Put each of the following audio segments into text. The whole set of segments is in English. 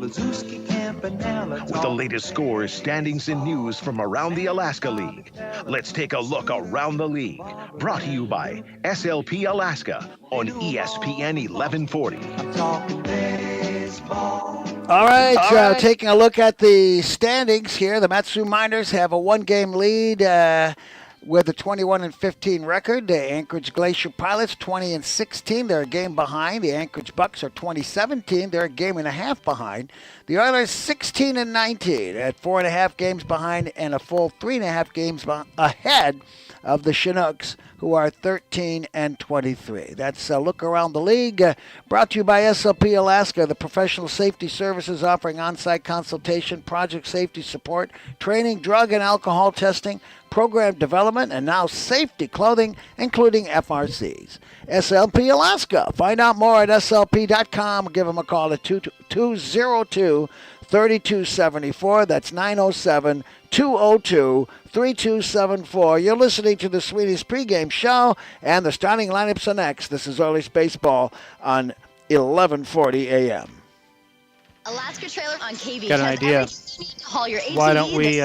With the latest scores, standings, and news from around the Alaska League. Let's take a look around the league. Brought to you by SLP Alaska on ESPN 1140. All right, taking a look at the standings here. The Matsu Miners have a one-game lead with a 21-15 record. The Anchorage Glacier Pilots 20-16. They're a game behind. The Anchorage Bucks are 20-17. They're a game and a half behind. The Oilers 16-19 at 4.5 games behind and a full 3.5 games ahead of the Chinooks, who are 13-23. That's a look around the league. Brought to you by SLP Alaska, the professional safety services offering on-site consultation, project safety support, training, drug and alcohol testing, program development, and now safety clothing, including FRCs. SLP Alaska. Find out more at slp.com. Give them a call at 202-3274. That's 907-202-3274. You're listening to the Sweetest pregame show, and the starting lineups are next. This is Oilers Baseball on 1140 a.m. Alaska Trailer on KV. Got an idea. Haul your ATV. Why don't we...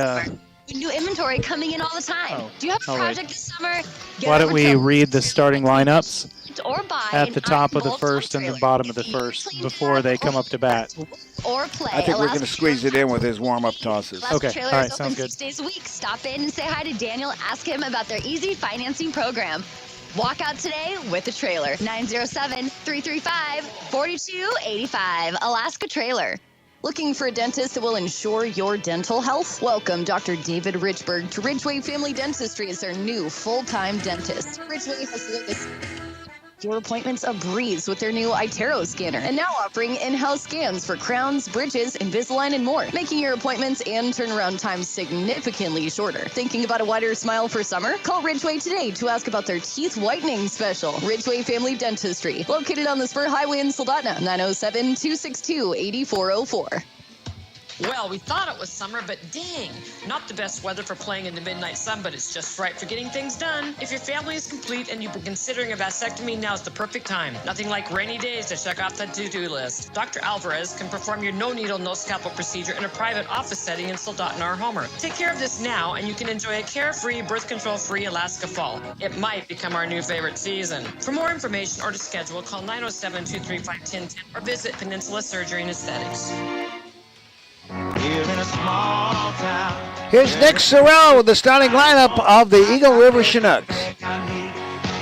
New inventory coming in all the time. Do you have a project this summer? Why don't we read the starting lineups or buy at the top of the first and the bottom of the first before they come up to bat? Or play. I think we're going to squeeze it in with his warm-up tosses. Okay, all right, sounds good. 6 days a week. Stop in and say hi to Daniel. Ask him about their easy financing program. Walk out today with a trailer. 907-335-4285. Alaska Trailer. Looking for a dentist that will ensure your dental health? Welcome Dr. David Richburg to Ridgeway Family Dentistry as their new full-time dentist. Ridgeway has your appointments a breeze with their new iTero scanner. And now offering in-house scans for crowns, bridges, Invisalign, and more, making your appointments and turnaround time significantly shorter. Thinking about a wider smile for summer? Call Ridgeway today to ask about their teeth whitening special. Ridgeway Family Dentistry, located on the Spur Highway in Soldotna, 907-262-8404. Well, we thought it was summer, but dang, not the best weather for playing in the midnight sun, but it's just right for getting things done. If your family is complete and you've been considering a vasectomy, now's the perfect time. Nothing like rainy days to check off the to-do list. Dr. Alvarez can perform your no-needle, no-scalpel procedure in a private office setting in Soldotna or Homer. Take care of this now, and you can enjoy a carefree, birth control-free Alaska fall. It might become our new favorite season. For more information or to schedule, call 907-235-1010 or visit Peninsula Surgery and Aesthetics. Here's Nick Sorrell with the starting lineup of the Eagle River Chinooks.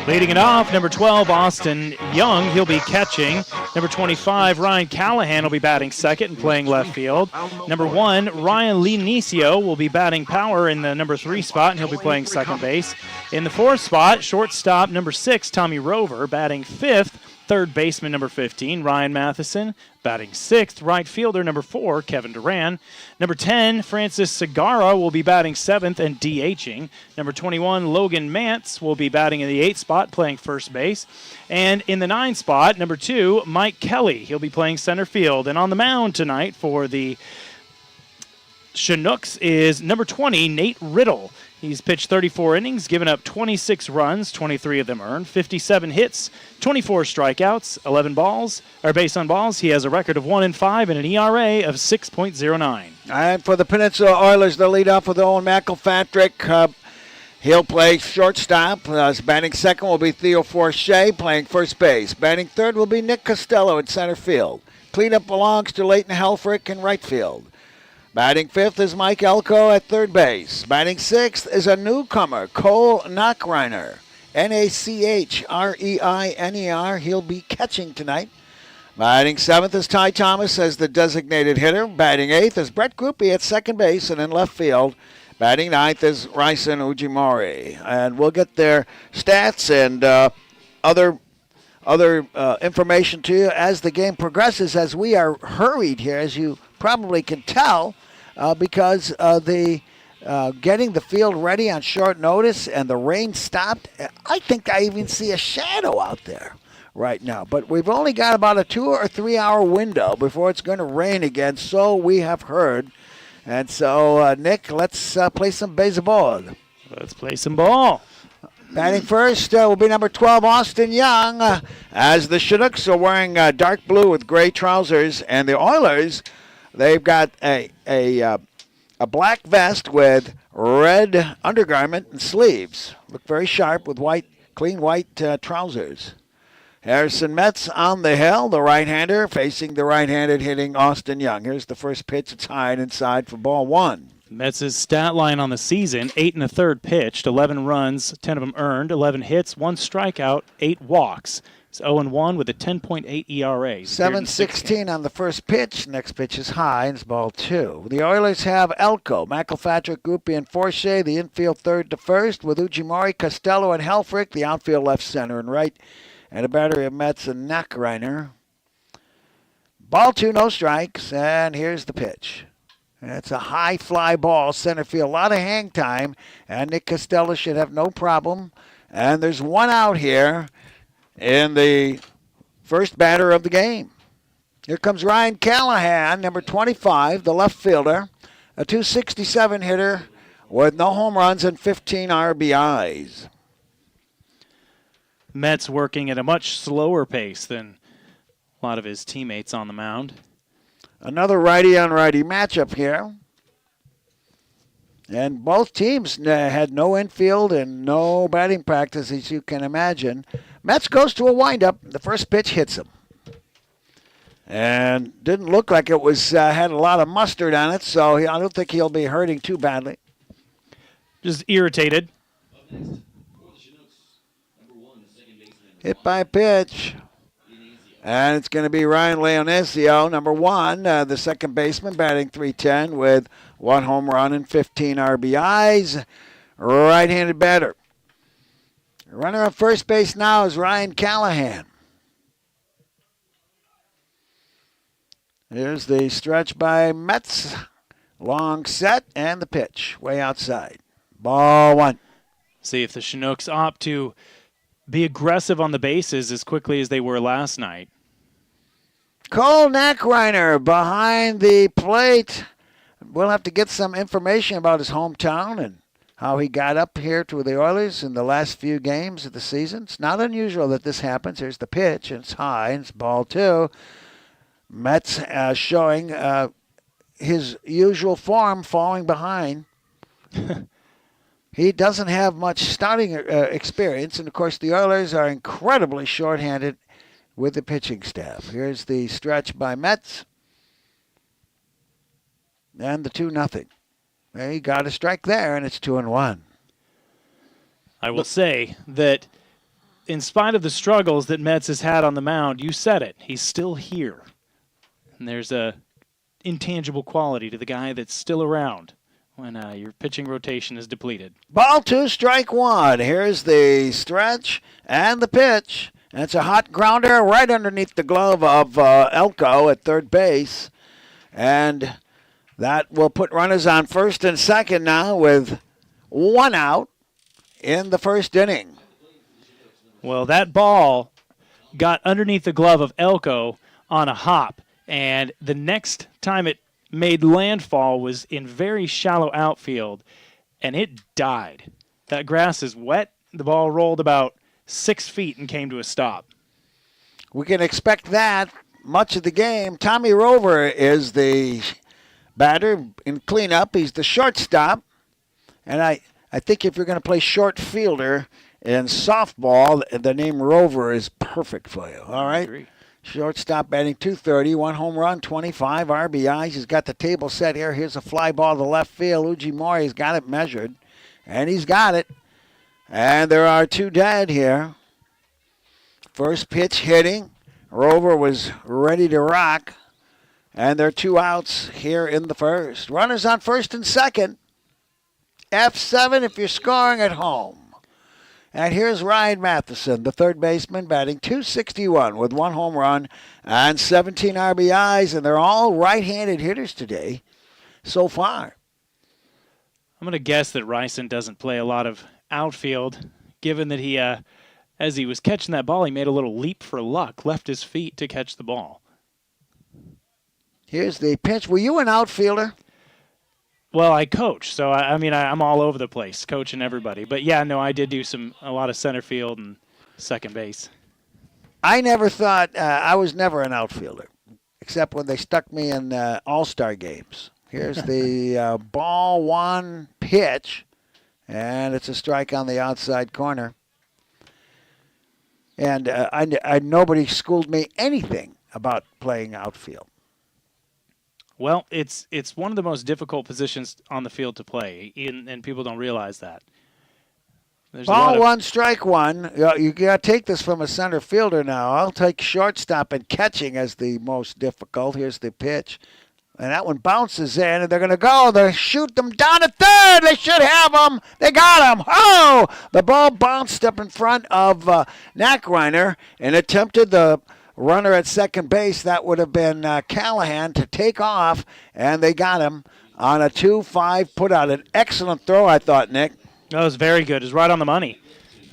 Leading it off, number 12, Austin Young. He'll be catching. Number 25, Ryan Callahan will be batting second and playing left field. Number 1, Ryan Linicio will be batting power in the number 3 spot, and he'll be playing second base. In the 4th spot, shortstop, number 6, Tommy Rover, batting 5th. Third baseman, number 15, Ryan Matheson. Batting 6th, right fielder, number 4, Kevin Duran. Number 10, Francis Segarra will be batting 7th and DHing. Number 21, Logan Mantz will be batting in the 8th spot, playing first base. And in the 9th spot, number 2, Mike Kelly. He'll be playing center field. And on the mound tonight for the Chinooks is number 20, Nate Riddle. He's pitched 34 innings, given up 26 runs, 23 of them earned, 57 hits, 24 strikeouts, 11 base on balls. He has a record of 1-5 and an ERA of 6.09. And for the Peninsula Oilers, they'll lead off with Owen McElpatrick. He'll play shortstop. Batting second will be Theo Forche, playing first base. Batting third will be Nick Costello at center field. Cleanup belongs to Leighton Helfrich in right field. Batting fifth is Mike Elko at third base. Batting sixth is a newcomer, Cole Nachreiner. Nachreiner. He'll be catching tonight. Batting seventh is Ty Thomas as the designated hitter. Batting eighth is Brett Groupie at second base and in left field. Batting ninth is Ryson Ujimori. And we'll get their stats and other information to you as the game progresses, as we are hurried here, as you probably can tell, because the getting the field ready on short notice and the rain stopped. I think I even see a shadow out there right now. But we've only got about a 2 or 3 hour window before it's going to rain again, so we have heard. And so, Nick, let's play some baseball. Let's play some ball. Batting first will be number 12, Austin Young, as the Chinooks are wearing dark blue with gray trousers, and the Oilers They've got a black vest with red undergarment and sleeves. Look very sharp with clean white trousers. Harrison Metz on the hill, the right-hander facing the right-handed hitting Austin Young. Here's the first pitch. It's high and inside for ball one. Metz's stat line on the season, 8 1/3 pitched, 11 runs, 10 of them earned, 11 hits, 1 strikeout, 8 walks. He's 0-1 with a 10.8 ERA. 7-16 on the first pitch. Next pitch is high, and it's ball two. The Oilers have Elko, McElpatrick, Goupy, and Forshea. The infield third to first with Ujimori, Costello, and Helfrich. The outfield left, center, and right. And a battery of Metz and Nachreiner. Ball two, no strikes, and here's the pitch. It's a high fly ball, center field. A lot of hang time, and Nick Costello should have no problem. And there's one out here in the first batter of the game. Here comes Ryan Callahan, number 25, the left fielder, a .267 hitter with no home runs and 15 RBIs. Metz working at a much slower pace than a lot of his teammates on the mound. Another righty-on-righty matchup here. And both teams had no infield and no batting practice, as you can imagine. Metz goes to a windup. The first pitch hits him. And didn't look like it was had a lot of mustard on it, so I don't think he'll be hurting too badly. Just irritated. Hit by pitch. And it's going to be Ryan Leonesio, number one, the second baseman, batting .310 with 1 home run and 15 RBIs. Right-handed batter. Runner on first base now is Ryan Callahan. Here's the stretch by Metz. Long set and the pitch way outside. Ball one. See if the Chinooks opt to be aggressive on the bases as quickly as they were last night. Cole Nachreiner behind the plate. We'll have to get some information about his hometown and how he got up here to the Oilers in the last few games of the season. It's not unusual that this happens. Here's the pitch, and it's high, and it's ball two. Metz showing his usual form, falling behind. He doesn't have much starting experience, and of course the Oilers are incredibly shorthanded with the pitching staff. Here's the stretch by Metz. And the 2-0. He got a strike there, and it's 2-1. I will say that in spite of the struggles that Metz has had on the mound, you said it, he's still here. And there's a intangible quality to the guy that's still around when your pitching rotation is depleted. Ball two, strike one. Here's the stretch and the pitch. And it's a hot grounder right underneath the glove of Elko at third base. And that will put runners on first and second now with one out in the first inning. Well, that ball got underneath the glove of Elko on a hop. And the next time it made landfall was in very shallow outfield, and it died. That grass is wet. The ball rolled about 6 feet and came to a stop. We can expect that much of the game. Tommy Rover is the batter in cleanup. He's the shortstop. And I think if you're going to play short fielder in softball, the name Rover is perfect for you. All right? I agree. Shortstop batting .230, 1 home run, 25 RBIs. He's got the table set here. Here's a fly ball to left field. Ujimori's got it measured, and he's got it. And there are 2 dead here. First pitch hitting. Rover was ready to rock. And there are 2 outs here in the first. Runners on first and second. F7 if you're scoring at home. And here's Ryan Matheson, the third baseman, batting .261 with 1 home run and 17 RBIs. And they're all right-handed hitters today so far. I'm going to guess that Ryson doesn't play a lot of outfield, given that he, as he was catching that ball, he made a little leap for luck, left his feet to catch the ball. Here's the pitch. Were you an outfielder? Well, I coach, so I'm all over the place, coaching everybody. But yeah, no, I did do a lot of center field and second base. I never thought I was never an outfielder, except when they stuck me in all-star games. Here's the ball one pitch, and it's a strike on the outside corner. And nobody schooled me anything about playing outfield. Well, it's one of the most difficult positions on the field to play, and people don't realize that. There's Ball one, strike one. You got to take this from a center fielder now. I'll take shortstop and catching as the most difficult. Here's the pitch. And that one bounces in, and they're going to go. They shoot them down to third. They should have them. They got him. Oh! The ball bounced up in front of Nackreiner and attempted the runner at second base. That would have been Callahan to take off, and they got him on a 2-5 put out. An excellent throw, I thought, Nick. That was very good. It was right on the money.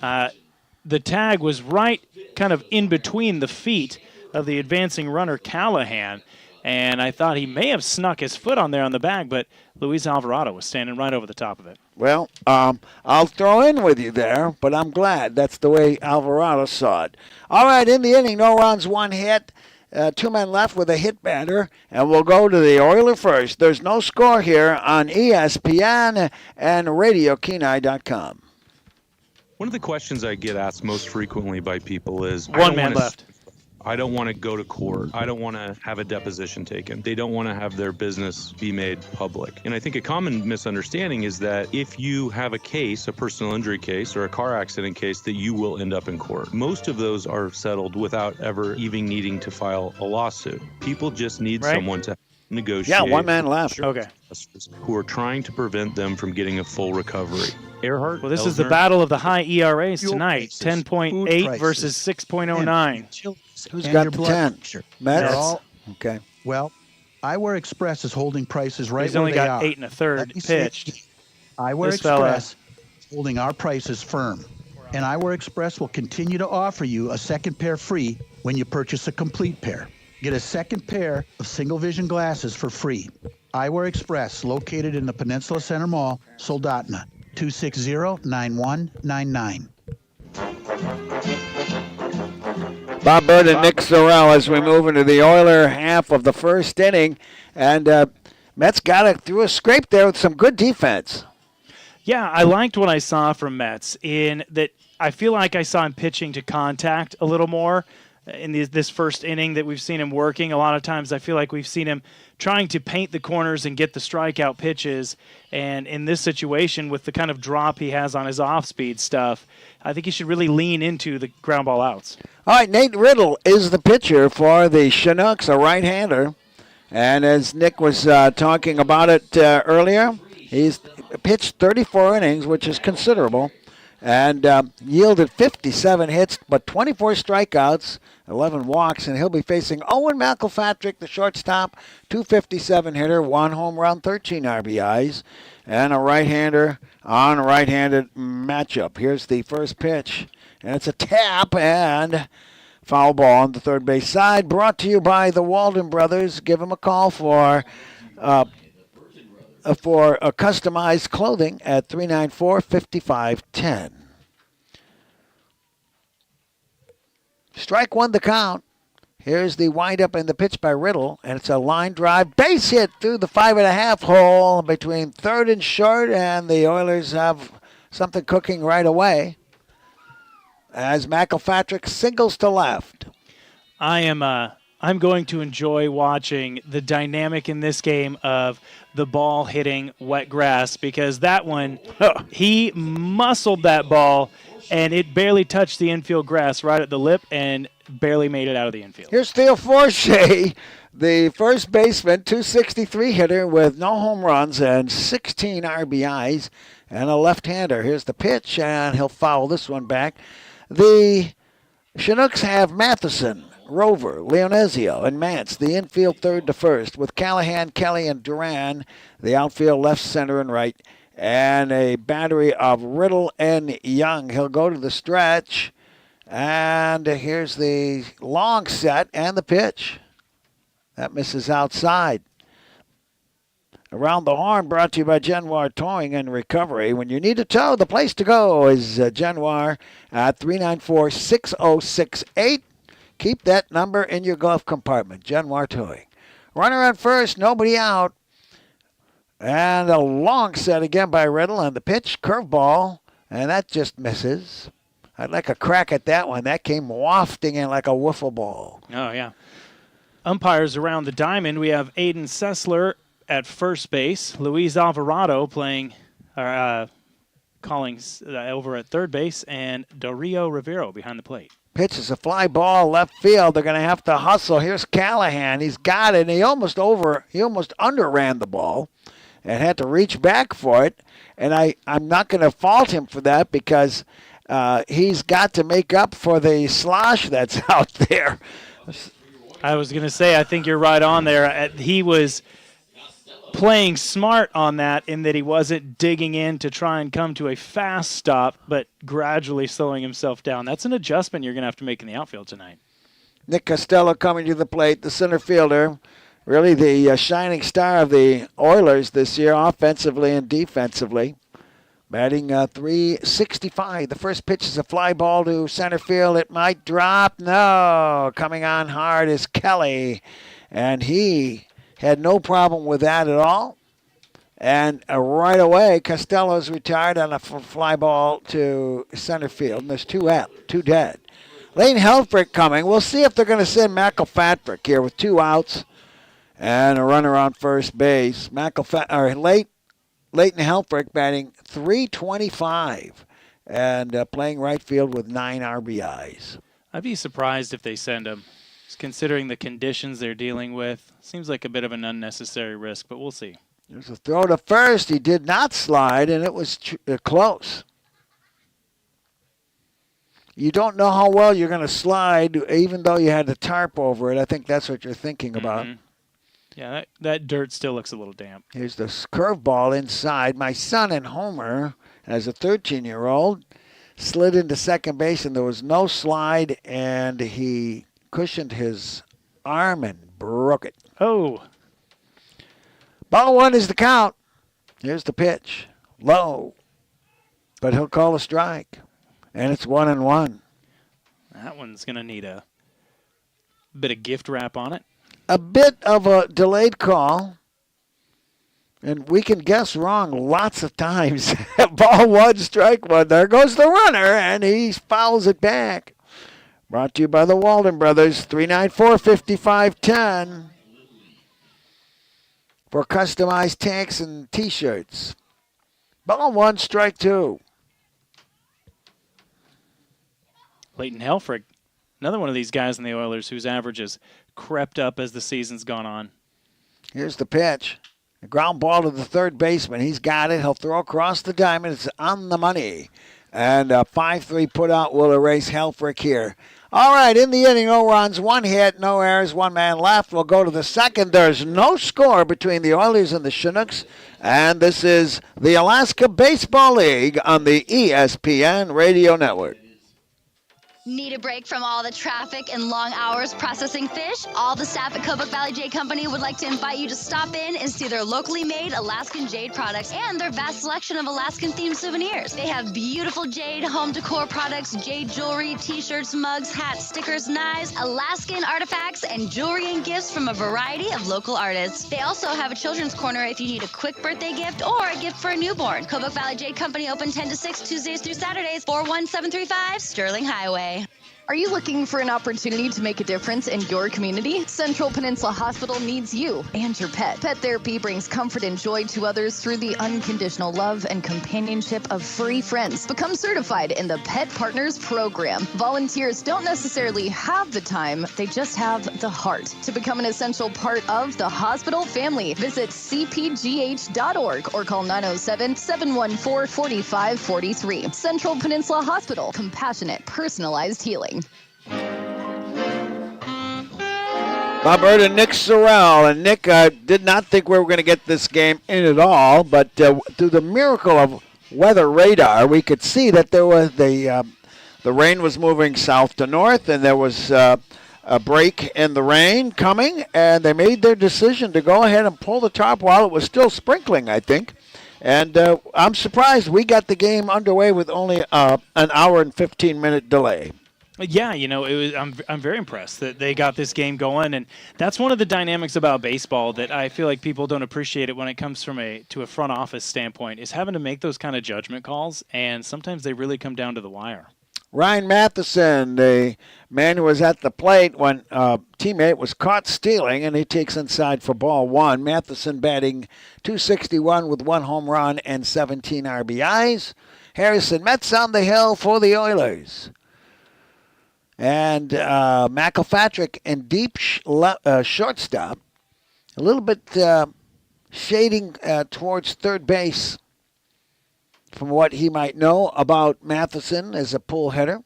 The tag was right kind of in between the feet of the advancing runner, Callahan, and I thought he may have snuck his foot on there on the bag, but Luis Alvarado was standing right over the top of it. Well, I'll throw in with you there, but I'm glad that's the way Alvarado saw it. All right, in the inning, no runs, one hit. 2 men left with a hit batter, and we'll go to the Oiler first. There's no score here on ESPN and RadioKenai.com. One of the questions I get asked most frequently by people is, one man left. I don't want to go to court. I don't want to have a deposition taken. They don't want to have their business be made public. And I think a common misunderstanding is that if you have a case, a personal injury case or a car accident case, that you will end up in court. Most of those are settled without ever even needing to file a lawsuit. People just need someone to negotiate. Yeah, one man left. Okay. Who are trying to prevent them from getting a full recovery. Earhart. Well, this is the battle of the high ERAs tonight. 10.8 versus 6.09. Who's got the 10? Mets? Okay. Well, Eyewear Express is holding prices right He's where only they got are. 8 1/3 pitched. Eyewear This fella- Express is holding our prices firm. And Eyewear Express will continue to offer you a second pair free when you purchase a complete pair. Get a second pair of single vision glasses for free. Eyewear Express, located in the Peninsula Center Mall, Soldotna, 260-9199. Bob Bird and Nick Sorrell as we move into the Oiler half of the first inning. And Mets got it through a scrape there with some good defense. Yeah, I liked what I saw from Mets in that I feel like I saw him pitching to contact a little more in this first inning that we've seen him working. A lot of times I feel like we've seen him trying to paint the corners and get the strikeout pitches. And in this situation, with the kind of drop he has on his off-speed stuff, I think he should really lean into the ground ball outs. All right, Nate Riddle is the pitcher for the Chinooks, a right-hander. And as Nick was talking about it earlier, he's pitched 34 innings, which is considerable, and yielded 57 hits, but 24 strikeouts, 11 walks, and he'll be facing Owen McElpatrick, the shortstop, 257 hitter, 1 home run, 13 RBIs, and a right-hander on a right-handed matchup. Here's the first pitch, and it's a tap and foul ball on the third base side. Brought to you by the Walden Brothers. Give them a call for customized clothing at 394-5510. Strike one the count. Here's the windup and the pitch by Riddle, and it's a line drive base hit through the 5.5 hole between third and short, and the Oilers have something cooking right away as McElpatrick singles to left. I'm going to enjoy watching the dynamic in this game of the ball hitting wet grass, because that one, he muscled that ball, and it barely touched the infield grass right at the lip and barely made it out of the infield. Here's Theo Forche, the first baseman, 263 hitter with no home runs and 16 RBIs, and a left-hander. Here's the pitch, and he'll foul this one back. The Chinooks have Matheson, Rover, Leonezio, and Mance, the infield third to first, with Callahan, Kelly, and Duran, the outfield left, center, and right, and a battery of Riddle and Young. He'll go to the stretch, and here's the long set and the pitch. That misses outside. Around the Horn, brought to you by Genoir Towing and Recovery. When you need a tow, the place to go is Genoir at 394-6068. Keep that number in your glove compartment. Jen Wartoy. Runner on first, nobody out. And a long set again by Riddle on the pitch. Curveball, and that just misses. I'd like a crack at that one. That came wafting in like a wiffle ball. Oh, yeah. Umpires around the diamond. We have Aiden Sessler at first base. Luis Alvarado calling over at third base. And Dario Rivero behind the plate. Pitch is a fly ball left field. They're going to have to hustle. Here's Callahan. He's got it. And he almost underran the ball and had to reach back for it. And I'm not going to fault him for that because he's got to make up for the slosh that's out there. I was going to say, I think you're right on there. He was playing smart on that in that he wasn't digging in to try and come to a fast stop, but gradually slowing himself down. That's an adjustment you're going to have to make in the outfield tonight. Nick Costello coming to the plate, the center fielder. Really the shining star of the Oilers this year, offensively and defensively. Batting .365. The first pitch is a fly ball to center field. It might drop. No. Coming on hard is Kelly. And he had no problem with that at all. And right away, Costello's retired on a fly ball to center field. And there's two dead. Lane Helfrich coming. We'll see if they're going to send McElpatrick here with 2 outs and a runner on first base. Leighton Helfrich batting .325 and playing right field with 9 RBIs. I'd be surprised if they send him. Considering the conditions they're dealing with, seems like a bit of an unnecessary risk, but we'll see. There's a throw to first. He did not slide, and it was close. You don't know how well you're going to slide, even though you had the tarp over it. I think that's what you're thinking about. Mm-hmm. Yeah, that dirt still looks a little damp. Here's the curveball inside. My son and Homer, as a 13-year-old, slid into second base, and there was no slide, and he cushioned his arm and broke it. Oh. Ball 1 is the count. Here's the pitch. Low. But he'll call a strike. And it's 1-1. That one's going to need a bit of gift wrap on it. A bit of a delayed call. And we can guess wrong lots of times. Ball 1, strike 1. There goes the runner, and he fouls it back. Brought to you by the Walden Brothers, 394-5510 for customized tanks and T-shirts. Ball 1, strike 2. Leighton Helfrich, another one of these guys in the Oilers whose average has crept up as the season's gone on. Here's the pitch. A ground ball to the third baseman. He's got it. He'll throw across the diamond. It's on the money. And a 5-3 put out will erase Helfrich here. All right, in the inning, no runs, 1 hit, no errors, 1 man left. We'll go to the second. There's no score between the Oilers and the Chinooks. And this is the Alaska Baseball League on the ESPN Radio Network. Need a break from all the traffic and long hours processing fish? All the staff at Kobuk Valley Jade Company would like to invite you to stop in and see their locally made Alaskan jade products and their vast selection of Alaskan-themed souvenirs. They have beautiful jade home decor products, jade jewelry, t-shirts, mugs, hats, stickers, knives, Alaskan artifacts, and jewelry and gifts from a variety of local artists. They also have a children's corner if you need a quick birthday gift or a gift for a newborn. Kobuk Valley Jade Company open 10 to 6 Tuesdays through Saturdays, 41735 Sterling Highway. Are you looking for an opportunity to make a difference in your community? Central Peninsula Hospital needs you and your pet. Pet therapy brings comfort and joy to others through the unconditional love and companionship of furry friends. Become certified in the Pet Partners Program. Volunteers don't necessarily have the time, they just have the heart. To become an essential part of the hospital family, visit cpgh.org or call 907-714-4543. Central Peninsula Hospital. Compassionate, personalized healing. Bob Bird and Nick Sorrell. And Nick did not think we were going to get this game in at all, but through the miracle of weather radar, we could see that there was the rain was moving south to north, and there was a break in the rain coming, and they made their decision to go ahead and pull the tarp while it was still sprinkling, I think. And I'm surprised we got the game underway with only an hour and 15-minute delay. Yeah, I'm very impressed that they got this game going, and that's one of the dynamics about baseball that I feel like people don't appreciate it when it comes to a front office standpoint, is having to make those kind of judgment calls, and sometimes they really come down to the wire. Ryan Matheson, the man who was at the plate when a teammate was caught stealing, and he takes inside for ball one. Matheson batting .261 with 1 home run and 17 RBIs. Harrison Metz on the hill for the Oilers. And McElpatrick in deep shortstop, a little bit shading towards third base from what he might know about Matheson as a pull hitter.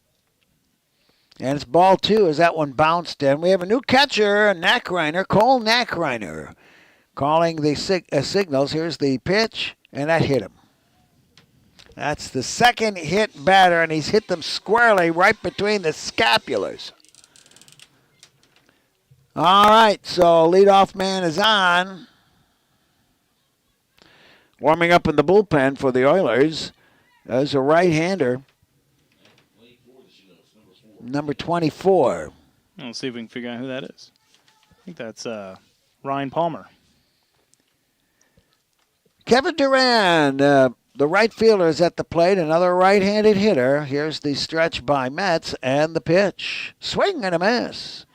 And it's ball 2 as that one bounced in. We have a new catcher, Cole Nachreiner, calling the signals. Here's the pitch, and that hit him. That's the second hit batter, and he's hit them squarely right between the scapulars. All right, so leadoff man is on. Warming up in the bullpen for the Oilers as a right-hander, number 24. Let's see if we can figure out who that is. I think that's Ryan Palmer. Kevin Durant, the right fielder, is at the plate. Another right-handed hitter. Here's the stretch by Metz and the pitch. Swing and a miss.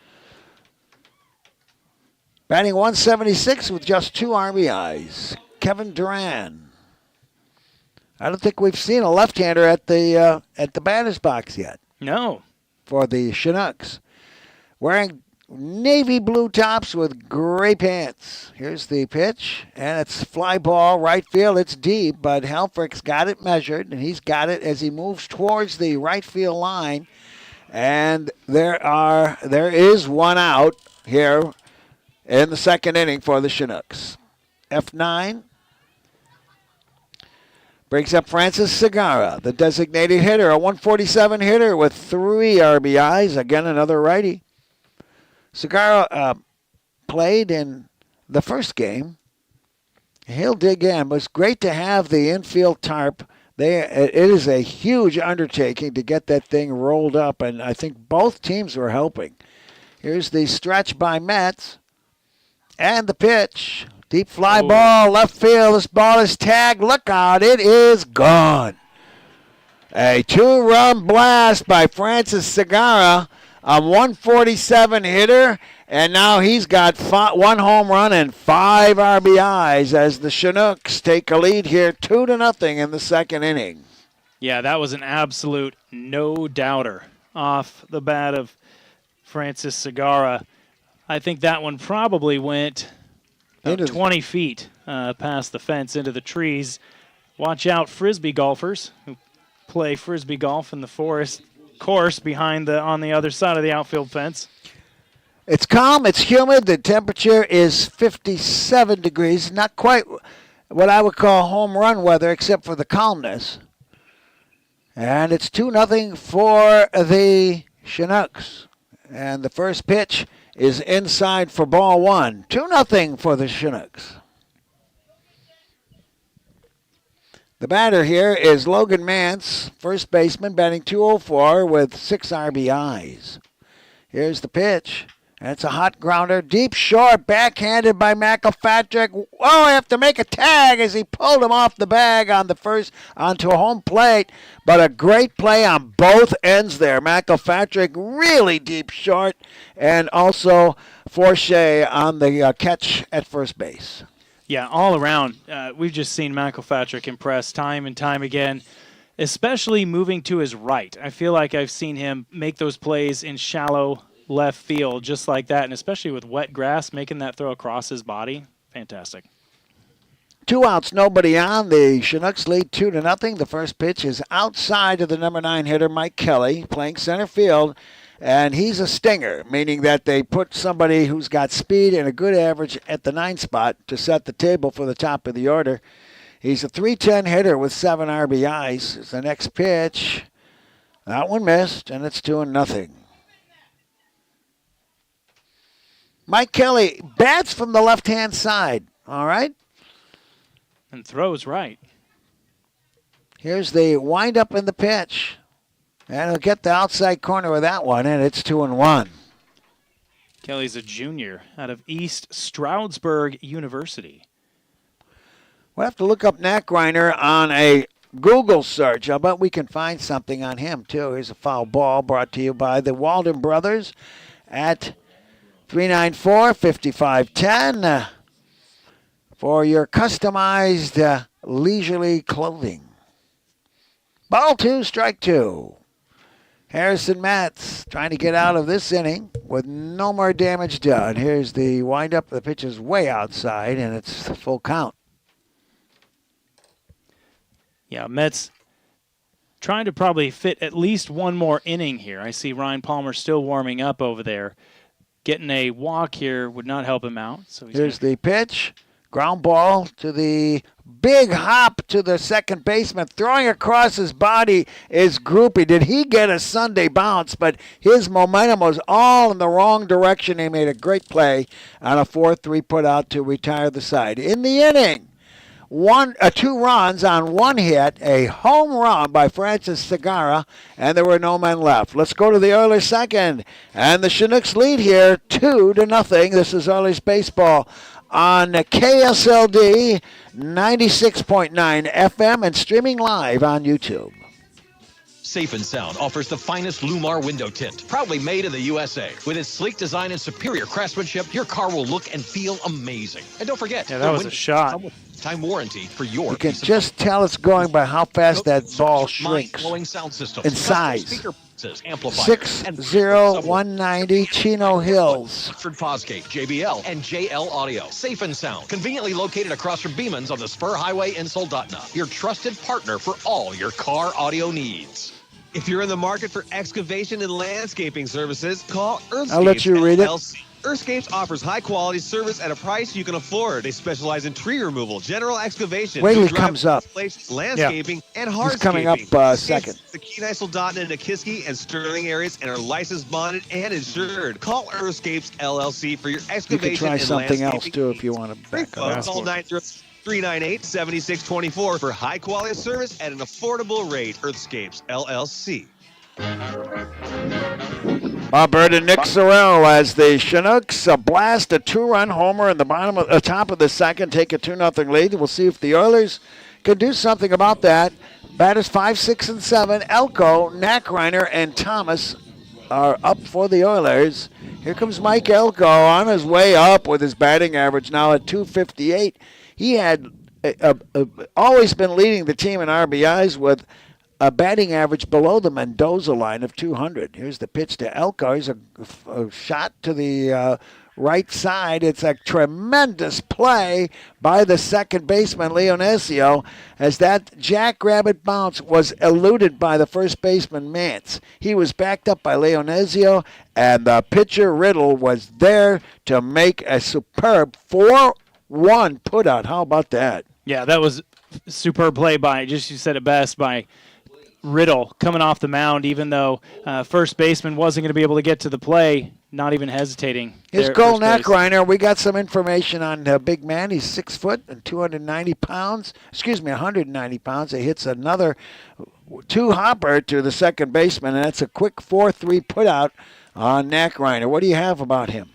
Batting .176 with just 2 RBIs. Kevin Durant. I don't think we've seen a left-hander at the batter's box yet. No. For the Chinooks. Wearing navy blue tops with gray pants. Here's the pitch, and it's fly ball, right field. It's deep, but Helfrich's got it measured, and he's got it as he moves towards the right field line. And there is one out here in the second inning for the Chinooks. F9 brings up Francis Segura, the designated hitter, a .147 hitter with 3 RBIs. Again, another righty. Segura played in the first game. He'll dig in, but it's great to have the infield tarp. It is a huge undertaking to get that thing rolled up, and I think both teams were helping. Here's the stretch by Metz, and the pitch. Deep fly ball, left field. This ball is tagged. Look out, it is gone. A 2-run blast by Francis Segura, a .147 hitter, and now he's got 1 home run and 5 RBIs as the Chinooks take a lead here 2-0 in the second inning. Yeah, that was an absolute no-doubter off the bat of Francis Segura. I think that one probably went about 20 feet past the fence into the trees. Watch out, Frisbee golfers who play Frisbee golf in the forest course on the other side of the outfield fence. It's calm, it's humid, the temperature is 57 degrees. Not quite what I would call home run weather except for the calmness. And it's 2-0 for the Chinooks. And the first pitch is inside for ball 1. 2-0 for the Chinooks. The batter here is Logan Mance, first baseman, batting .204 with 6 RBIs. Here's the pitch, and it's a hot grounder, deep short, backhanded by McElpatrick. Oh, I have to make a tag as he pulled him off the bag on the first onto a home plate, but a great play on both ends there. McElpatrick really deep short, and also Forshea on the catch at first base. Yeah, all around, we've just seen McElpatrick impress time and time again, especially moving to his right. I feel like I've seen him make those plays in shallow left field just like that, and especially with wet grass, making that throw across his body. Fantastic. 2 outs, nobody on. The Chinooks lead 2-0. The first pitch is outside of the number 9 hitter, Mike Kelly, playing center field. And he's a stinger, meaning that they put somebody who's got speed and a good average at the 9 spot to set the table for the top of the order. He's a .310 hitter with 7 RBIs. It's the next pitch. That one missed, and it's 2-0. Mike Kelly bats from the left-hand side, all right? And throws right. Here's the windup in the pitch. And he'll get the outside corner of that one, and it's 2-1. Kelly's a junior out of East Stroudsburg University. We'll have to look up Nachreiner on a Google search. I bet we can find something on him, too. Here's a foul ball brought to you by the Walden Brothers at 394-5510 for your customized leisurely clothing. Ball 2, strike 2. Harrison Matz trying to get out of this inning with no more damage done. Here's the windup. The pitch is way outside, and it's the full count. Yeah, Mets trying to probably fit at least one more inning here. I see Ryan Palmer still warming up over there. Getting a walk here would not help him out. So here's the pitch. Ground ball to the big hop to the second baseman. Throwing across his body is Groupie. Did he get a Sunday bounce? But his momentum was all in the wrong direction. He made a great play on a 4-3 put out to retire the side. In the inning, 2 runs on 1 hit, a home run by Francis Segara, and there were no men left. Let's go to the Oilers second, and the Chinooks lead here 2-0. This is Oilers baseball on KSLD 96.9 FM and streaming live on YouTube. Safe and Sound offers the finest Lumar window tint, proudly made in the USA. With its sleek design and superior craftsmanship, your car will look and feel amazing. And don't forget, yeah, that was a shot. Time warranty for your. You can just tell it's going by how fast that ball shrinks sound system, in size. 60190 Chino Hills. Oxford Fosgate, JBL, and JL Audio. Safe and Sound, conveniently located across from Beeman's on the Spur Highway in Soldotna. Your trusted partner for all your car audio needs. If you're in the market for excavation and landscaping services, call Earthscapes. I'll let you read it. Earthscapes offers high-quality service at a price you can afford. They specialize in tree removal, general excavation, wait till he comes up. Landscaping, and hardscaping. He's coming up second. The Kenai, Soldotna, and Nikiski and Sterling areas and are licensed, bonded, and insured. Call Earthscapes LLC for your excavation You can try and something else, landscaping too, if you want to back up. Call 90398-7624 for high-quality service at an affordable rate. Earthscapes LLC. Bob Bird and Nick Sorrell as the Chinooks blast a 2-run homer in the top of the second, take a 2-0 lead. We'll see if the Oilers can do something about that. Batters 5, 6, and 7. Elko, Nachreiner, and Thomas are up for the Oilers. Here comes Mike Elko on his way up with his batting average now at 258. He had always been leading the team in RBIs with a batting average below the Mendoza line of 200. Here's the pitch to Elko. Here's a shot to the right side. It's a tremendous play by the second baseman, Leonesio, as that jackrabbit bounce was eluded by the first baseman, Mance. He was backed up by Leonesio, and the pitcher, Riddle, was there to make a superb 4-1 putout. How about that? Yeah, that was superb play by, just you said it best, by Riddle coming off the mound, even though first baseman wasn't going to be able to get to the play, not even hesitating. Here's Cole Nachreiner. We got some information on the big man. He's 6 foot and 290 pounds. 190 pounds. He hits another 2-hopper to the second baseman, and that's a quick 4-3 put out on Nachreiner. What do you have about him?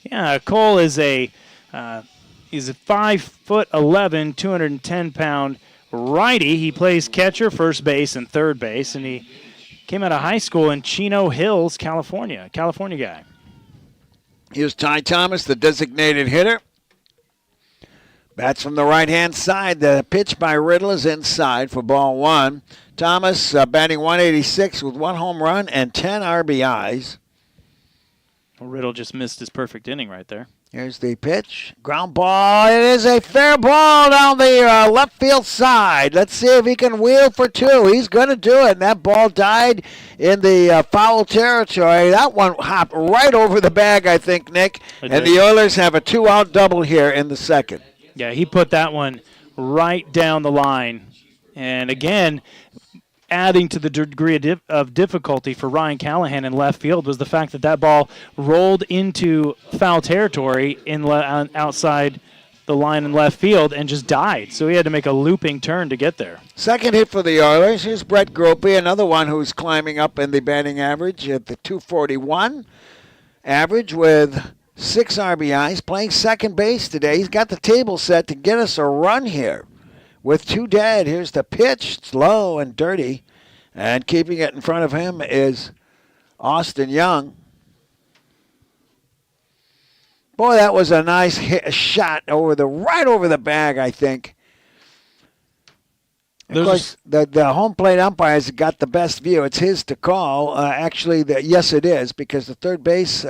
Yeah, Cole is he's a 5'11", 210-pound righty. He plays catcher, first base, and third base, and he came out of high school in Chino Hills, California. California guy. Here's Ty Thomas, the designated hitter. Bats from the right-hand side. The pitch by Riddle is inside for ball 1. Thomas batting 186 with 1 home run and 10 RBIs. Well, Riddle just missed his perfect inning right there. Here's the pitch. Ground ball. It is a fair ball down the left field side. Let's see if he can wheel for 2. He's going to do it. And that ball died in the foul territory. That one hopped right over the bag, I think, Nick. And the Oilers have a 2-out double here in the second. Yeah, he put that one right down the line. And again, adding to the degree of difficulty for Ryan Callahan in left field was the fact that ball rolled into foul territory outside the line in left field and just died. So he had to make a looping turn to get there. Second hit for the Oilers. Here's Brett Gropey, another one who's climbing up in the batting average at the 241 average with 6 RBIs, playing second base today. He's got the table set to get us a run here with 2 dead. Here's the pitch. It's low and dirty. And keeping it in front of him is Austin Young. Boy, that was a nice shot right over the bag, I think. Of course, the home plate umpires got the best view. It's his to call. Actually, yes, it is, because the third base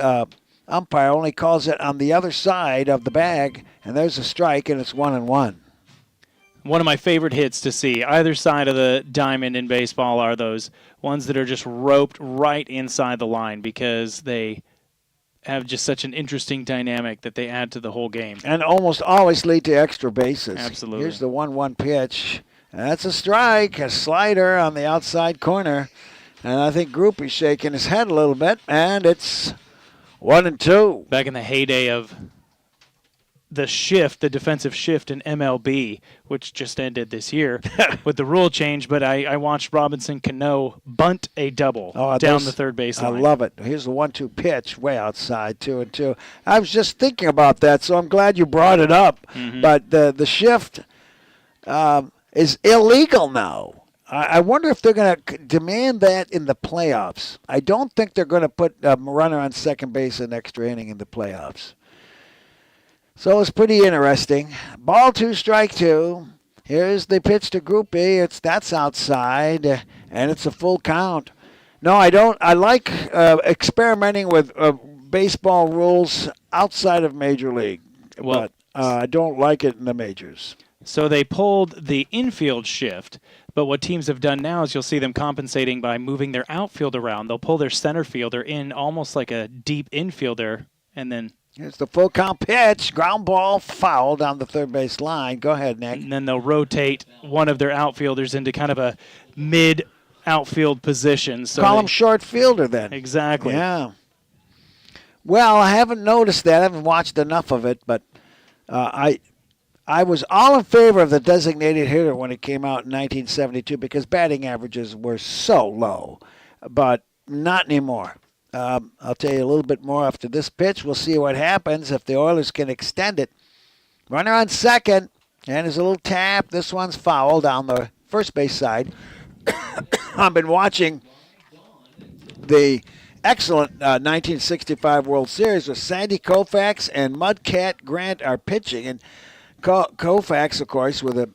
umpire only calls it on the other side of the bag, and there's a strike, and it's 1-1. One of my favorite hits to see either side of the diamond in baseball are those ones that are just roped right inside the line because they have just such an interesting dynamic that they add to the whole game. And almost always lead to extra bases. Absolutely. Here's the 1-1 pitch. And that's a strike, a slider on the outside corner. And I think Groupie's shaking his head a little bit, and it's 1-2. Back in the heyday of the shift, the defensive shift in MLB, which just ended this year with the rule change, but I watched Robinson Cano bunt a double down the third base line. I love it. Here's the 1-2 pitch, way outside, 2-2. I was just thinking about that, so I'm glad you brought it up. Mm-hmm. But the shift is illegal now. I wonder if they're going to demand that in the playoffs. I don't think they're going to put a runner on second base an extra inning in the playoffs. So it's pretty interesting. Ball 2, strike 2. Here's the pitch to Groupie. That's outside, and it's a full count. No, I don't. I like experimenting with baseball rules outside of Major League, but I don't like it in the majors. So they pulled the infield shift, but what teams have done now is you'll see them compensating by moving their outfield around. They'll pull their center fielder in almost like a deep infielder, and then here's the full count pitch. Ground ball, foul down the third base line. Go ahead, Nick. And then they'll rotate one of their outfielders into kind of a mid outfield position. So call him short fielder then. Exactly. Yeah. Well, I haven't noticed that. I haven't watched enough of it, but I was all in favor of the designated hitter when it came out in 1972 because batting averages were so low, but not anymore. I'll tell you a little bit more after this pitch. We'll see what happens if the Oilers can extend it. Runner on second, and there's a little tap. This one's foul down the first base side. I've been watching the excellent 1965 World Series with Sandy Koufax and Mudcat Grant are pitching, and Koufax, of course, with a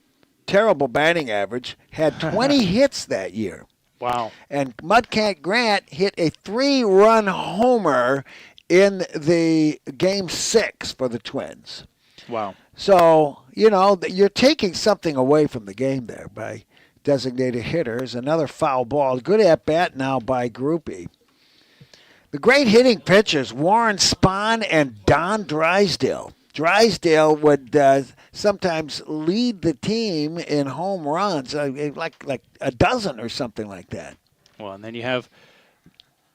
terrible batting average, had 20 hits that year. Wow. And Mudcat Grant hit a 3-run homer in the Game 6 for the Twins. Wow. So, you're taking something away from the game there by designated hitters. Another foul ball. Good at-bat now by Groupie. The great hitting pitchers, Warren Spahn and Don Drysdale. Drysdale would sometimes lead the team in home runs, like a dozen or something like that. Well, and then you have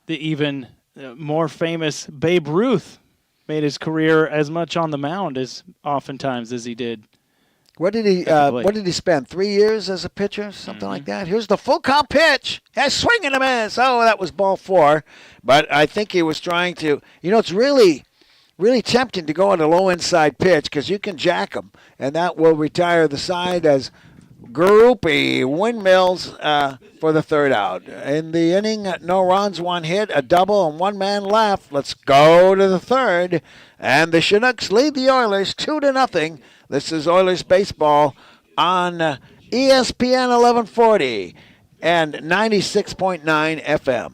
the even more famous Babe Ruth made his career as much on the mound as oftentimes as he did. What did he spend? 3 years as a pitcher, something like that? Here's the full count pitch. A swing and a miss. Oh, that was ball 4. But I think he was trying to. It's really tempting to go on a low inside pitch because you can jack them, and that will retire the side as Groupie windmills for the third out. In the inning, no runs, 1 hit, a double, and 1 man left. Let's go to the third, and the Chinooks lead the Oilers 2-0. This is Oilers baseball on ESPN 1140 and 96.9 FM.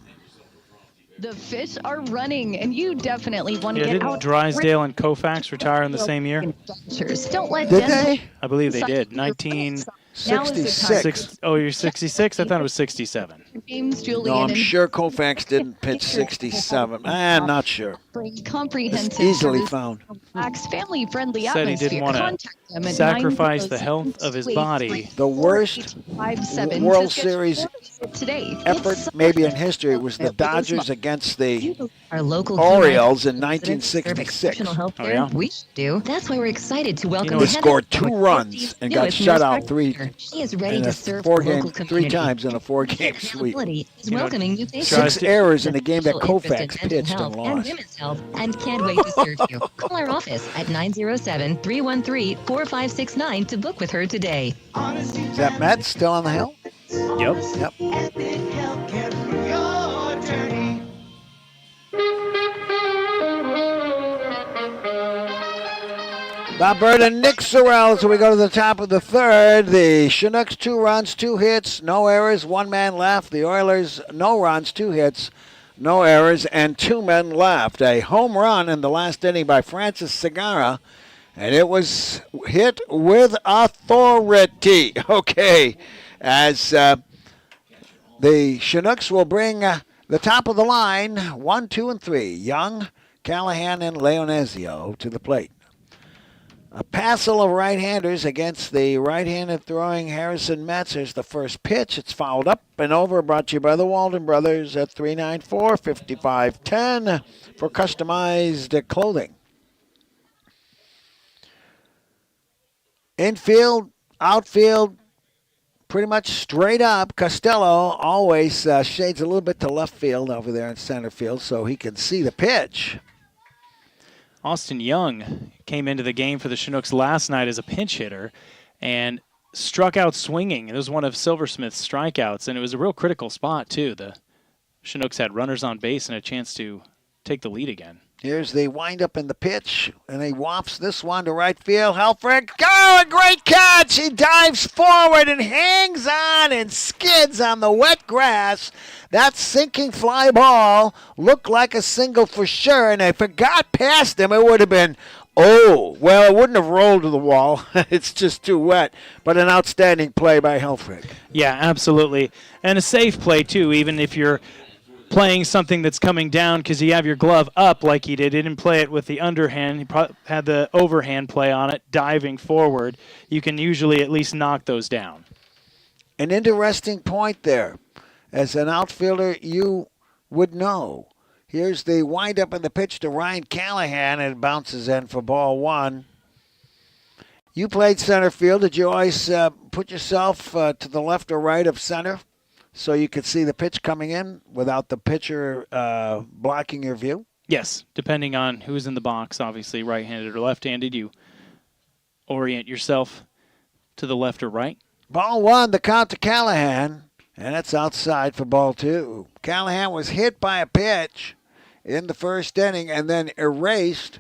The fish are running, and you definitely want to get didn't out. Drysdale and Koufax retire in the same year? Don't let Did they? I believe they did. 1966. Oh, you're 66? I thought it was 67. James Julian. No, I'm sure Koufax didn't pitch 67. I'm not sure. offering comprehensive easily service, found. relaxed, family-friendly Said he atmosphere. didn't want to Contact them at sacrifice the health of his body. The worst 902-857 World to schedule Series your visit today. effort It's maybe in history was the with this Dodgers month. against the Our local Orioles in residents serve 1966. exceptional health care. Oh, yeah? We do. That's why we're excited to welcome They Heather scored Stewart, 2 runs and got newest shut nurse out practitioner. She is ready in to a serve the local 4-game, 3 community. times in a 4-game sweep. Availability is You know, welcoming new patients. tries 6 to- errors in a game that Special interest in Koufax mental pitched and health and lost. women's health, and can't wait to serve you. Call our office at 907-313-4569 to book with her today. Is that Mets still on the hill? Yep. Yep. Bob Bird and Nick Sorrell, so we go to the top of the third. The Chinooks, 2 runs, 2 hits, no errors, 1 man left. The Oilers, no runs, 2 hits, no errors, and 2 men left. A home run in the last inning by Francis Segura, and it was hit with authority. Okay, as the Chinooks will bring the top of the line, 1, 2, and 3. Young, Callahan, and Leonezio to the plate. A passel of right-handers against the right-handed throwing Harrison Mets. Here's the first pitch. It's fouled up and over. Brought to you by the Walden Brothers at 394-5510 for customized clothing. Infield, outfield, pretty much straight up. Costello always shades a little bit to left field over there in center field so he can see the pitch. Austin Young came into the game for the Chinooks last night as a pinch hitter and struck out swinging. It was one of Silversmith's strikeouts, and it was a real critical spot, too. The Chinooks had runners on base and a chance to take the lead again. Here's the windup in the pitch, and he whops this one to right field. Helfrich, oh, a great catch! He dives forward and hangs on and skids on the wet grass. That sinking fly ball looked like a single for sure, and if it got past him, it would have been, oh, well, it wouldn't have rolled to the wall. It's just too wet, but an outstanding play by Helfrich. Yeah, absolutely. And a safe play, too, even if you're playing something that's coming down because you have your glove up like he did. He didn't play it with the underhand. He had the overhand play on it, diving forward. You can usually at least knock those down. An interesting point there. As an outfielder, you would know. Here's the windup in the pitch to Ryan Callahan, and it bounces in for ball 1. You played center field. Did you always put yourself to the left or right of center so you could see the pitch coming in without the pitcher blocking your view? Yes, depending on who's in the box, obviously right-handed or left-handed, you orient yourself to the left or right. Ball 1, the count to Callahan, and that's outside for ball 2. Callahan was hit by a pitch in the first inning and then erased,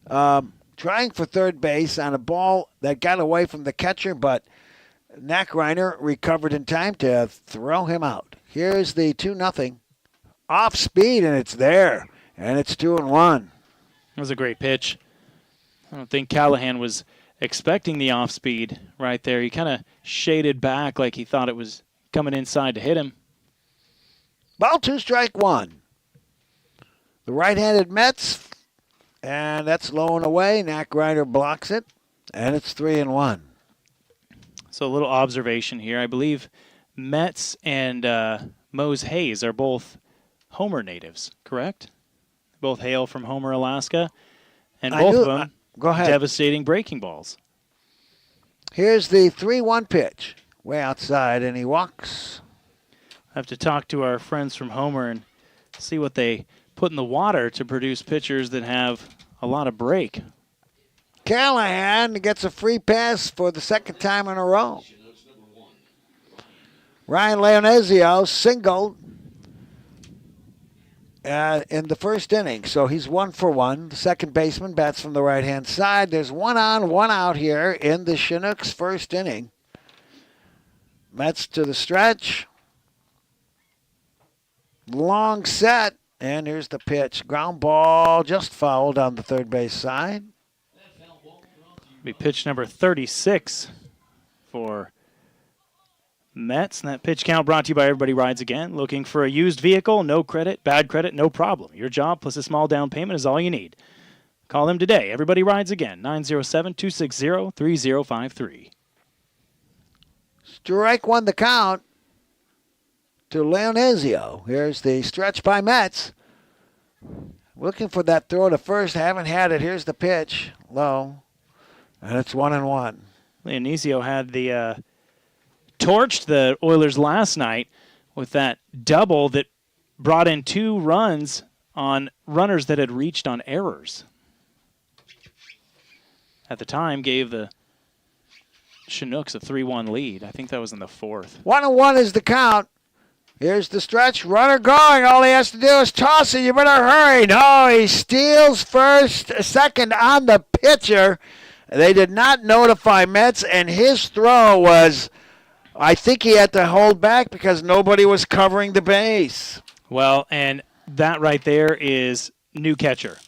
trying for third base on a ball that got away from the catcher, but Nackreiner recovered in time to throw him out. Here's the 2-0. Off speed, and it's there. And it's 2-1. That was a great pitch. I don't think Callahan was expecting the off speed right there. He kind of shaded back like he thought it was coming inside to hit him. Ball 2, strike 1. The right-handed Mets, and that's low and away. Nackreiner blocks it, and it's 3-1. So a little observation here. I believe Mets and Mose Hayes are both Homer natives, correct? Both hail from Homer, Alaska, and both of them go ahead. Devastating breaking balls. Here's the 3-1 pitch. Way outside, and he walks. I have to talk to our friends from Homer and see what they put in the water to produce pitchers that have a lot of break. Callahan gets a free pass for the second time in a row. Ryan Leonezio singled in the first inning, so he's 1 for 1. The second baseman bats from the right-hand side. There's 1 on, 1 out here in the Chinooks' first inning. Mets to the stretch. Long set, and here's the pitch. Ground ball just fouled on the third base side. Be pitch number 36 for Mets. And that pitch count brought to you by Everybody Rides Again. Looking for a used vehicle? No credit, bad credit, no problem. Your job plus a small down payment is all you need. Call them today. Everybody Rides Again. 907-260-3053. Strike one the count to Leonezio. Here's the stretch by Mets. Looking for that throw to first. Haven't had it. Here's the pitch. Low. And it's 1-1. Leonezio had the torched the Oilers last night with that double that brought in 2 runs on runners that had reached on errors. At the time, gave the Chinooks a 3-1 lead. I think that was in the 4th. 1-1 is the count. Here's the stretch. Runner going. All he has to do is toss it. You better hurry. No, he steals second on the pitcher. They did not notify Mets, and his throw was, I think he had to hold back because nobody was covering the base. Well, and that right there is new catcher,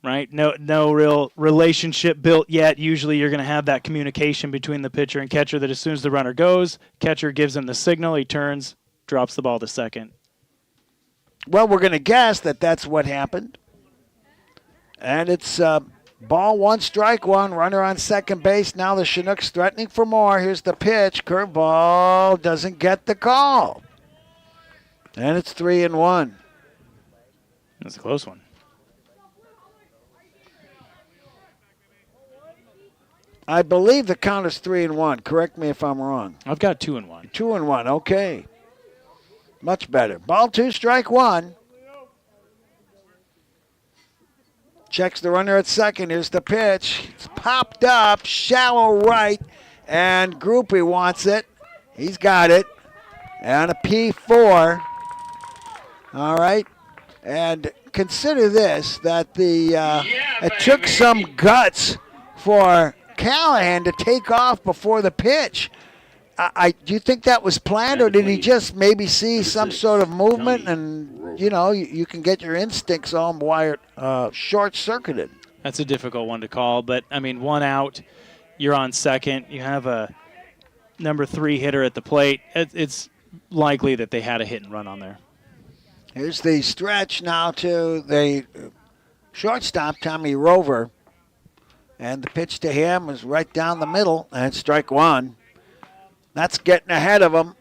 right? No real relationship built yet. Usually you're going to have that communication between the pitcher and catcher that as soon as the runner goes, catcher gives him the signal, he turns, drops the ball to second. Well, we're going to guess that that's what happened. And it's ball 1, strike 1, runner on second base. Now the Chinooks threatening for more. Here's the pitch. Curveball doesn't get the call. And it's 3-1. That's a close one. I believe the count is 3-1. Correct me if I'm wrong. I've got 2-1. 2-1, okay. Much better. Ball 2, strike 1. Checks the runner at second. Here's the pitch. It's popped up, shallow right, and Groupie wants it. He's got it. And a P4. All right. And consider this, that it took some guts for Callahan to take off before the pitch. Do you think that was planned, or did he just maybe see some sort of movement and, you can get your instincts all wired short-circuited? That's a difficult one to call, but, 1 out, you're on second. You have a number 3 hitter at the plate. It's likely that they had a hit and run on there. Here's the stretch now to the shortstop, Tommy Rover. And the pitch to him is right down the middle, and it's strike 1. That's getting ahead of him.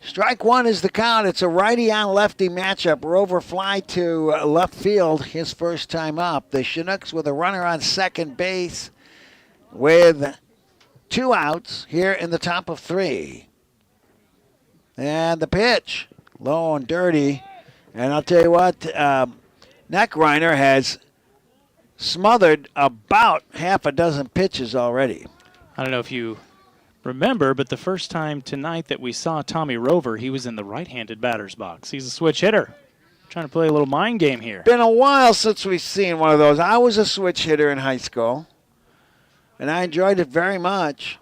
Strike 1 is the count. It's a righty on lefty matchup. Rover fly to left field his first time up. The Chinooks with a runner on second base with 2 outs here in the top of 3. And the pitch, low and dirty. And I'll tell you what, Neckreiner has smothered about half a dozen pitches already. I don't know if you remember, but the first time tonight that we saw Tommy Rover, he was in the right-handed batter's box. He's a switch hitter. Trying to play a little mind game here. Been a while since we've seen one of those. I was a switch hitter in high school, and I enjoyed it very much.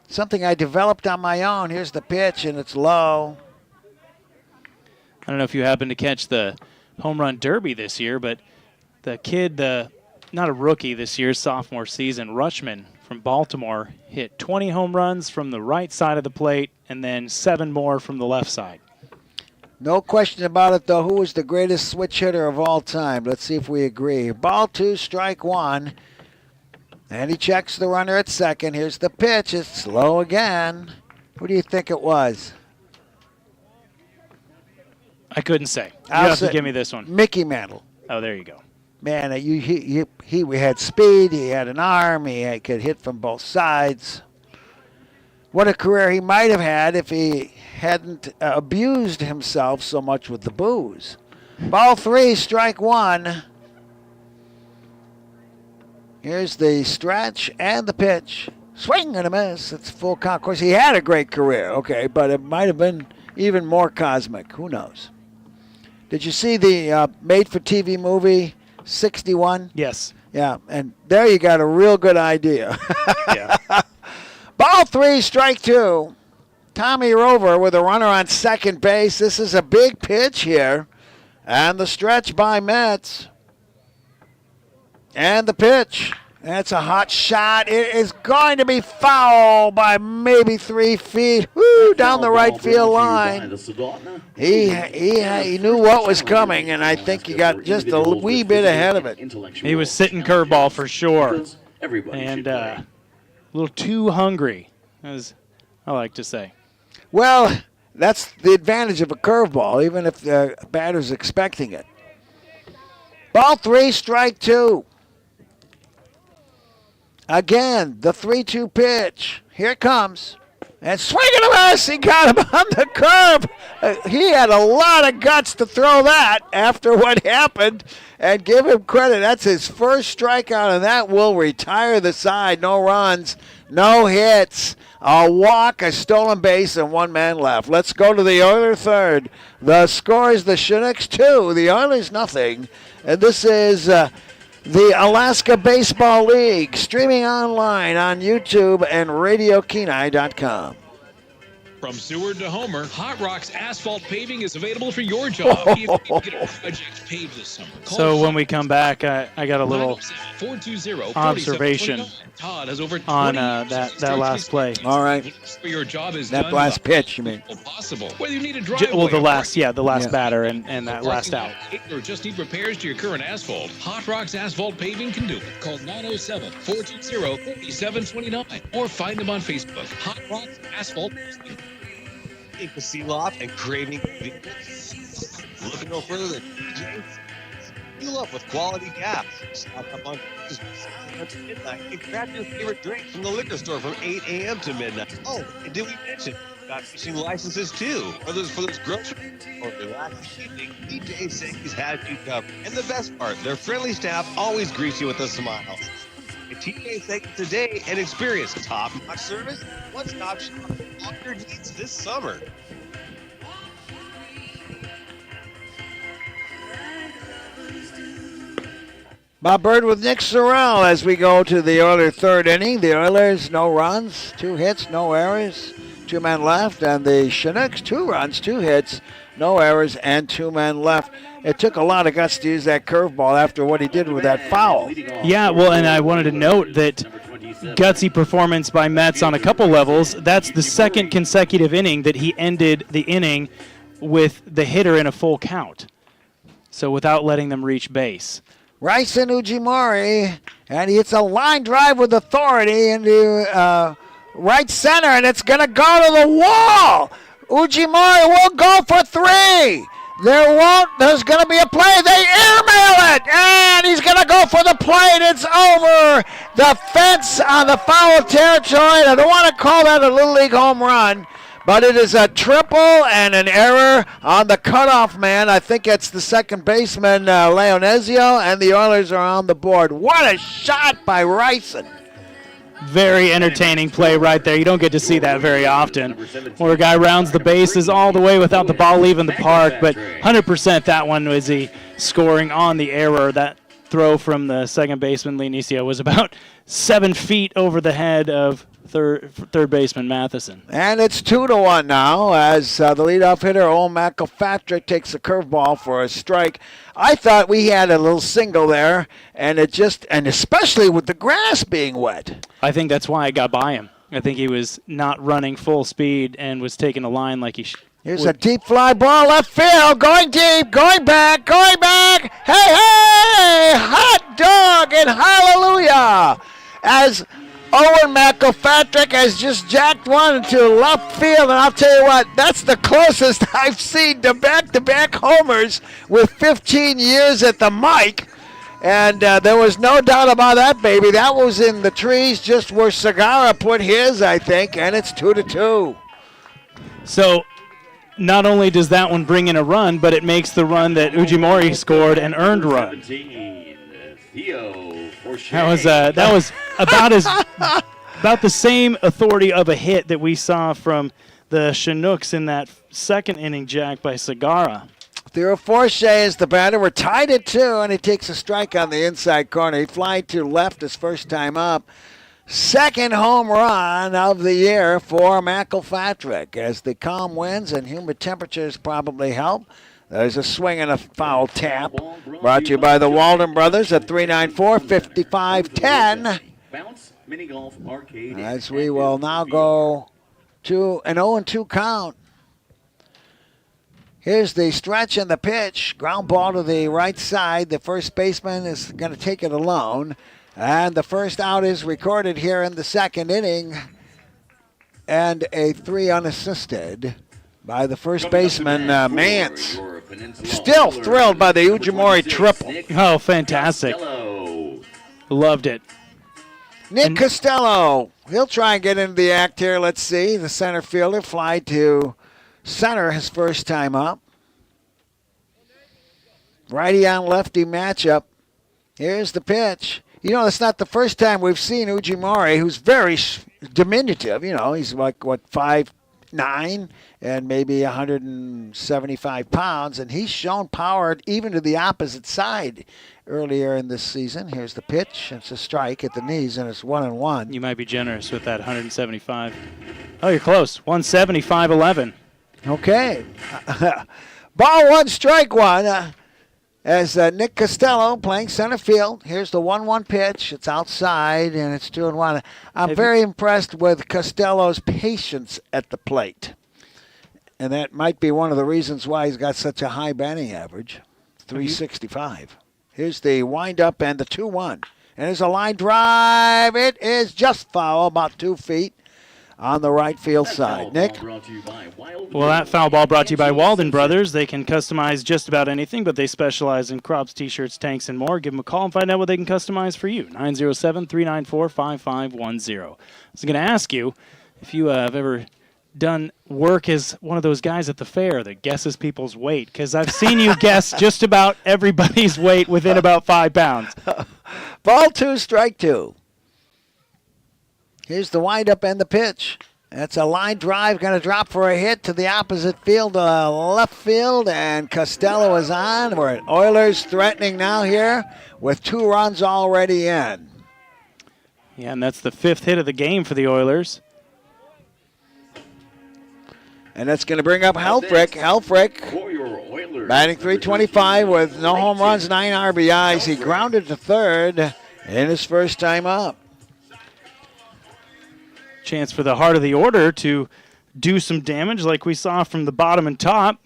Something I developed on my own. Here's the pitch, and it's low. I don't know if you happened to catch the home run derby this year, but the kid, not a rookie this year, sophomore season, Rutschman from Baltimore, hit 20 home runs from the right side of the plate and then 7 more from the left side. No question about it, though. Who was the greatest switch hitter of all time? Let's see if we agree. Ball 2, strike 1. And he checks the runner at second. Here's the pitch. It's low again. Who do you think it was? I couldn't say. You have to give me this one. Mickey Mantle. Oh, there you go. Man, he had speed. He had an arm. He could hit from both sides. What a career he might have had if he hadn't abused himself so much with the booze. Ball 3, strike 1. Here's the stretch and the pitch. Swing and a miss. It's full count. Of course, he had a great career, okay, but it might have been even more cosmic. Who knows? Did you see the made-for-TV movie 61? Yes. Yeah, and there you got a real good idea. Yeah. Ball 3, strike 2. Tommy Rover with a runner on second base. This is a big pitch here. And the stretch by Mets. And the pitch. That's a hot shot. It is going to be foul by maybe 3 feet. Woo, down the right field line. He knew what was coming, and I think he got just a wee bit ahead of it. He was sitting curveball for sure. And a little too hungry, as I like to say. Well, that's the advantage of a curveball, even if the batter's expecting it. Ball 3, strike 2. Again, the 3-2 pitch. Here it comes. And swing and a miss. He got him on the curve. He had a lot of guts to throw that after what happened. And give him credit. That's his first strikeout, and that will retire the side. No runs, no hits, a walk, a stolen base, and 1 man left. Let's go to the Oilers third. The score is the Chinooks 2, the Oilers nothing. And this is the Alaska Baseball League, streaming online on YouTube and RadioKenai.com. From Seward to Homer, Hot Rocks Asphalt Paving is available for your job. If you get a project paved this summer. So when we come back, I got a little observation Todd has over on that last play. All right. Your job is that done last pitch, you mean? Possible. Whether you need a driveway, Well, the last batter and that last out. Or just need repairs to your current asphalt, Hot Rocks Asphalt Paving can do it. Call 907-420-4729 or find them on Facebook. Hot Rocks Asphalt Paving. A seal off and craving looking no further than DJ. Fuel up with quality gas. Stock up on midnight and grab your favorite drink from the liquor store from 8 a.m. to midnight. Oh, and did we mention got fishing licenses too? Whether it's for this grocery or relaxing evening, DJ Sankey's had you covered. And the best part, their friendly staff always greets you with a smile. TJ Sankey today and experience top-notch service, one-stop shop for all your needs this summer. Bob Bird with Nick Sorrell as we go to the Oilers third inning. The Oilers, no runs, 2 hits, no errors, 2 men left. And the Chinooks, 2 runs, 2 hits, no errors, and 2 men left. It took a lot of guts to use that curveball after what he did with that foul. Yeah, well, and I wanted to note that gutsy performance by Metz on a couple levels. That's the second consecutive inning that he ended the inning with the hitter in a full count. So without letting them reach base. Ryson Ujimori, and he hits a line drive with authority into right center, and it's going to go to the wall. Ujimori will go for 3. There's going to be a play. They airmail it, and he's going to go for the plate. It's over the fence on the foul territory. I don't want to call that a Little League home run, but it is a triple and an error on the cutoff man. I think it's the second baseman, Leonesio, and the Oilers are on the board. What a shot by Ryson. Very entertaining play right there. You don't get to see that very often, where a guy rounds the bases all the way without the ball leaving the park. But 100% that one was he scoring on the error. That throw from the second baseman, Leonesio, was about 7 feet over the head of third baseman Matheson. And it's 2-1 now as the leadoff hitter, Owen McElpatrick, takes a curveball for a strike. I thought we had a little single there, and especially with the grass being wet. I think that's why it got by him. I think he was not running full speed and was taking a line like he should. Here's a deep fly ball left field, going deep, going back. Hey, hot dog and hallelujah. As Owen McElpatrick has just jacked one into left field, and I'll tell you what, that's the closest I've seen to back-to-back homers with 15 years at the mic. And there was no doubt about that, baby. That was in the trees just where Segura put his, I think, and it's 2-2. So not only does that one bring in a run, but it makes the run that Ujimori scored an earned run. That was about the same authority of a hit that we saw from the Chinooks in that second inning jack by Segura. Theo Forche is the batter. We're tied at 2, and he takes a strike on the inside corner. He flied to left his first time up. Second home run of the year for McElpatrick as the calm winds and humid temperatures probably help. There's a swing and a foul tap. Brought to you by the Walden Brothers at 394-5510. As we will now go to an 0-2 count. Here's the stretch and the pitch. Ground ball to the right side. The first baseman is going to take it alone. And the first out is recorded here in the second inning. And a 3 unassisted by the first baseman, Mance. Still thrilled by the Ujimori triple. Oh, fantastic. Loved it. Nick Costello. He'll try and get into the act here. Let's see. The center fielder fly to center his first time up. Righty on lefty matchup. Here's the pitch. You know, it's not the first time we've seen Ujimori, who's very diminutive. You know, he's like, 5'9", and maybe 175 pounds, and he's shown power even to the opposite side earlier in this season. Here's the pitch. It's a strike at the knees, and it's 1-1. You might be generous with that 175. Oh, you're close. 175-11. Okay. Ball one, strike one. As Nick Costello playing center field. Here's the 1-1 pitch. It's outside, and it's 2-1. I'm very impressed with Costello's patience at the plate. And that might be one of the reasons why he's got such a high batting average, 365. Here's the windup and the 2-1. And there's a line drive. It is just foul, about 2 feet on the right field side. Nick? Well, that foul ball brought to you by Walden Brothers. They can customize just about anything, but they specialize in crops, T-shirts, tanks, and more. Give them a call and find out what they can customize for you. 907-394-5510. I was going to ask you if you have ever done work as one of those guys at the fair that guesses people's weight, because I've seen you guess just about everybody's weight within about 5 pounds. Ball 2, strike 2. Here's the windup and the pitch. That's a line drive, going to drop for a hit to the opposite field, left field, and Costello is on. We're at Oilers threatening now here with 2 runs already in. Yeah, and that's the 5th hit of the game for the Oilers. And that's going to bring up Helfrich. Helfrich batting .325 with no home runs, 9 RBIs. He grounded to third in his first time up. Chance for the heart of the order to do some damage like we saw from the bottom and top.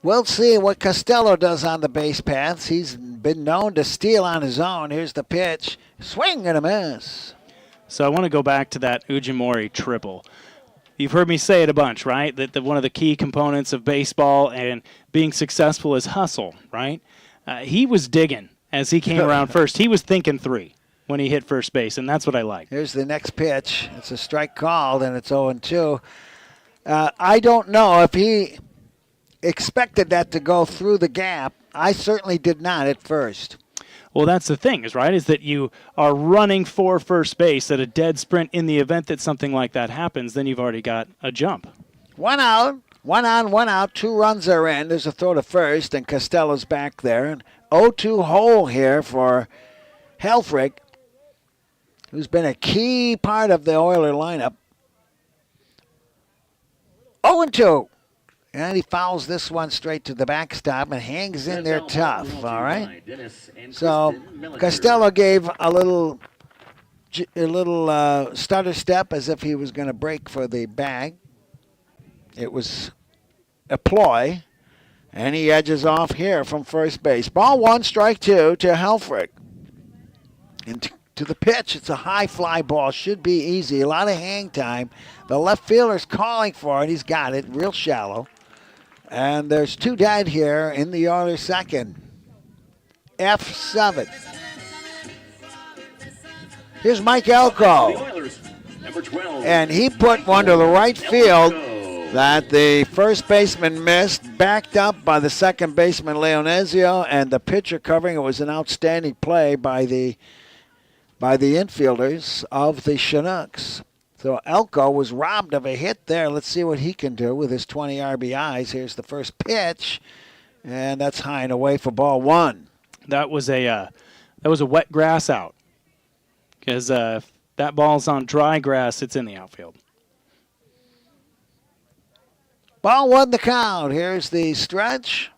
We'll see what Costello does on the base paths. He's been known to steal on his own. Here's the pitch. Swing and a miss. So I want to go back to that Ujimori triple. You've heard me say it a bunch, right? That one of the key components of baseball and being successful is hustle, right? He was digging as he came around first. He was thinking 3 when he hit first base, and that's what I like. Here's the next pitch. It's a strike called, and it's 0-2. I don't know if he expected that to go through the gap. I certainly did not at first. Well, that's the thing, is that you are running for first base at a dead sprint. In the event that something like that happens, then you've already got a jump. 1 out, 1 on, 1 out, 2 runs are in. There's a throw to first, and Costello's back there. 0-2 hole here for Helfrich, who's been a key part of the Oiler lineup. 0-2. And he fouls this one straight to the backstop and hangs in there tough, all right? So Costello gave a little stutter step as if he was going to break for the bag. It was a ploy, and he edges off here from first base. Ball 1, strike 2 to Helfrich. And to the pitch, it's a high fly ball. Should be easy. A lot of hang time. The left fielder's calling for it. He's got it, real shallow. And there's 2 dead here in the Oilers' second. F7. Here's Mike Elko. And he put one to the right field that the first baseman missed, backed up by the second baseman, Leonezio, and the pitcher covering. It was an outstanding play by the infielders of the Chinooks. So Elko was robbed of a hit there. Let's see what he can do with his 20 RBIs. Here's the first pitch, and that's high and away for ball 1. That was a wet grass out, because if that ball's on dry grass, it's in the outfield. Ball 1 the count. Here's the stretch.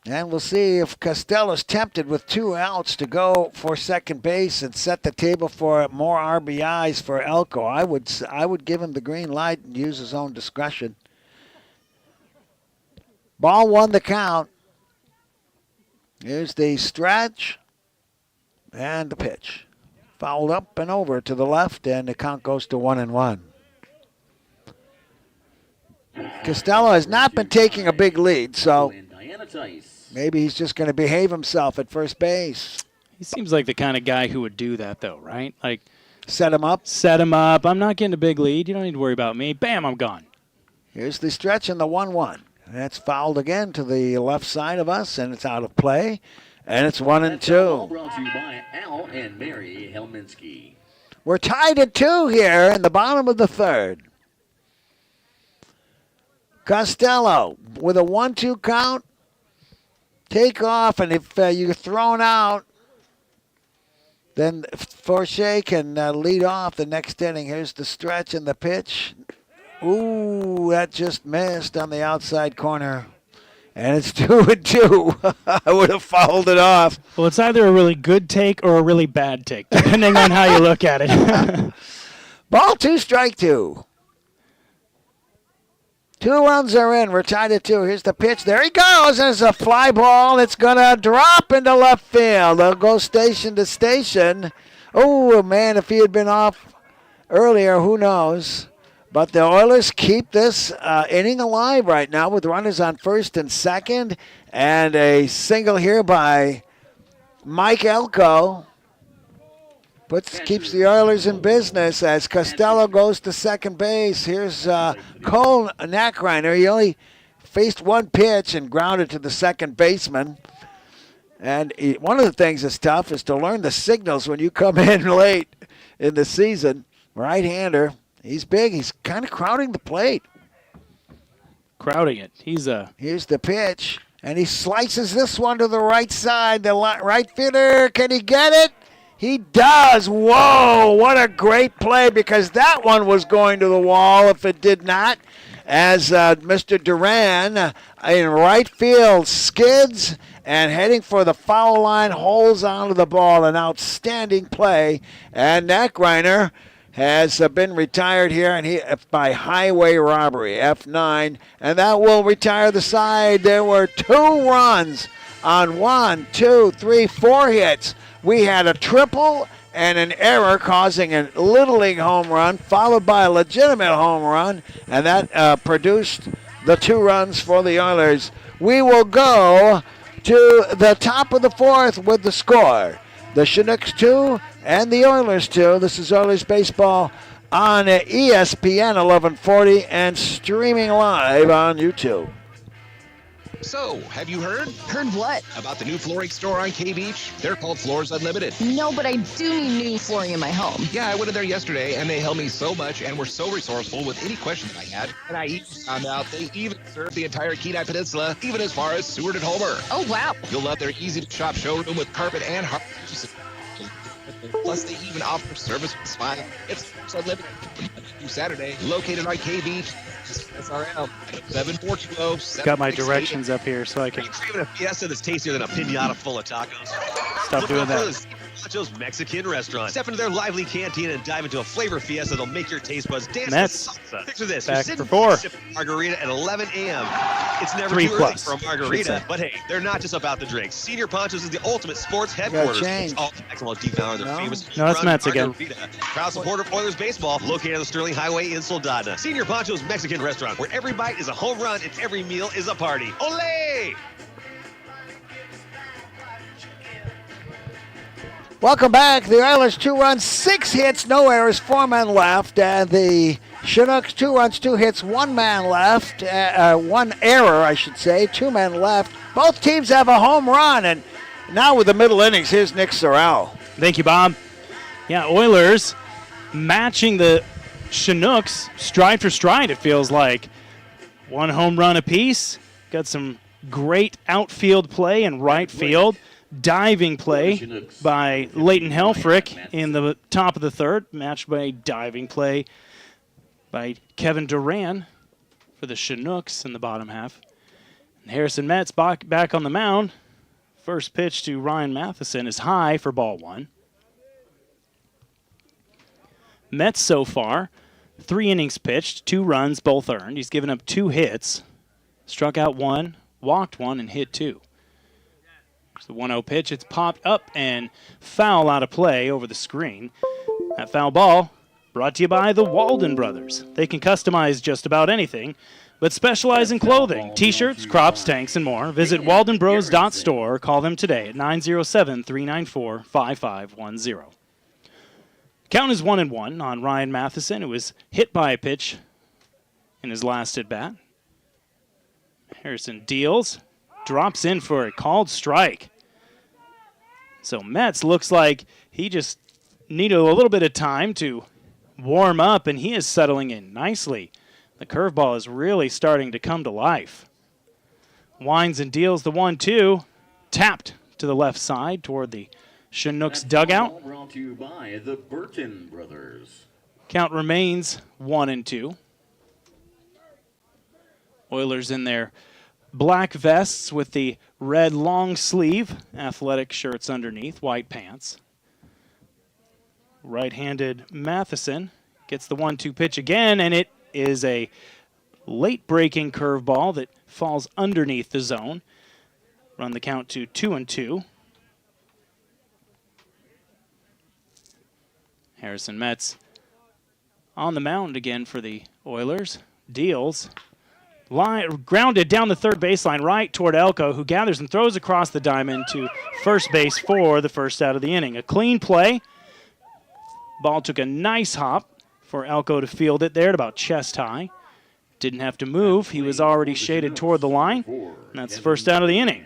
And we'll see if Costello's tempted with 2 outs to go for second base and set the table for more RBIs for Elko. I would give him the green light and use his own discretion. Ball 1 the count. Here's the stretch and the pitch. Fouled up and over to the left, and the count goes to 1-1. Costello has not been taking a big lead, so maybe he's just going to behave himself at first base. He seems like the kind of guy who would do that, though, right? Like, set him up. Set him up. I'm not getting a big lead. You don't need to worry about me. Bam, I'm gone. Here's the stretch and the 1-1. That's fouled again to the left side of us, and it's out of play. And it's 1-2. Brought to you by Al and Mary Helminski. We're tied at 2 here in the bottom of the third. Costello with a 1-2 count. Take off, and if you're thrown out, then Forshea can lead off the next inning. Here's the stretch and the pitch. Ooh, that just missed on the outside corner. And it's 2-2. I would have fouled it off. Well, it's either a really good take or a really bad take, depending on how you look at it. Ball 2, strike 2. 2 runs are in. We're tied at 2. Here's the pitch. There he goes. There's a fly ball. It's going to drop into left field. They'll go station to station. Oh, man, if he had been off earlier, who knows? But the Oilers keep this inning alive right now with runners on first and second. And a single here by Mike Elko keeps the Oilers in business as Costello goes to second base. Here's Cole Nackreiner. He only faced 1 pitch and grounded to the second baseman. And one of the things that's tough is to learn the signals when you come in late in the season. Right-hander. He's big. He's kind of crowding the plate. Crowding it. Here's the pitch, and he slices this one to the right side. The right fielder, can he get it? He does. Whoa, what a great play, because that one was going to the wall if it did not. As Mr. Duran in right field skids and heading for the foul line, holds onto the ball. An outstanding play. And Nackreiner has been retired here, and by highway robbery, F9, and that will retire the side. There were 2 runs on 1, 2, 3, 4 hits. We had a triple and an error causing a Little League home run, followed by a legitimate home run, and that produced the 2 runs for the Oilers. We will go to the top of the 4th with the score. The Chinooks 2 and the Oilers 2. This is Oilers Baseball on ESPN 1140 and streaming live on YouTube. So, have you heard? Heard what? About the new flooring store on K-Beach? They're called Floors Unlimited. No, but I do need new flooring in my home. Yeah, I went in there yesterday, and they helped me so much and were so resourceful with any question that I had. And I even found out they even serve the entire Kenai Peninsula, even as far as Seward and Homer. Oh, wow. You'll love their easy-to-shop showroom with carpet and hard. Plus, they even offer service with Smile. It's Unlimited. Saturday, located on K-Beach. SRM 7420. Got my directions up here so I can. Are you craving a fiesta that's tastier than a pinata full of tacos? Stop doing that. Nacho's Mexican restaurant. Step into their lively canteen and dive into a flavor fiesta that'll make your taste buds dance Mets. with salsa. Picture this: Back you're sitting for 4. sipping margarita at 11 a.m. It's never 3 too plus, early for a margarita, but hey, they're not just about the drinks. Senior Ponchos is the ultimate sports headquarters. change. All Maxwell deep down their famous. No, that's Mets again. margarita. Proud supporter of Oilers baseball, located on the Sterling Highway in Soldada. Senior Ponchos Mexican restaurant, where every bite is a home run and every meal is a party. Olé! Welcome back. The Oilers 2 runs, 6 hits, no errors, 4 men left. And the Chinooks 2 runs, 2 hits, 1 man left. 1 error, I should say, 2 men left. Both teams have a home run. And now with the middle innings, here's Nick Sorrell. Thank you, Bob. Yeah, Oilers matching the Chinooks stride for stride, it feels like. 1 home run apiece. Got some great outfield play in right field. Diving play by Leighton Helfrich in the top of the 3rd, matched by a diving play by Kevin Duran for the Chinooks in the bottom half. And Harrison Metz back on the mound. First pitch to Ryan Matheson is high for ball 1. Metz so far, 3 innings pitched, 2 runs, both earned. He's given up 2 hits, struck out 1, walked 1, and hit 2. There's the 1-0 pitch. It's popped up and foul out of play over the screen. That foul ball brought to you by the Walden Brothers. They can customize just about anything, but specialize in clothing, t-shirts, crops, tanks, and more. Visit waldenbros.store or call them today at 907-394-5510. Count is 1-1 on Ryan Matheson, who was hit by a pitch in his last at-bat. Harrison deals, drops in for a called strike. So Metz looks like he just needed a little bit of time to warm up, and he is settling in nicely. The curveball is really starting to come to life. Winds and deals the 1-2, tapped to the left side toward the Chinooks dugout. Brought to you by the Burton Brothers. Count remains 1-2. Oilers in their black vests with the red long sleeve athletic shirts underneath, white pants. Right-handed Matheson gets the 1-2 pitch again, and it is a late breaking curveball that falls underneath the zone. Run the count to 2-2. Harrison Metz on the mound again for the Oilers. Deals. Grounded down the third baseline right toward Elko, who gathers and throws across the diamond to first base for the first out of the inning. A clean play. Ball took a nice hop for Elko to field it there at about chest high. Didn't have to move. He was already shaded toward the line. And that's the first out of the inning.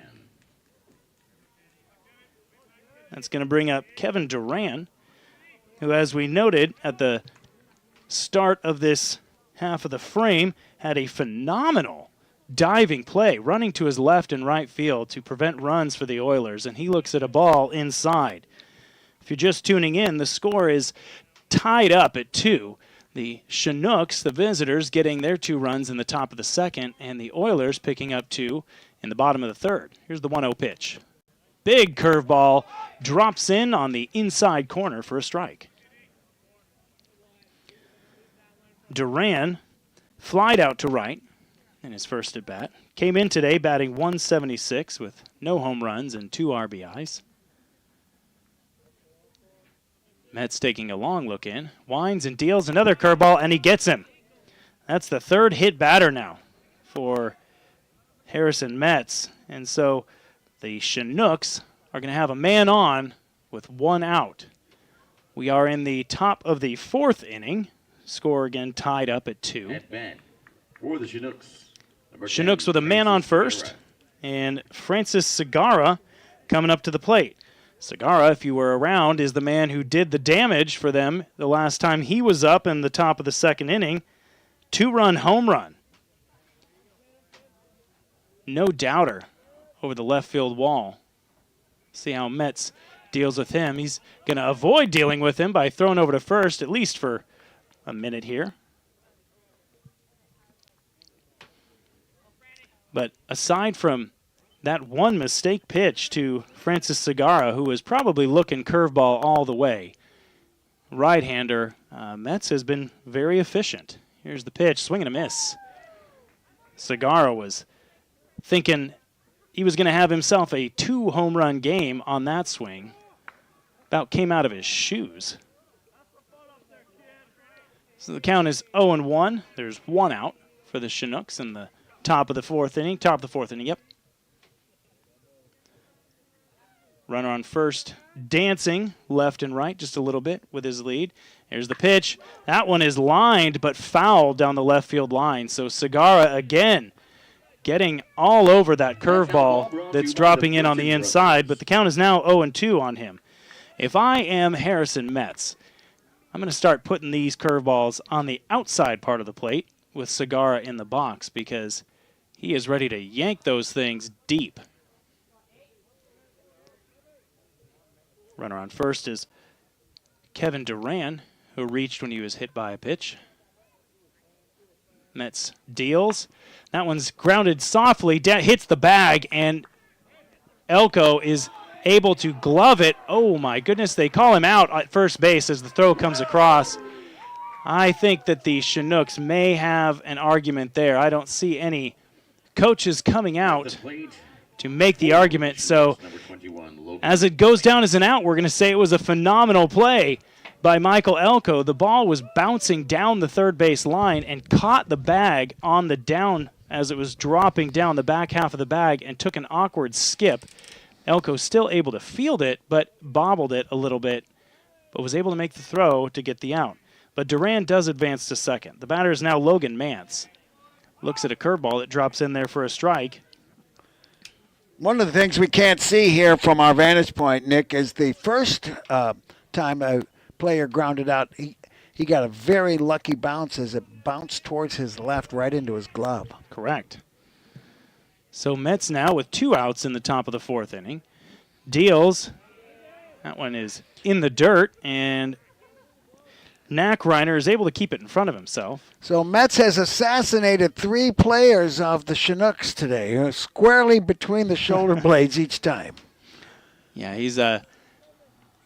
That's going to bring up Kevin Duran, who, as we noted at the start of this half of the frame, had a phenomenal diving play, running to his left and right field to prevent runs for the Oilers, and he looks at a ball inside. If you're just tuning in, the score is tied up at 2. The Chinooks, the visitors, getting their 2 runs in the top of the second, and the Oilers picking up 2 in the bottom of the third. Here's the 1-0 pitch. Big curveball drops in on the inside corner for a strike. Duran flied out to right in his first at bat. Came in today batting 176 with no home runs and 2 RBIs. Metz taking a long look in. Winds and deals another curveball, and he gets him. That's the 3rd hit batter now for Harrison Metz. And so the Chinooks are going to have a man on with 1 out. We are in the top of the 4th inning. Score again tied up at 2. At bat for the Chinooks. Chinooks with a man on first, and Francis Segarra coming up to the plate. Segarra, if you were around, is the man who did the damage for them the last time he was up in the top of the 2nd inning. 2-run home run. No doubter over the left field wall. See how Metz deals with him. He's going to avoid dealing with him by throwing over to first, at least for a minute here. But aside from that one mistake pitch to Francis Segarra, who was probably looking curveball all the way, right-hander, Metz has been very efficient. Here's the pitch, swing and a miss. Segarra was thinking he was going to have himself a 2-home-run game on that swing. About came out of his shoes. So the count is 0-1. There's 1 out for the Chinooks in the top of the 4th inning. Top of the 4th inning, yep. Runner on first, dancing left and right just a little bit with his lead. Here's the pitch. That one is lined but fouled down the left field line. So Segarra again getting all over that curveball that's dropping in on the inside, but the count is now 0-2 on him. If I am Harrison Metz, I'm going to start putting these curveballs on the outside part of the plate with Segarra in the box because he is ready to yank those things deep. Runner on first is Kevin Duran, who reached when he was hit by a pitch. Mets deals. That one's grounded softly, hits the bag, and Elko is able to glove it. Oh my goodness, they call him out at first base as the throw comes across. I think that the Chinooks may have an argument there. I don't see any coaches coming out to make the argument. So as it goes down as an out, we're going to say it was a phenomenal play by Michael Elko. The ball was bouncing down the third base line and caught the bag on the down as it was dropping down the back half of the bag and took an awkward skip. Elko still able to field it, but bobbled it a little bit, but was able to make the throw to get the out. But Duran does advance to second. The batter is now Logan Mance. Looks at a curveball that drops in there for a strike. One of the things we can't see here from our vantage point, Nick, is the first time a player grounded out, he got a very lucky bounce as it bounced towards his left right into his glove. Correct. So Mets now with 2 outs in the top of the 4th inning. Deals. That one is in the dirt, and Reiner is able to keep it in front of himself. So Mets has assassinated 3 players of the Chinooks today, squarely between the shoulder blades each time. Yeah, he's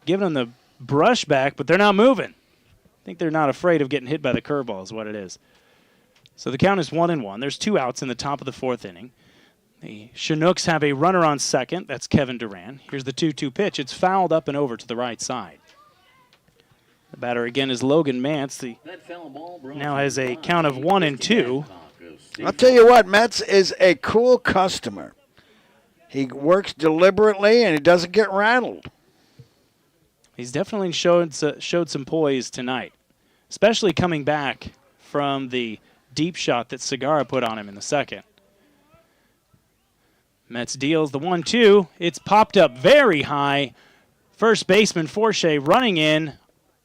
giving them the brush back, but they're not moving. I think they're not afraid of getting hit by the curveball is what it is. So the count is 1-1. There's 2 outs in the top of the 4th inning. The Chinooks have a runner on second. That's Kevin Duran. Here's the 2-2 pitch. It's fouled up and over to the right side. The batter again is Logan Mance. He now has a count of 1-2. I'll tell you what, Mets is a cool customer. He works deliberately and he doesn't get rattled. He's definitely showed some poise tonight, especially coming back from the deep shot that Segura put on him in the second. Mets deals the 1-2. It's popped up very high. First baseman Forche running in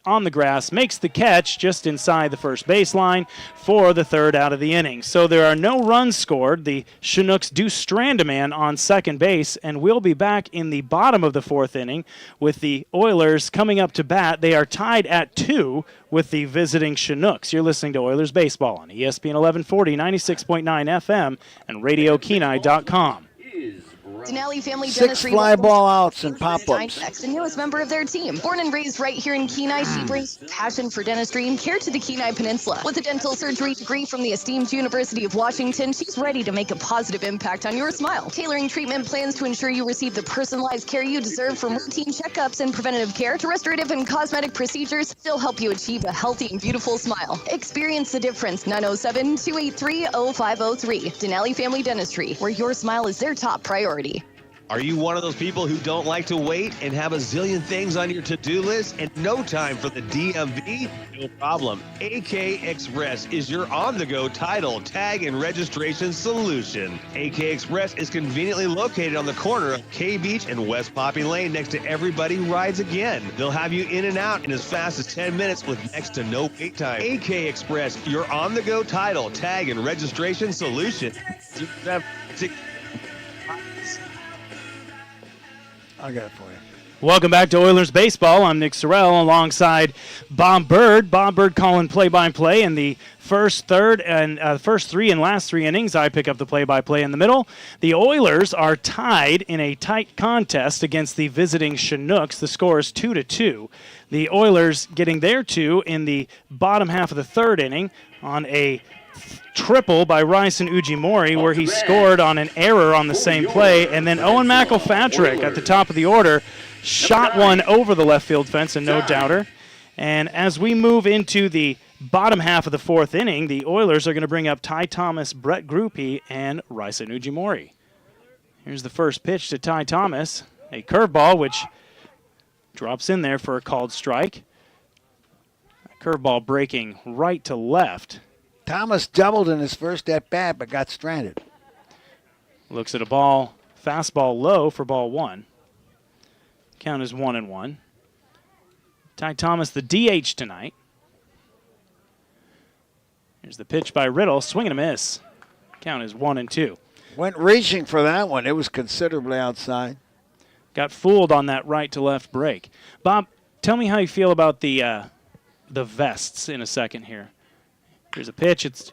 on the grass, makes the catch just inside the first baseline for the 3rd out of the inning. So there are no runs scored. The Chinooks do strand a man on second base, and we'll be back in the bottom of the 4th inning with the Oilers coming up to bat. They are tied at 2 with the visiting Chinooks. You're listening to Oilers Baseball on ESPN 1140, 96.9 FM, and RadioKenai.com. Denali Family 6 Dentistry. fly ball outs and pop-ups. Next, the newest member of their team. Born and raised right here in Kenai, she brings passion for dentistry and care to the Kenai Peninsula. With a dental surgery degree from the esteemed University of Washington, she's ready to make a positive impact on your smile. Tailoring treatment plans to ensure you receive the personalized care you deserve, from routine checkups and preventative care to restorative and cosmetic procedures. She'll help you achieve a healthy and beautiful smile. Experience the difference. 907-283-0503. Denali Family Dentistry, where your smile is their top priority. Are you one of those people who don't like to wait and have a zillion things on your to-do list and no time for the DMV? No problem. AK Express is your on-the-go title, tag, and registration solution. AK Express is conveniently located on the corner of K Beach and West Poppy Lane next to Everybody Rides Again. They'll have you in and out in as fast as 10 minutes with next to no wait time. AK Express, your on-the-go title, tag, and registration solution. I got it for you. Welcome back to Oilers Baseball. I'm Nick Sorrell alongside Bob Bird. Bob Bird calling play-by-play in the first, third, and first 3 and last 3 innings. I pick up the play-by-play in the middle. The Oilers are tied in a tight contest against the visiting Chinooks. The score is 2-2. The Oilers getting their 2 in the bottom half of the 3rd inning on a triple by Ryson Ujimori, where he scored on an error on the same play, and then Owen McElpatrick at the top of the order shot one over the left field fence, and no doubter. And as we move into the bottom half of the 4th inning, the Oilers are going to bring up Ty Thomas, Brett Grupe, and Ryson Ujimori. Here's the first pitch to Ty Thomas, a curveball which drops in there for a called strike. Curveball breaking right to left. Thomas doubled in his first at-bat, but got stranded. Looks at a ball, fastball low for ball 1. Count is 1-1. Ty Thomas, the DH tonight. Here's the pitch by Riddle, swing and a miss. Count is 1-2. Went reaching for that one. It was considerably outside. Got fooled on that right to left break. Bob, tell me how you feel about the vests in a second here. Here's a pitch. It's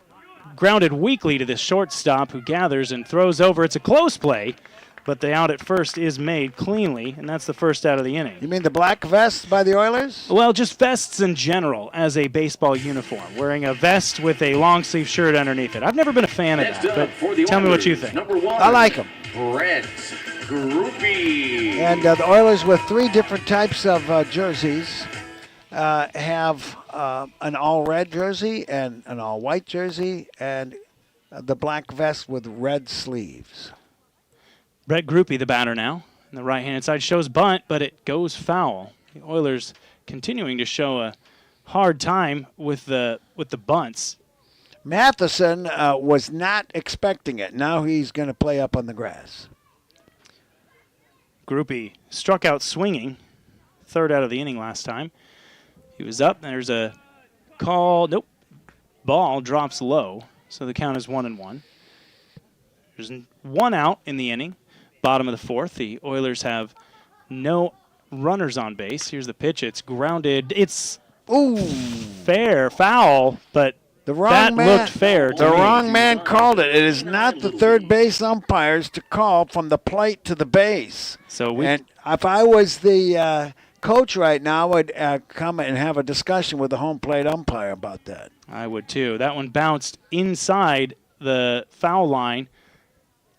grounded weakly to the shortstop, who gathers and throws over. It's a close play, but the out at first is made cleanly, and that's the first out of the inning. You mean the black vest by the Oilers? Well, just vests in general as a baseball uniform, wearing a vest with a long-sleeve shirt underneath it. I've never been a fan of that, but tell me what you think. I like them. Brett Groupie. And the Oilers, with 3 different types of jerseys, have an all-red jersey and an all-white jersey and the black vest with red sleeves. Brett Groupie, the batter now. On the right-hand side shows bunt, but it goes foul. The Oilers continuing to show a hard time with the bunts. Matheson was not expecting it. Now he's going to play up on the grass. Groupie struck out swinging. 3rd out of the inning last time. He was up. There's a call. Nope. Ball drops low, so the count is 1-1. There's 1 out in the inning. Bottom of the 4th. The Oilers have no runners on base. Here's the pitch. It's grounded. It's foul, but that looked fair to The me. wrong man called it. It is not the third base umpires to call from the plate to the base. And if I was the coach right now, I would come and have a discussion with the home plate umpire about that. I would too. That one bounced inside the foul line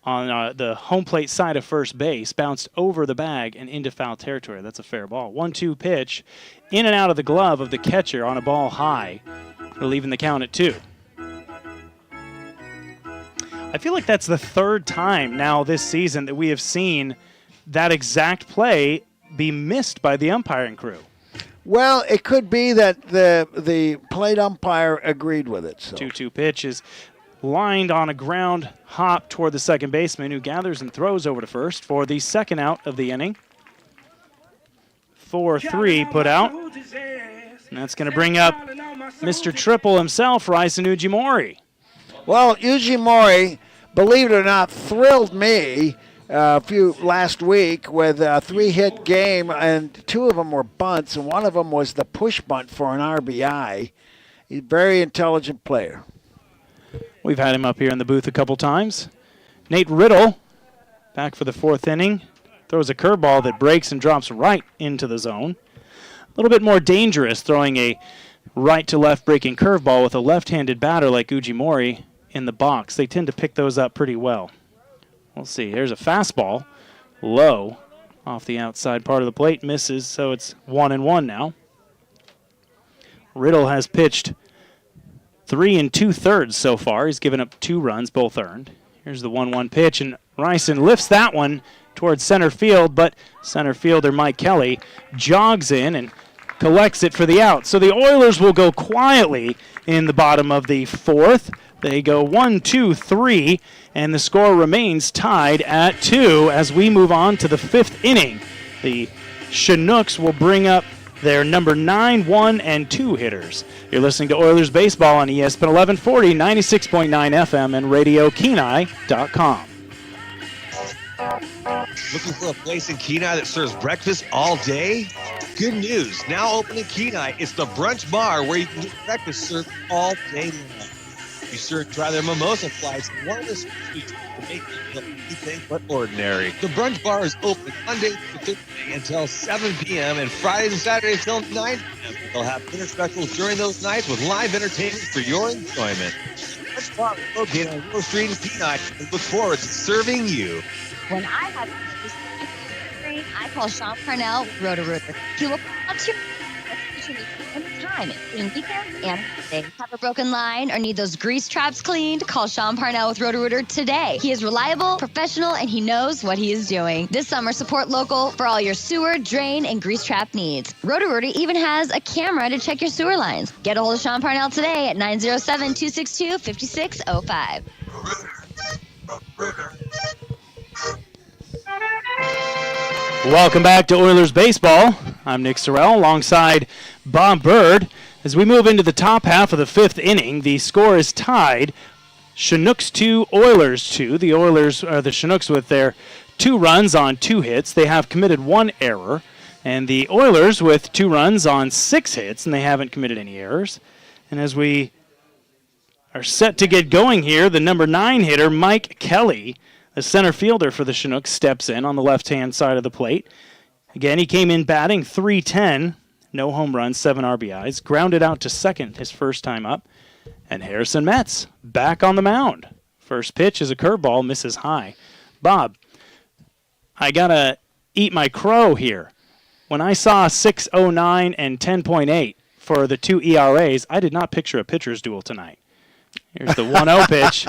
on the home plate side of first base, bounced over the bag and into foul territory. That's a fair ball. 1-2 pitch, in and out of the glove of the catcher on a ball high, leaving the count at 2. I feel like that's the 3rd time now this season that we have seen that exact play be missed by the umpiring crew. Well, it could be that the plate umpire agreed with it. So. 2-2 pitch is lined on a ground hop toward the second baseman, who gathers and throws over to first for the 2nd out of the inning. 4-3 put out. And that's going to bring up Mr. Triple himself, Ryson Ujimori. Well, Ujimori, believe it or not, thrilled me last week with a 3-hit game, and 2 of them were bunts, and one of them was the push bunt for an RBI. He's a very intelligent player. We've had him up here in the booth a couple times. Nate Riddle, back for the 4th inning, throws a curveball that breaks and drops right into the zone. A little bit more dangerous throwing a right-to-left breaking curveball with a left-handed batter like Ujimori in the box. They tend to pick those up pretty well. We'll see. There's a fastball, low, off the outside part of the plate, misses, so it's 1-1 now. Riddle has pitched 3 2/3 so far. He's given up 2 runs, both earned. Here's the 1-1 pitch, and Ryson lifts that one towards center field, but center fielder Mike Kelly jogs in and collects it for the out. So the Oilers will go quietly in the bottom of the 4th. They go 1-2-3, and the score remains tied at 2 as we move on to the 5th inning. The Chinooks will bring up their number 9, 1, and 2 hitters. You're listening to Oilers Baseball on ESPN 1140, 96.9 FM, and RadioKenai.com. Looking for a place in Kenai that serves breakfast all day? Good news. Now open in Kenai. It's the Brunch Bar where you can get breakfast served all day long. Be sure to try their mimosa flights and one of the sweets to make you feel anything but ordinary. The Brunch Bar is open Monday to Thursday until 7 p.m. and Fridays and Saturdays until 9 p.m. They'll have dinner specials during those nights with live entertainment for your enjoyment. Brunch Bar is located on Willow Street in Kenai and look forward to serving you. When I have this, I call Sean Parnell with Roto-Rooter. He will come to anytime, including weekends and Sundays. Have a broken line or need those grease traps cleaned? Call Sean Parnell with Roto-Rooter today. He is reliable, professional, and he knows what he is doing. This summer, support local for all your sewer, drain, and grease trap needs. Roto-Rooter even has a camera to check your sewer lines. Get a hold of Sean Parnell today at 907-262-5605. Welcome back to Oilers Baseball. I'm Nick Sorrell alongside Bob Bird. As we move into the top half of the 5th inning, the score is tied. Chinooks 2, Oilers 2. The Chinooks with their 2 runs on 2 hits. They have committed 1 error. And the Oilers with 2 runs on 6 hits, and they haven't committed any errors. And as we are set to get going here. The number 9 hitter, Mike Kelly, the center fielder for the Chinooks, steps in on the left-hand side of the plate. Again, he came in batting .310, no home runs, 7 RBIs, grounded out to second his first time up. And Harrison Metz back on the mound. First pitch is a curveball, misses high. Bob, I got to eat my crow here. When I saw 6.09 and 10.8 for the 2 ERAs, I did not picture a pitcher's duel tonight. Here's the 1-0 pitch.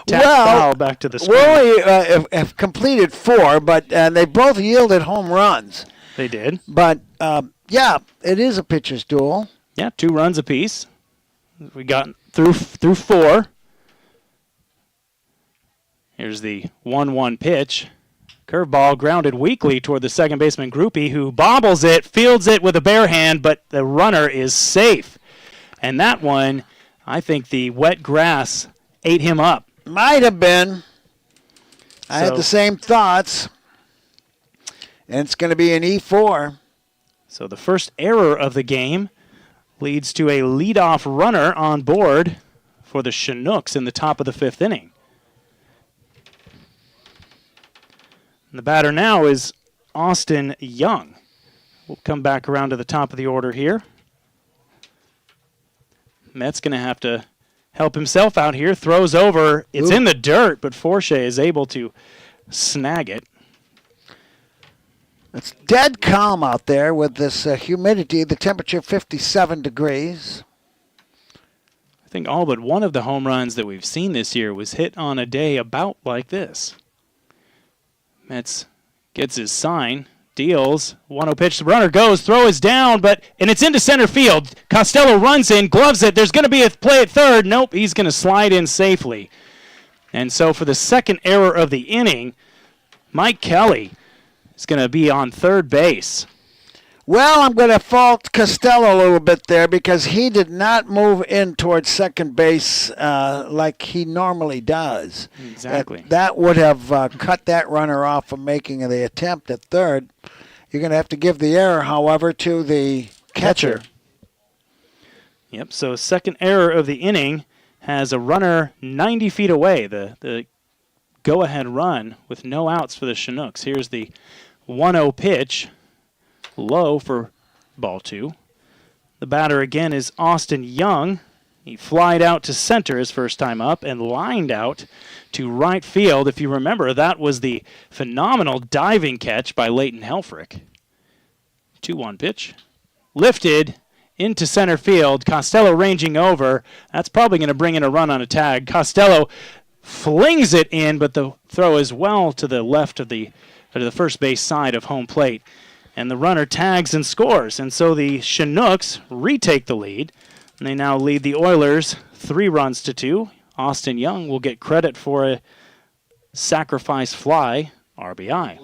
Tap foul back to the screen. We have completed 4, but they both yielded home runs. They did. But, yeah, it is a pitcher's duel. Yeah, 2 runs apiece. We got through 4. Here's the 1-1 pitch. Curveball grounded weakly toward the second baseman Groupie, who bobbles it, fields it with a bare hand, but the runner is safe. And that one, I think the wet grass ate him up. Might have been. I had the same thoughts. And it's going to be an E4. So the first error of the game leads to a leadoff runner on board for the Chinooks in the top of the 5th inning. And the batter now is Austin Young. We'll come back around to the top of the order here. Met's going to have to help himself out here. Throws over. It's in the dirt, but Forche is able to snag it. It's dead calm out there with this humidity. The temperature 57 degrees. I think all but one of the home runs that we've seen this year was hit on a day about like this. Metz gets his sign. Deals. 1-0 pitch. The runner goes. Throw is down, and it's into center field. Costello runs in, gloves it. There's going to be a play at third. Nope, he's going to slide in safely. And so for the second error of the inning, Mike Kelly is going to be on third base. Well, I'm going to fault Costello a little bit there because he did not move in towards second base like he normally does. Exactly. That would have cut that runner off from making the attempt at third. You're going to have to give the error, however, to the catcher. Yep, so second error of the inning has a runner 90 feet away, the go-ahead run with no outs for the Chinooks. Here's the 1-0 pitch. Low for ball 2. The batter again is Austin Young. He flied out to center his first time up and lined out to right field. If you remember, that was the phenomenal diving catch by Leighton Helfrich. 2-1 pitch. Lifted into center field. Costello ranging over. That's probably going to bring in a run on a tag. Costello flings it in, but the throw is well to the left of the first base side of home plate. And the runner tags and scores. And so the Chinooks retake the lead. And they now lead the Oilers 3-2. Austin Young will get credit for a sacrifice fly RBI.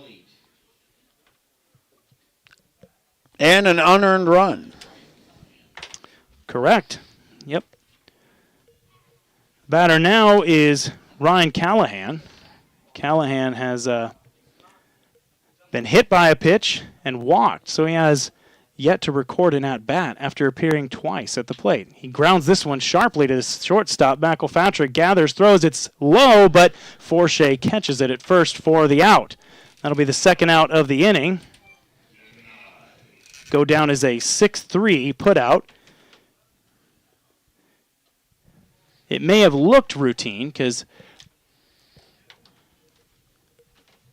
And an unearned run. Correct. Yep. Batter now is Ryan Callahan. Callahan has been hit by a pitch and walked, so he has yet to record an at-bat after appearing twice at the plate. He grounds this one sharply to the shortstop. McElpatrick gathers, throws, it's low, but Forche catches it at first for the out. That'll be the second out of the inning. Go down as a 6-3 putout. It may have looked routine because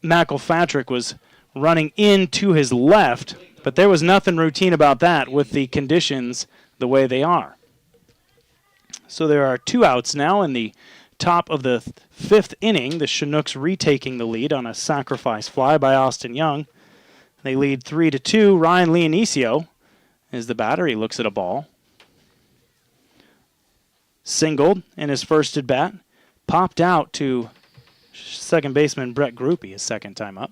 McElpatrick was running in to his left, but there was nothing routine about that with the conditions the way they are. So there are 2 outs now in the top of the 5th inning. The Chinooks retaking the lead on a sacrifice fly by Austin Young. They lead 3-2. Ryan Leonisio is the batter. He looks at a ball. Singled in his first at bat. Popped out to second baseman Brett Groupie his second time up.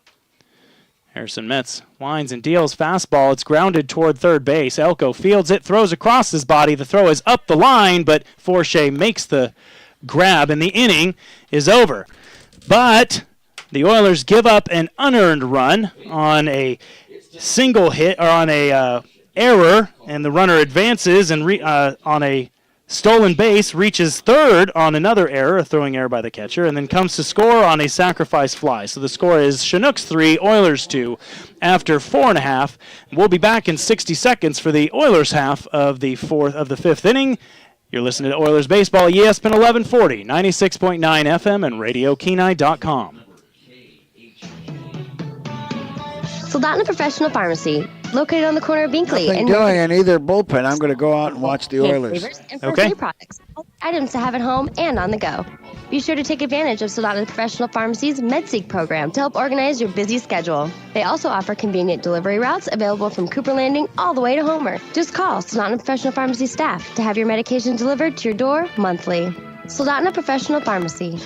Harrison Metz winds and deals. Fastball. It's grounded toward third base. Elko fields it, throws across his body. The throw is up the line, but Forche makes the grab, and the inning is over. But the Oilers give up an unearned run on a single hit, or on a error, and the runner advances and on a Stolen base, reaches third on another error, a throwing error by the catcher, and then comes to score on a sacrifice fly. So the score is Chinooks 3, Oilers 2 after 4.5. We'll be back in 60 seconds for the Oilers half of the fifth inning. You're listening to Oilers Baseball, ESPN 1140, 96.9 FM, and RadioKenai.com. Soldotna Professional Pharmacy, located on the corner of Binkley. Nothing doing in either bullpen. I'm going to go out and watch the Oilers. And okay. Products, items to have at home and on the go. Be sure to take advantage of Soldotna Professional Pharmacy's MedSeek program to help organize your busy schedule. They also offer convenient delivery routes available from Cooper Landing all the way to Homer. Just call Soldotna Professional Pharmacy staff to have your medication delivered to your door monthly. Soldotna Professional Pharmacy.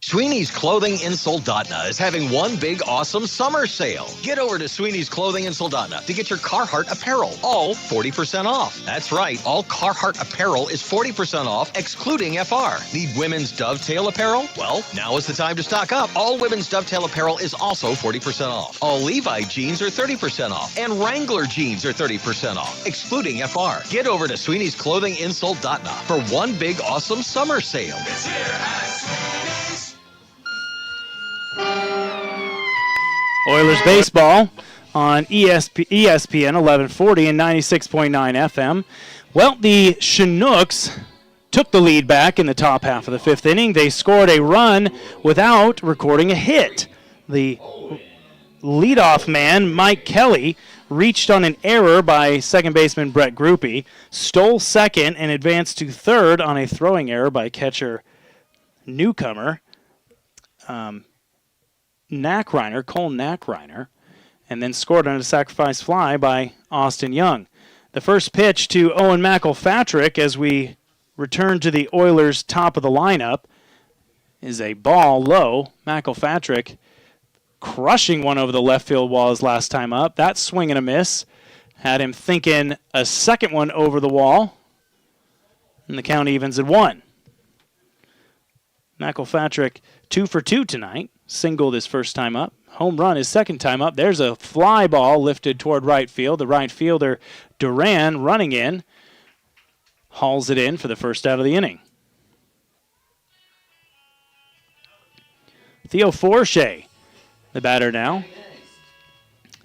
Sweeney's Clothing in Soldotna is having one big awesome summer sale. Get over to Sweeney's Clothing in Soldotna to get your Carhartt apparel, all 40% off. That's right, all Carhartt apparel is 40% off, excluding FR. Need women's dovetail apparel? Well, now is the time to stock up. All women's dovetail apparel is also 40% off. All Levi jeans are 30% off, and Wrangler jeans are 30% off, excluding FR. Get over to Sweeney's Clothing in Soldotna for one big awesome summer sale. It's here at Sweeney's. Oilers baseball on ESPN 1140 and 96.9 FM. Well, the Chinooks took the lead back in the top half of the fifth inning. They scored a run without recording a hit. The leadoff man, Mike Kelly, reached on an error by second baseman Brett Grupe, stole second, and advanced to third on a throwing error by catcher newcomer Cole Nackreiner, and then scored on a sacrifice fly by Austin Young. The first pitch to Owen McElpatrick as we return to the Oilers' top of the lineup is a ball low. McElpatrick crushing one over the left field wall his last time up. That swing and a miss had him thinking a second one over the wall, and the count evens at 1. McElpatrick 2 for 2 tonight. Singled his first time up. Home run his second time up. There's a fly ball lifted toward right field. The right fielder, Duran, running in, hauls it in for the first out of the inning. Theo Forshea, the batter now,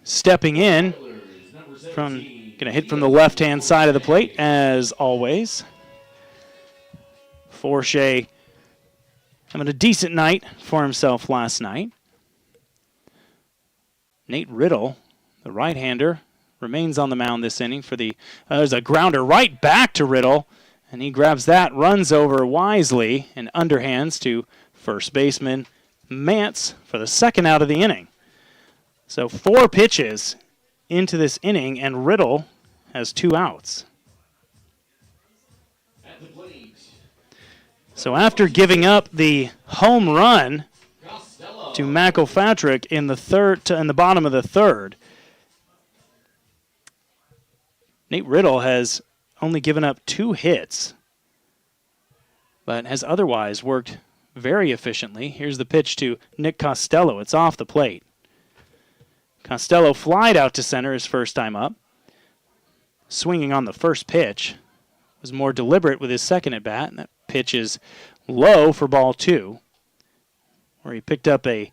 stepping in from, going to hit from the left-hand side of the plate as always. Forshea having a decent night for himself last night. Nate Riddle, the right-hander, remains on the mound this inning for the. There's a grounder right back to Riddle, and he grabs that, runs over wisely, and underhands to first baseman Mance for the second out of the inning. So 4 pitches into this inning, and Riddle has 2 outs. So after giving up the home run to McElpatrick in the bottom of the third, Nate Riddle has only given up 2 hits, but has otherwise worked very efficiently. Here's the pitch to Nick Costello. It's off the plate. Costello flied out to center his first time up. Swinging on the first pitch. Was more deliberate with his second at bat, and that pitch is low for ball 2, where he picked up a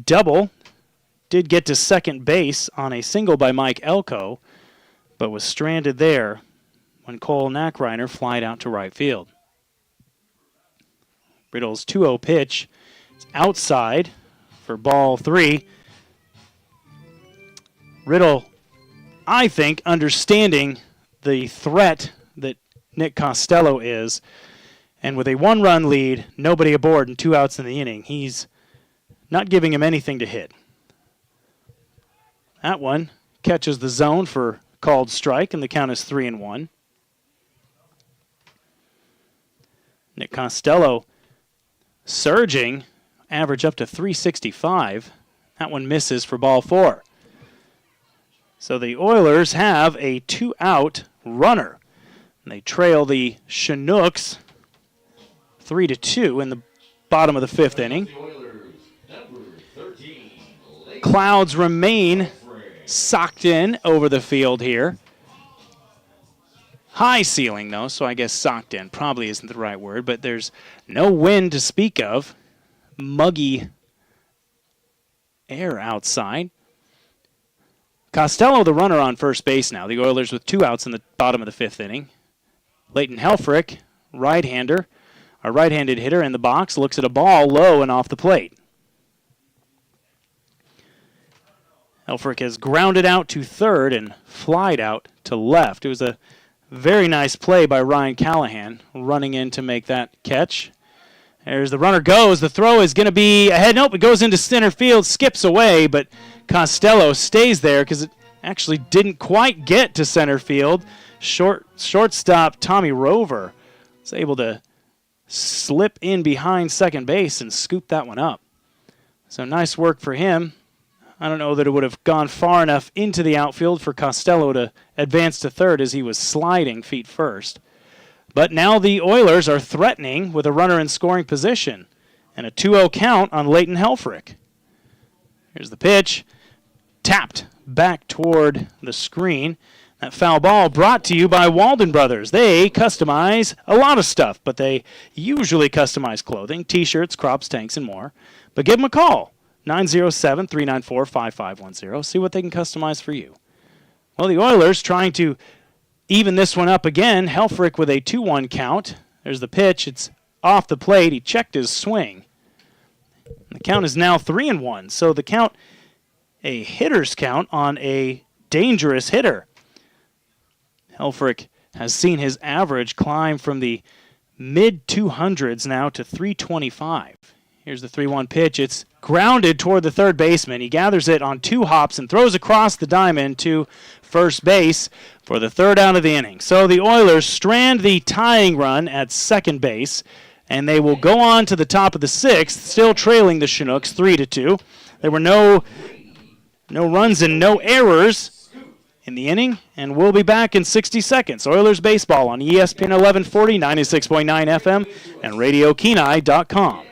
double. Did get to second base on a single by Mike Elko, but was stranded there when Cole Nackreiner flied out to right field. Riddle's 2-0 pitch is outside for ball 3. Riddle, I think, understanding the threat that Nick Costello is, and with a 1-run lead, nobody aboard and 2 outs in the inning, he's not giving him anything to hit. That one catches the zone for called strike, and the count is 3-1. Nick Costello surging, average up to 365. That one misses for ball 4. So the Oilers have a 2-out runner. And they trail the Chinooks 3-2 in the bottom of the 5th inning. Clouds remain socked in over the field here. high ceiling, though, so I guess socked in probably isn't the right word, but there's no wind to speak of. Muggy air outside. Costello, the runner on first base now. The Oilers with 2 outs in the bottom of the 5th inning. Leighton Helfrich, right-hander, a right-handed hitter in the box, looks at a ball low and off the plate. Helfrich has grounded out to third and flied out to left. It was a very nice play by Ryan Callahan, running in to make that catch. There's the runner goes. The throw is going to be ahead. Nope, it goes into center field, skips away, but Costello stays there because it actually didn't quite get to center field. Shortstop Tommy Rover was able to slip in behind second base and scoop that one up. So nice work for him. I don't know that it would have gone far enough into the outfield for Costello to advance to third as he was sliding feet first. But now the Oilers are threatening with a runner in scoring position and a 2-0 count on Leighton Helfrich. Here's the pitch. Tapped back toward the screen. That foul ball brought to you by Walden Brothers. They customize a lot of stuff, but they usually customize clothing, T-shirts, crops, tanks, and more. But give them a call, 907-394-5510. See what they can customize for you. Well, the Oilers trying to even this one up again. Helfrich with a 2-1 count. There's the pitch. It's off the plate. He checked his swing. The count is now 3-1. So the count, a hitter's count on a dangerous hitter. Helfrich has seen his average climb from the mid-200s now to 325. Here's the 3-1 pitch. It's grounded toward the third baseman. He gathers it on 2 hops and throws across the diamond to first base for the 3rd out of the inning. So the Oilers strand the tying run at second base, and they will go on to the top of the 6th, still trailing the Chinooks 3-2. There were no runs and no errors in the inning, and we'll be back in 60 seconds. Oilers baseball on ESPN 1140, 96.9 FM, and RadioKenai.com.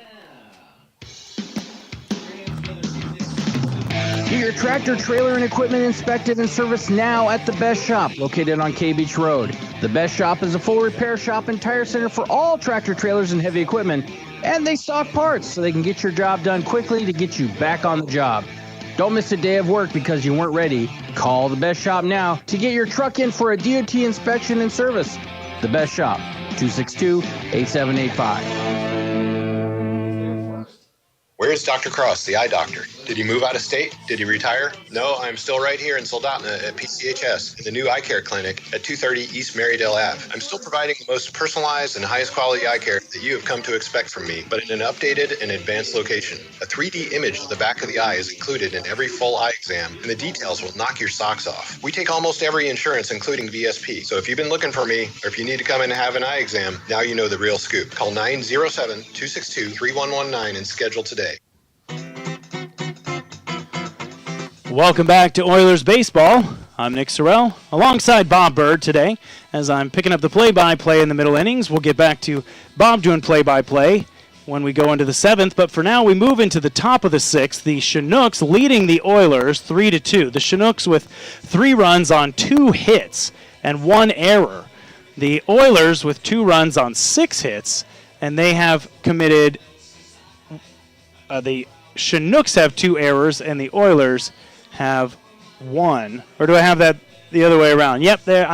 Get your tractor, trailer, and equipment inspected and serviced now at The Best Shop, located on K Beach Road. The Best Shop is a full repair shop and tire center for all tractor trailers and heavy equipment, and they stock parts so they can get your job done quickly to get you back on the job. Don't miss a day of work because you weren't ready. Call The Best Shop now to get your truck in for a DOT inspection and service. The Best Shop, 262-8785. Where's Dr. Cross, the eye doctor? Did he move out of state? Did he retire? No, I'm still right here in Soldotna at PCHS in the new eye care clinic at 230 East Marydale Ave. I'm still providing the most personalized and highest quality eye care that you have come to expect from me, but in an updated and advanced location. A 3D image of the back of the eye is included in every full eye exam, and the details will knock your socks off. We take almost every insurance, including VSP. So if you've been looking for me, or if you need to come in and have an eye exam, now you know the real scoop. Call 907-262-3119 and schedule today. Welcome back to Oilers Baseball. I'm Nick Sorrell, alongside Bob Bird today, as I'm picking up the play-by-play in the middle innings. We'll get back to Bob doing play-by-play when we go into the 7th, but for now we move into the top of the 6th. The Chinooks leading the Oilers 3-2. The Chinooks with 3 runs on 2 hits and 1 error. The Oilers with 2 runs on 6 hits, and they have committed the Chinooks have 2 errors, and the Oilers have 1. Or do I have that the other way around? Yep, there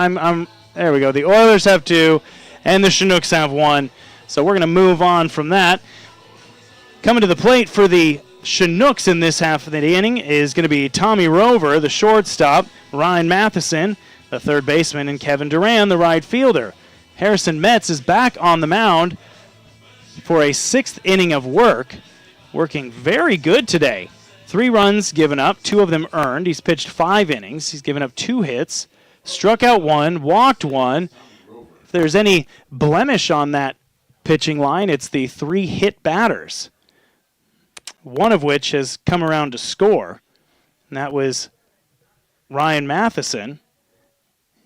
we go. The Oilers have 2, and the Chinooks have 1. So we're going to move on from that. Coming to the plate for the Chinooks in this half of the inning is going to be Tommy Rover, the shortstop, Ryan Matheson, the third baseman, and Kevin Duran, the right fielder. Harrison Metz is back on the mound for a 6th inning of work, working very good today. 3 runs given up, 2 of them earned. He's pitched 5 innings. He's given up 2 hits, struck out 1, walked 1. If there's any blemish on that pitching line, it's the 3 hit batters, one of which has come around to score, and that was Ryan Matheson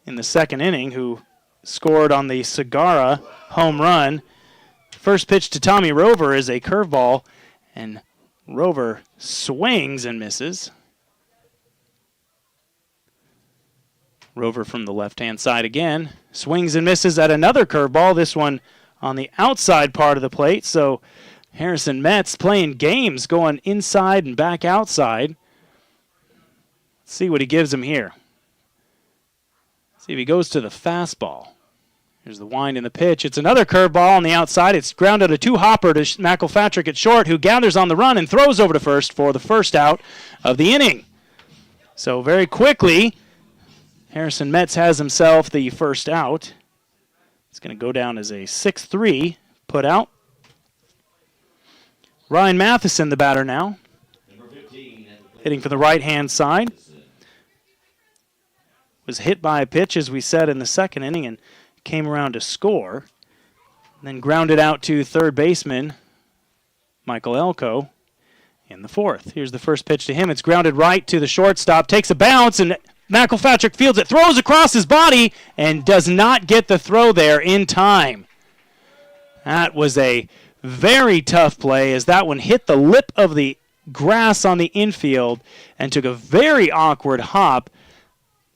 in the 2nd inning, who scored on the Segura home run. First pitch to Tommy Rover is a curveball, and Rover swings and misses. Rover from the left-hand side again. Swings and misses at another curveball, this one on the outside part of the plate. So Harrison Metz playing games, going inside and back outside. Let's see what he gives him here. See if he goes to the fastball. Here's the wind in the pitch. It's another curveball on the outside. It's grounded a two-hopper to McElpatrick at short, who gathers on the run and throws over to first for the first out of the inning. So very quickly, Harrison Metz has himself the first out. It's going to go down as a 6-3 put out. Ryan Matheson, the batter now, hitting for the right-hand side. Was hit by a pitch, as we said, in the second inning and came around to score. Then grounded out to third baseman Michael Elko in the fourth. Here's the first pitch to him. It's grounded right to the shortstop, takes a bounce, and McElpatrick fields it, throws across his body, and does not get the throw there in time. That was a very tough play, as that one hit the lip of the grass on the infield and took a very awkward hop.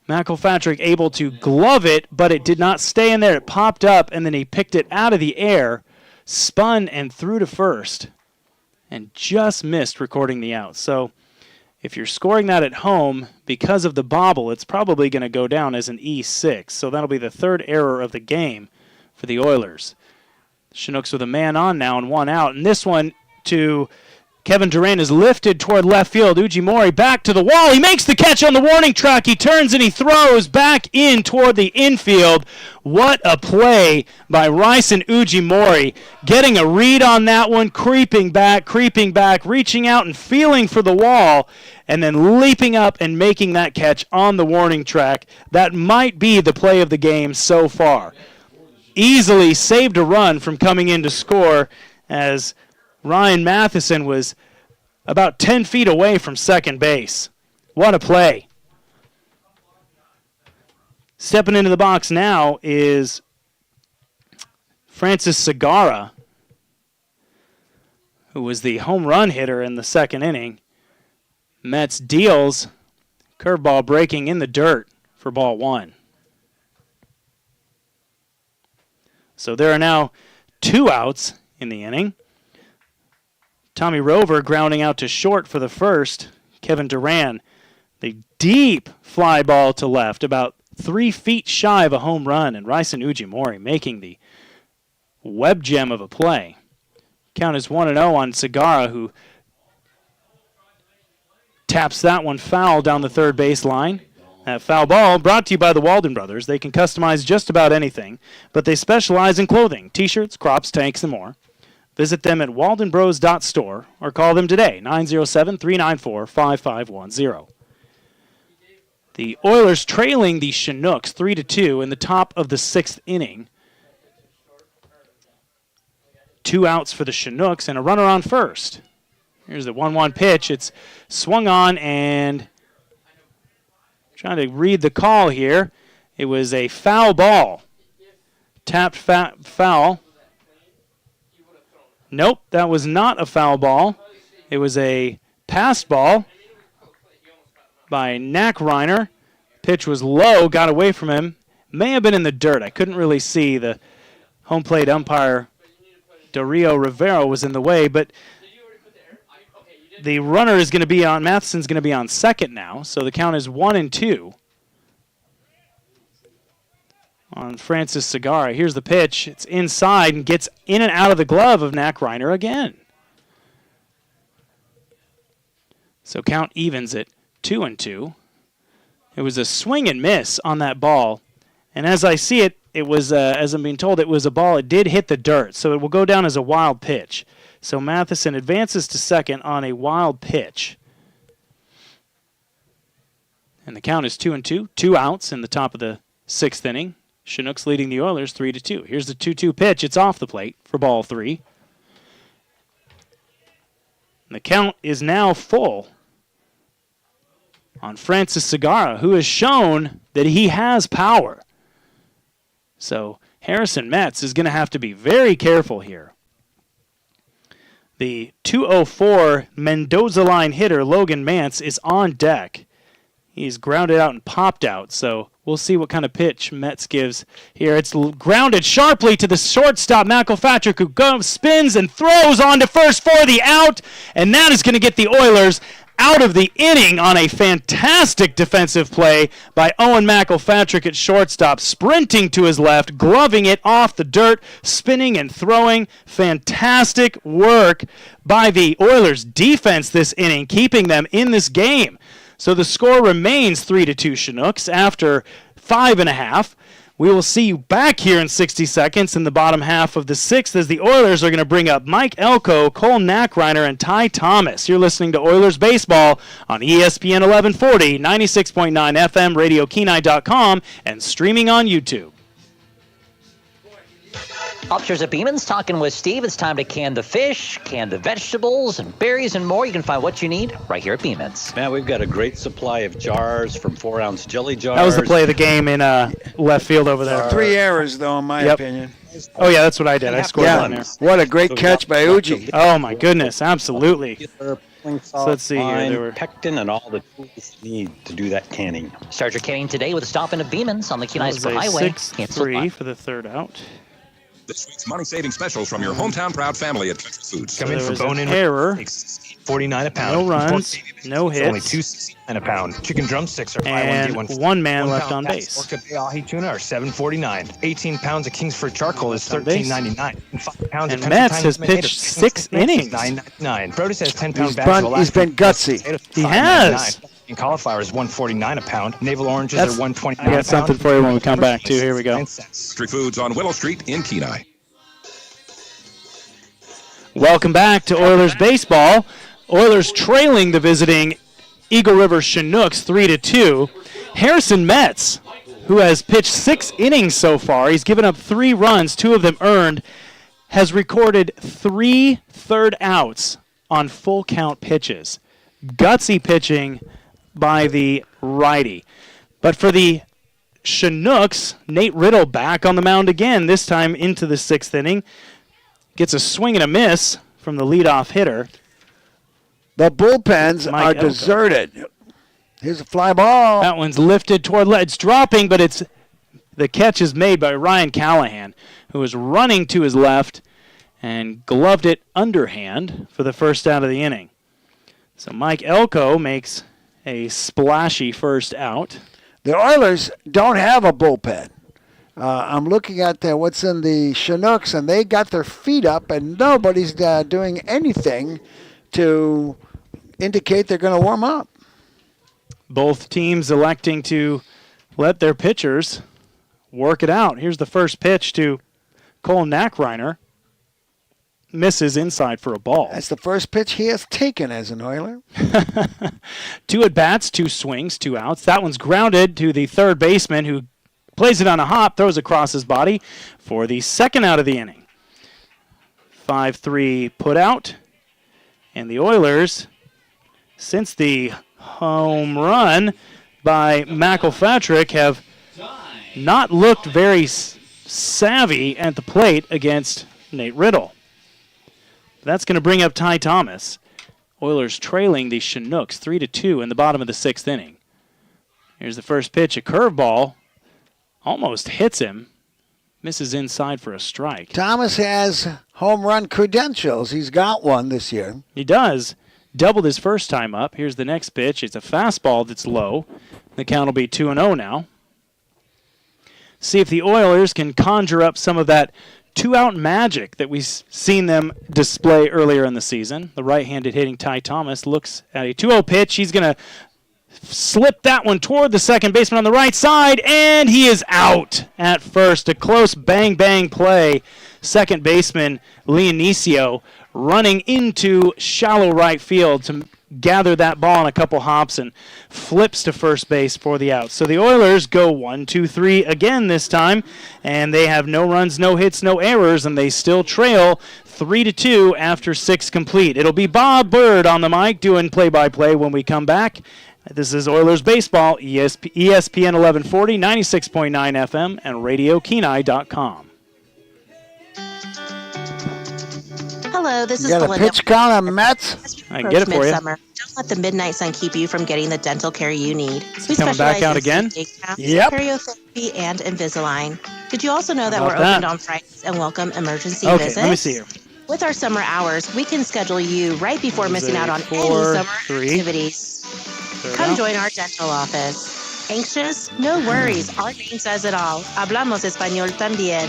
McElpatrick able to glove it, but it did not stay in there. It popped up, and then he picked it out of the air, spun, and threw to first, and just missed recording the out. So if you're scoring that at home because of the bobble, it's probably going to go down as an E6. So that'll be the third error of the game for the Oilers. Chinooks with a man on now and one out. And this one to Kevin Durant is lifted toward left field. Ujimori back to the wall. He makes the catch on the warning track. He turns and he throws back in toward the infield. What a play by Ryson Ujimori. Getting a read on that one, creeping back, reaching out and feeling for the wall, and then leaping up and making that catch on the warning track. That might be the play of the game so far. Easily saved a run from coming in to score, as Ryan Matheson was about 10 feet away from second base. What a play. Stepping into the box now is Francis Segara, who was the home run hitter in the second inning. Mets deals, curveball breaking in the dirt for ball one. So there are now 2 outs in the inning. Tommy Rover grounding out to short for the first. Kevin Durant, the deep fly ball to left, about 3 feet shy of a home run, and Ryson Ujimori making the web gem of a play. Count is 1-0 on Segara, who taps that one foul down the third base line. That foul ball brought to you by the Walden Brothers. They can customize just about anything, but they specialize in clothing, t-shirts, crops, tanks, and more. Visit them at waldenbros.store or call them today, 907-394-5510. The Oilers trailing the Chinooks 3-2 in the top of the 6th inning. 2 outs for the Chinooks and a runner on first. Here's the 1-1 pitch. It's swung on, and trying to read the call here. It was a foul ball. Tapped foul. Nope, that was not a foul ball. It was a pass ball by Reiner. Pitch was low, got away from him. May have been in the dirt. I couldn't really see. The home plate umpire, Dario Rivero, was in the way, but the runner is going to be on, Matheson's going to be on second now, so the count is 1-2 on Francis Segara. Here's the pitch. It's inside and gets in and out of the glove of Reiner again. So count evens at 2-2. It was a swing and miss on that ball, and as I see it, it was, as I'm being told, it was a ball. It did hit the dirt, so it will go down as a wild pitch. So Matheson advances to second on a wild pitch. And the count is 2-2. 2 outs in the top of the 6th inning. Chinooks leading the Oilers 3-2. Here's the 2-2 pitch. It's off the plate for ball 3. And the count is now full on Francis Segara, who has shown that he has power. So Harrison Metz is going to have to be very careful here. The 204 Mendoza line hitter, Logan Mance, is on deck. He's grounded out and popped out, so we'll we'll see what kind of pitch Metz gives here. It's grounded sharply to the shortstop, McElpatrick, who spins and throws on to first for the out, and that is going to get the Oilers out of the inning on a fantastic defensive play by Owen McElpatrick at shortstop, sprinting to his left, gloving it off the dirt, spinning and throwing. Fantastic work by the Oilers defense this inning, keeping them in this game. So the score remains 3-2 Chinooks after 5.5. We will see you back here in 60 seconds in the bottom half of the 6th as the Oilers are going to bring up Mike Elko, Cole Nackreiner, and Ty Thomas. You're listening to Oilers Baseball on ESPN 1140, 96.9 FM, RadioKenai.com, and streaming on YouTube. Upstairs at Beeman's, talking with Steve. It's time to can the fish, can the vegetables, and berries and more. You can find what you need right here at Beeman's. Man, we've got a great supply of jars from 4-ounce jelly jars. That was the play of the game in left field over there. 3 errors, though, in my opinion. Oh, yeah, that's what I did. I scored one there. What a great catch by Uji. Oh, my goodness, absolutely. So let's see here. There were pectin and all the tools you need to do that canning. Start your canning today with a stop in at Beeman's on the Kenai Highway. 6-3 for the third out. This week's money-saving specials from your hometown proud family at Country Foods. Come in for bone-in error. $49 a pound. No runs, no hits. Only $2.69 a pound. Chicken drumsticks are buy and one, get one. one man 1 left pound on Pat's base. Orca Bay ahi tuna are $7.49. 18 pounds of Kingsford charcoal is $13.99. And 5 pounds And of Metz has pitched 6 innings. $9.99. Produce has 10-pound bags of He's been gutsy. He has. And cauliflower is $1.49 a pound. Navel oranges are $1.29 a pound. I got something for you when we come back, too. Here we go. Country Foods on Willow Street in Kenai. Welcome back to Oilers Baseball. Oilers trailing the visiting Eagle River Chinooks 3-2. Harrison Metz, who has pitched 6 innings so far, he's given up 3 runs, 2 of them earned, has recorded 3 third outs on full count pitches. Gutsy pitching by the righty. But for the Chinooks, Nate Riddle back on the mound again, this time into the 6th inning. Gets a swing and a miss from the leadoff hitter. The bullpens Mike are Elko. deserted. Here's a fly ball. That one's lifted toward it's dropping, but the catch is made by Ryan Callahan, who was running to his left and gloved it underhand for the first out of the inning. So Mike Elko makes a splashy first out. The Oilers don't have a bullpen. I'm looking at what's in the Chinooks, and they got their feet up, and nobody's doing anything to indicate they're going to warm up. Both teams electing to let their pitchers work it out. Here's the first pitch to Cole Nackreiner. Misses inside for a ball. That's the first pitch he has taken as an Oiler. 2 at-bats, 2 swings, 2 outs. That one's grounded to the third baseman, who plays it on a hop, throws across his body for the second out of the inning. 5-3 put out. And the Oilers, since the home run by McElpatrick, have not looked very savvy at the plate against Nate Riddle. That's going to bring up Ty Thomas. Oilers trailing the Chinooks 3-2 in the bottom of the 6th inning. Here's the first pitch, a curveball. Almost hits him. Misses inside for a strike. Thomas has home run credentials. He's got one this year. He does. Doubled his first time up. Here's the next pitch. It's a fastball that's low. The count will be 2-0 now. See if the Oilers can conjure up some of that 2-out magic that we've seen them display earlier in the season. The right-handed hitting Ty Thomas looks at a 2-0 pitch. He's going to slip that one toward the second baseman on the right side, and he is out at first. A close bang-bang play. Second baseman Leonicio running into shallow right field to gather that ball in a couple hops and flips to first base for the out. So the Oilers go 1-2-3 again this time, and they have no runs, no hits, no errors, and they still trail 3-2 after 6 complete. It'll be Bob Bird on the mic doing play-by-play when we come back. This is Oilers Baseball, ESPN 1140, 96.9 FM, and RadioKenai.com. Hello, Hello, this is Got a Belinda. pitch count on Mets? I can get it for you. Midsummer. Don't let the midnight sun keep you from getting the dental care you need. We coming back out again? Yep. Periotherapy and Invisalign. Did you also know that How we're about that? opened on Fridays and welcome emergency Okay, visits? let me see here. With our summer hours, we can schedule you right before missing out on any 4, summer 3. activities. Third Come out. join our dental office. Anxious? No worries. Our name says it all. Hablamos español también.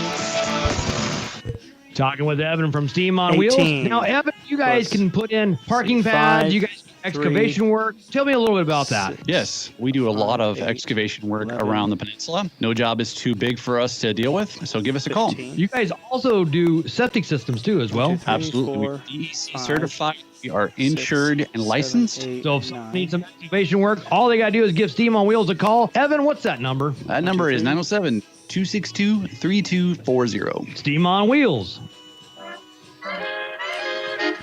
Talking with Evan from Steam on 18 Wheels. Now, Evan, you guys plus can put in parking 5, pads. You guys do excavation 3, work. Tell me a little bit about that. Yes, we do a lot of excavation work around the peninsula. No job is too big for us to deal with, so give us a call. 15. You guys also do septic systems too, as well. 1, 2, 3, Absolutely. 4, We're DEC 5, certified. We are insured 6, and licensed. 7, 8, So if someone 9. needs some excavation work, all they got to do is give Steam on Wheels a call. Evan, what's that number? That number is 907-262-3240. Steam on Wheels.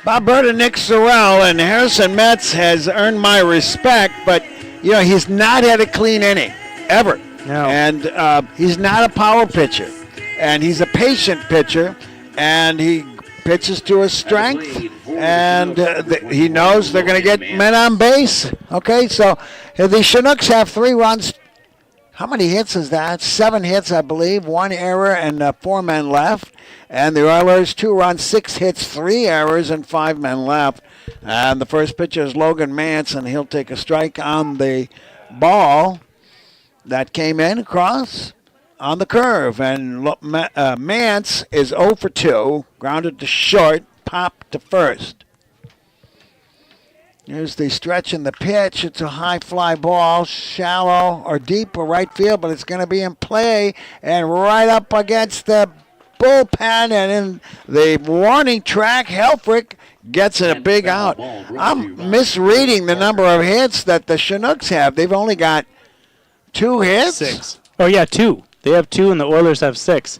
Bob Bird and Nick Sorrell, and Harrison Metz has earned my respect, but, you know, he's not had a clean inning, ever. No. And he's not a power pitcher. And he's a patient pitcher, and he pitches to his strength, and he knows they're going to get men on base. Okay, so the Chinooks have 3 runs. How many hits is that? 7 hits, I believe, 1 error, and 4 men left. And the Oilers, 2 runs, 6 hits, 3 errors, and 5 men left. And the first pitcher is Logan Mance, and he'll take a strike on the ball that came in across on the curve. And Mance is 0 for 2, grounded to short, popped to first. Here's the stretch and the pitch. It's a high fly ball, shallow or deep or right field, but it's going to be in play and right up against the bullpen and in the warning track. Helfrich gets it a big out. I'm misreading the number of hits that the Chinooks have. They've only got 2 hits? 6. Oh, yeah, 2. They have 2, and the Oilers have 6.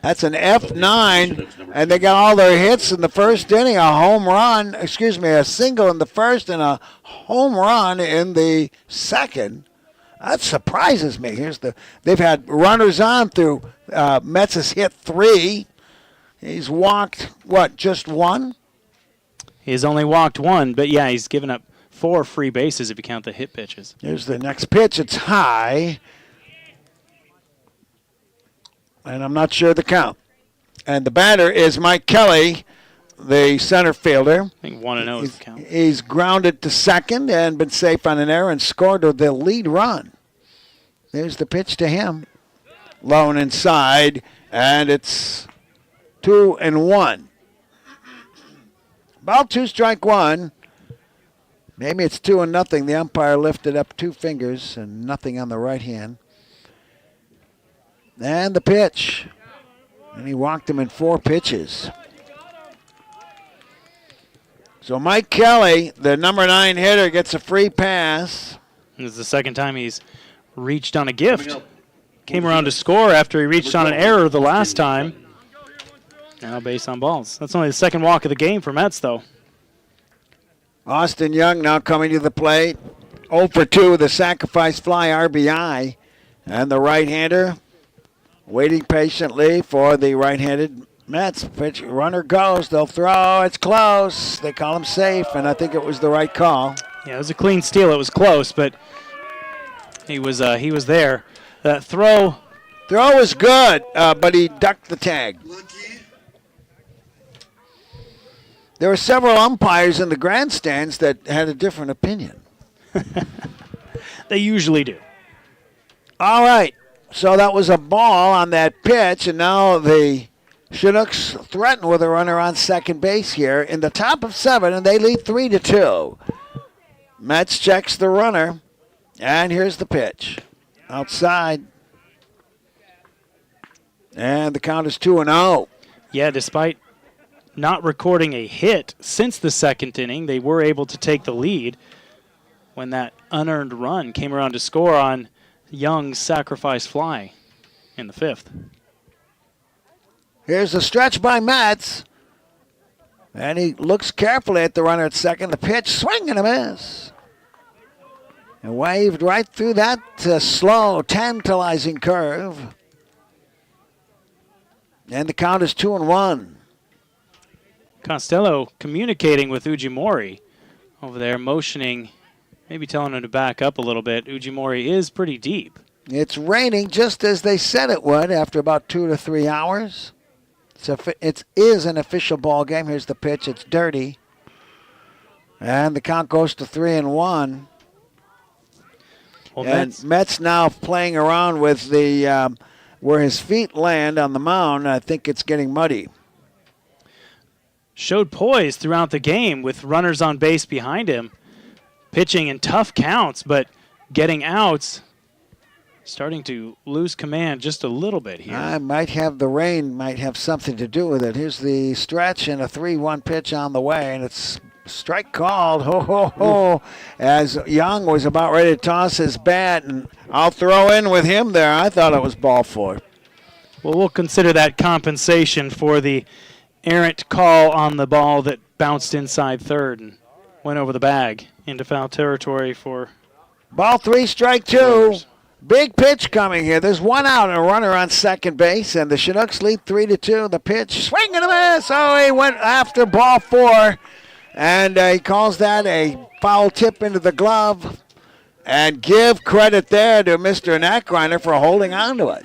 That's an F9, and they got all their hits in the first inning, a single in the first and a home run in the second. That surprises me. They've had runners on through, Metz has hit 3. He's walked, just 1? He's only walked 1, but yeah, he's given up 4 free bases if you count the hit pitches. Here's the next pitch. It's high. And I'm not sure the count. And the batter is Mike Kelly, the center fielder. I think 1-0 is the count. He's grounded to second and been safe on an error and scored the lead run. There's the pitch to him. Low and inside, and it's 2-1. Ball 2, strike 1. Maybe it's 2-0. The umpire lifted up 2 fingers and nothing on the right hand. And the pitch. And he walked him in 4 pitches. So Mike Kelly, the number 9 hitter, gets a free pass. This is the second time he's reached on a gift. Came around to score after he reached on an error the last time. Now base on balls. That's only the second walk of the game for Mets, though. Austin Young now coming to the plate. 0 for 2 with a sacrifice fly RBI. And the right-hander waiting patiently for the right-handed Mets. Pitch, runner goes, they'll throw, it's close. They call him safe, and I think it was the right call. Yeah, it was a clean steal. It was close, but he was there. That throw was good, but he ducked the tag. There were several umpires in the grandstands that had a different opinion. They usually do. All right. So that was a ball on that pitch, and now the Chinooks threaten with a runner on second base here in the top of 7, and they lead 3-2. Metz checks the runner, and here's the pitch. Outside. And the count is 2-0. Yeah, despite not recording a hit since the second inning, they were able to take the lead when that unearned run came around to score on Young's sacrifice fly in the 5th. Here's a stretch by Metz. And he looks carefully at the runner at second. The pitch, swing and a miss. And waved right through that slow, tantalizing curve. And the count is 2-1. Costello communicating with Ujimori over there, motioning, maybe telling him to back up a little bit. Ujimori is pretty deep. It's raining just as they said it would after about 2 to 3 hours. It is an official ball game. Here's the pitch. It's dirty. And the count goes to 3-1. Well, and Mets now playing around with the where his feet land on the mound. I think it's getting muddy. Showed poise throughout the game with runners on base behind him. Pitching in tough counts, but getting outs. Starting to lose command just a little bit here. The rain might have something to do with it. Here's the stretch and a 3-1 pitch on the way, and it's strike called. Ho, ho, ho. As Young was about ready to toss his bat, and I'll throw in with him there. I thought it was ball 4. Well, we'll consider that compensation for the errant call on the ball that bounced inside third and went over the bag into foul territory for ball 3, strike 2. Big pitch coming here. There's one out and a runner on second base, and the Chinooks lead 3-2. The pitch, swing and a miss. Oh, he went after ball 4, and he calls that a foul tip into the glove. And give credit there to Mr. Neckreiner for holding on to it.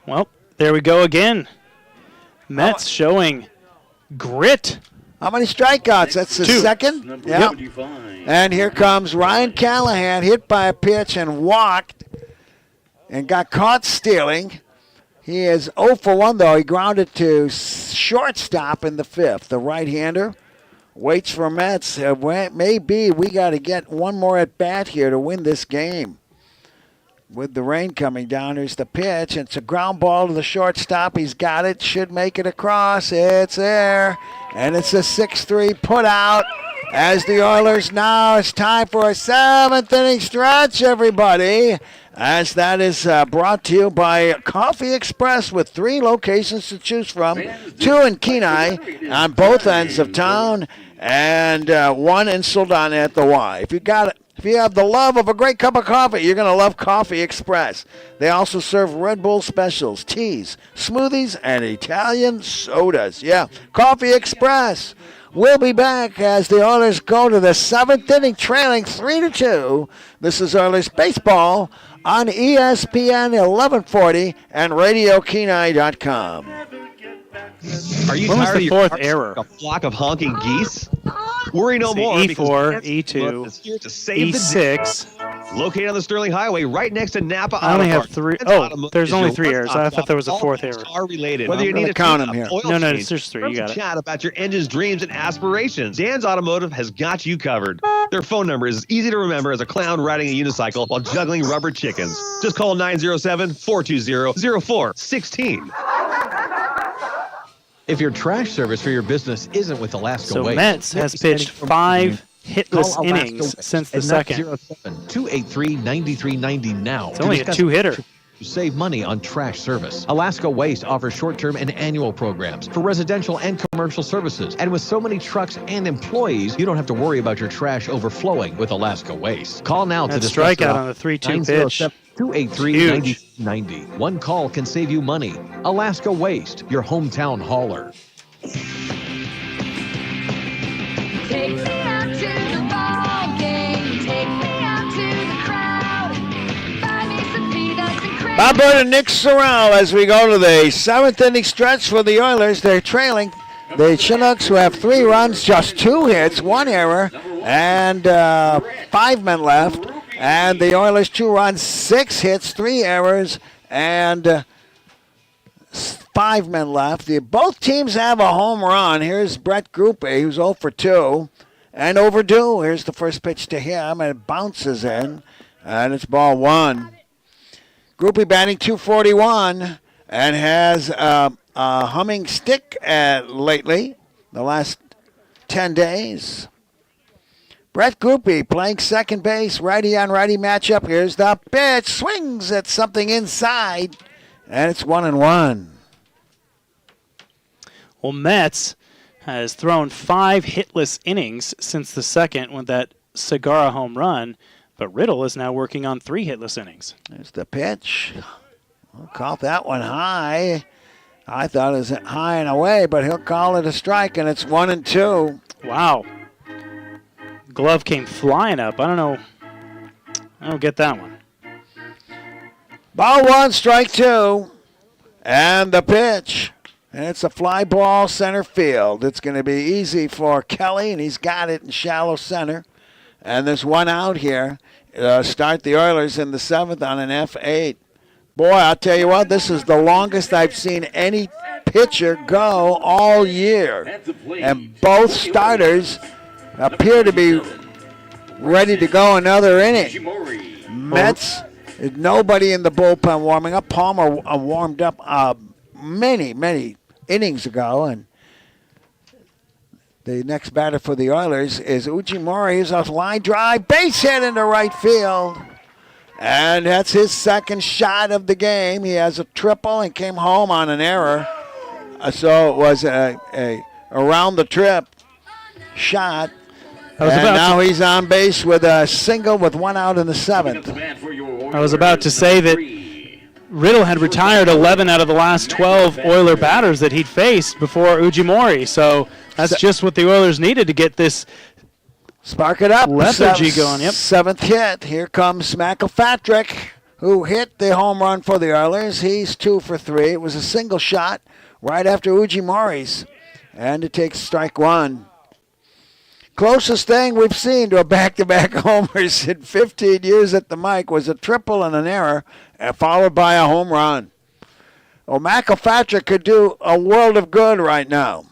Well, there we go again. Mets showing grit. How many strikeouts? That's the 2. second. Yep. And here comes Ryan Callahan, hit by a pitch and walked and got caught stealing. He is 0 for 1, though. He grounded to shortstop in the 5th. The right-hander waits for Mets. Maybe we got to get one more at-bat here to win this game. With the rain coming down, here's the pitch. It's a ground ball to the shortstop. He's got it. Should make it across. It's there. And it's a 6-3 put out. As the Oilers now, it's time for a 7th inning stretch, everybody. As that is brought to you by Coffee Express with 3 locations to choose from. 2 in Kenai on both ends of town, and 1 in Soldotna at the Y. If you have the love of a great cup of coffee, you're going to love Coffee Express. They also serve Red Bull specials, teas, smoothies, and Italian sodas. Yeah, Coffee Express. We'll be back as the Oilers go to the 7th inning, trailing 3-2. This is Oilers Baseball on ESPN 1140 and RadioKenai.com. Are you When was tired the of your 4th car error? like a flock of honking geese? Worry no It's more. E4, because E2, is here to save E6. the day. Located on the Sterling Highway, right next to Napa Auto I only have Parts. 3. That's Oh, Automotive there's is only your 3 errors. I one-stop thought there was a shop, 4th all error. Car related. I'm Whether you gonna need a count 'em tune-up, here. oil No, change, there's 3. You got it. chat about your engine's dreams and aspirations. Dan's Automotive has got you covered. Their phone number is easy to remember as a clown riding a unicycle while juggling rubber chickens. Just call 907-420-0416. If your trash service for your business isn't with Alaska So Waste, Mets has pitched 5 hitless call innings Alaska since the at second. 907-283-9390 now. It's only a 2-hitter. Save money on trash service. Alaska Waste offers short-term and annual programs for residential and commercial services. And with so many trucks and employees, you don't have to worry about your trash overflowing with Alaska Waste. Call now to That discuss strikeout on the 3-2 pitch. 283-9090. One call can save you money. Alaska Waste, your hometown hauler. Take me out to the ball game. Take me out to the crowd. Buy me some peanuts and crackers. Bob Bird and Nick Sorrell as we go to the 7th inning stretch for the Oilers. They're trailing the Chinooks, who have 3 runs, just 2 hits, 1 error, and 5 men left. And the Oilers 2 runs, 6 hits, 3 errors, and 5 men left. Both teams have a home run. Here's Brett Grupe, who's 0 for 2. And overdue. Here's the first pitch to him, and it bounces in. And it's ball 1. Grupe batting .241 and has a humming stick lately, the last 10 days. Brett Grupe playing second base, righty on righty matchup. Here's the pitch, swings at something inside, and it's 1-1. Well, Mets has thrown 5 hitless innings since the second with that Segura home run, but Riddle is now working on 3 hitless innings. There's the pitch. We'll call that one high. I thought it was high and away, but he'll call it a strike, and it's 1-2. Wow. Glove came flying up. I don't know. I don't get that one. Ball 1, strike 2. And the pitch. And it's a fly ball center field. It's going to be easy for Kelly, and he's got it in shallow center. And there's one out here. Start the Oilers in the 7th on an F8. Boy, I'll tell you what, this is the longest I've seen any pitcher go all year. And both starters appear to be ready to go another inning. Mets, nobody in the bullpen warming up. Palmer warmed up many innings ago, and the next batter for the Oilers is Ujimori. He's a line drive, base hit into right field. And that's his second shot of the game. He has a triple and came home on an error. So it was a around the trip shot. And now he's on base with a single with one out in the 7th. I was about to say that Riddle had retired 11 out of the last 12 Oiler batters that he'd faced before Ujimori. So that's just what the Oilers needed to get this spark it up. Lethargy going. Yep. 7th hit. Here comes McElpatrick, who hit the home run for the Oilers. He's 2 for 3. It was a single shot right after Ujimori's. And it takes strike 1. Closest thing we've seen to a back-to-back homers in 15 years at the mic was a triple and an error, followed by a home run. Well, McElpatrick could do a world of good right now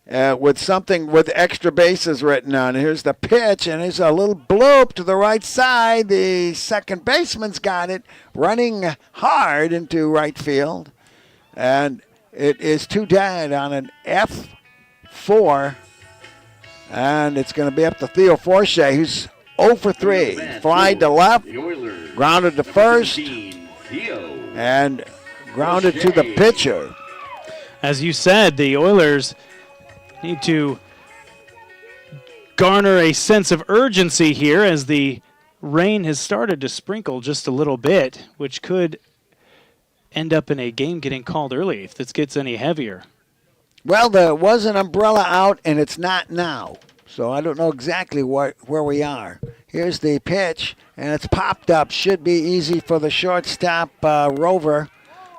with something with extra bases written on it. Here's the pitch, and there's a little bloop to the right side. The second baseman's got it, running hard into right field. And it is 2 dead on an F4. And it's going to be up to Theo Forche, who's 0 for 3. Fly to left, grounded to first, and grounded to the pitcher. As you said, the Oilers need to garner a sense of urgency here as the rain has started to sprinkle just a little bit, which could end up in a game getting called early if this gets any heavier. Well, there was an umbrella out, and it's not now. So I don't know exactly where we are. Here's the pitch, and it's popped up. Should be easy for the shortstop, Rover.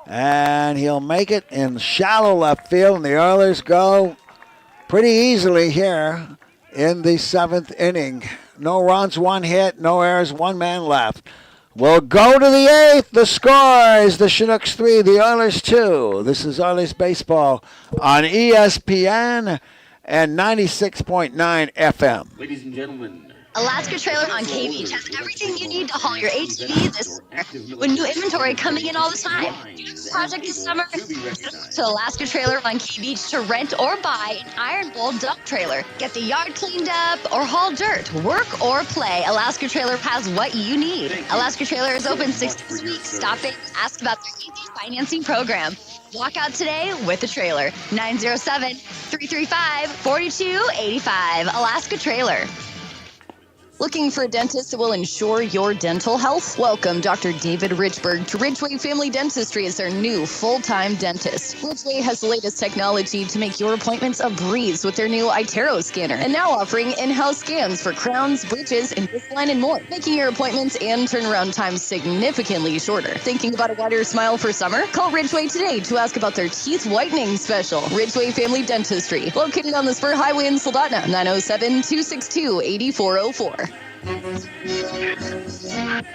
And he'll make it in shallow left field, and the Oilers go pretty easily here in the 7th inning. No runs, 1 hit, no errors, 1 man left. We'll go to the 8th. The score is the Chinooks 3, the Oilers 2. This is Oilers Baseball on ESPN and 96.9 FM. Ladies and gentlemen, Alaska Trailer on K Beach has everything you need to haul your ATV this summer, with new inventory coming in all the time. Do you have a project this summer? Head to Alaska Trailer on K Beach to rent or buy an Iron Bowl dump trailer. Get the yard cleaned up or haul dirt. Work or play, Alaska Trailer has what you need. Alaska Trailer is open 6 days a week. Stop in, ask about their easy financing program. Walk out today with a trailer. 907-335-4285. Alaska Trailer. Looking for a dentist that will ensure your dental health? Welcome Dr. David Richburg to Ridgeway Family Dentistry as their new full-time dentist. Ridgeway has the latest technology to make your appointments a breeze with their new iTero scanner, and now offering in-house scans for crowns, bridges, Invisalign, and more, making your appointments and turnaround time significantly shorter. Thinking about a wider smile for summer? Call Ridgeway today to ask about their teeth whitening special. Ridgeway Family Dentistry, located on the Spur Highway in Soldotna, 907-262-8404.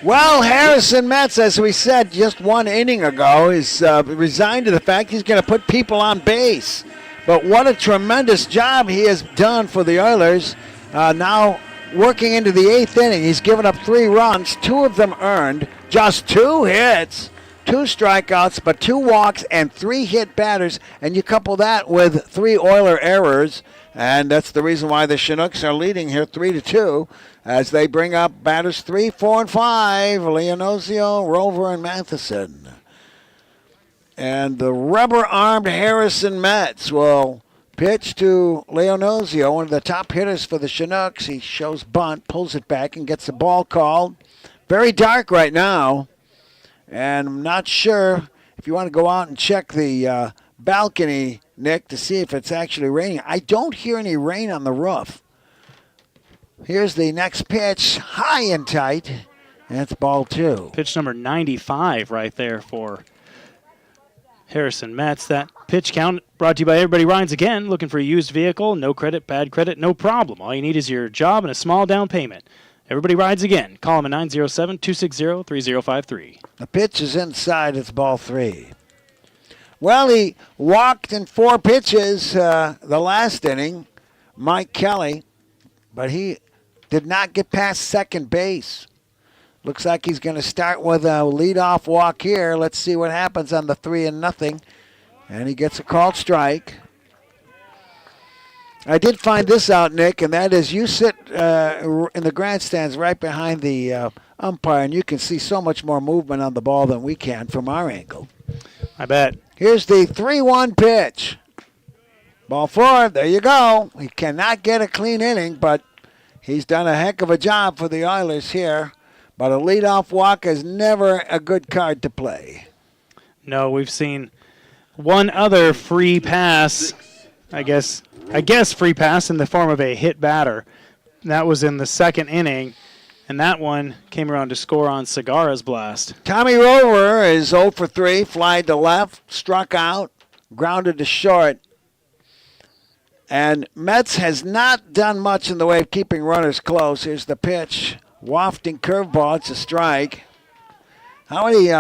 Well, Harrison Metz, as we said just 1 inning ago, is resigned to the fact he's going to put people on base. But what a tremendous job he has done for the Oilers. Now working into the 8th inning, he's given up 3 runs, 2 of them earned, just 2 hits, 2 strikeouts, but 2 walks and 3 hit batters. And you couple that with 3 Oiler errors, and that's the reason why the Chinooks are leading here 3-2 as they bring up batters 3, 4, and 5, Leonozio, Rover, and Matheson. And the rubber-armed Harrison Metz will pitch to Leonozio, one of the top hitters for the Chinooks. He shows bunt, pulls it back, and gets the ball called. Very dark right now, and I'm not sure if you want to go out and check the balcony, Nick, to see if it's actually raining. I don't hear any rain on the roof. Here's the next pitch, high and tight. That's ball 2. Pitch number 95 right there for Harrison Metz. That pitch count brought to you by Everybody Rides Again. Looking for a used vehicle? No credit, bad credit, no problem. All you need is your job and a small down payment. Everybody Rides Again. Call them at 907-260-3053. The pitch is inside. It's ball 3. Well, he walked in 4 pitches the last inning, Mike Kelly, but he did not get past second base. Looks like he's going to start with a leadoff walk here. Let's see what happens on the 3-0. And he gets a called strike. I did find this out, Nick, and that is you sit in the grandstands right behind the umpire, and you can see so much more movement on the ball than we can from our angle. I bet. Here's the 3-1 pitch. Ball 4, there you go. He cannot get a clean inning, but he's done a heck of a job for the Oilers here. But a leadoff walk is never a good card to play. No, we've seen one other free pass, I guess free pass in the form of a hit batter. That was in the second inning, and that one came around to score on Segura's blast. Tommy Rover is 0 for 3, fly to left, struck out, grounded to short. And Metz has not done much in the way of keeping runners close. Here's the pitch. Wafting curveball, it's a strike. How many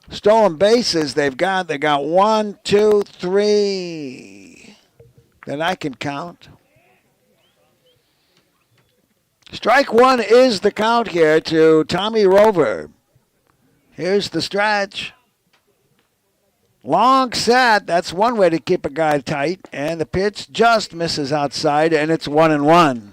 stolen bases they've got? They got 1, 2, 3 that I can count. Strike 1 is the count here to Tommy Rover. Here's the stretch. Long set, that's one way to keep a guy tight. And the pitch just misses outside, and it's 1-1.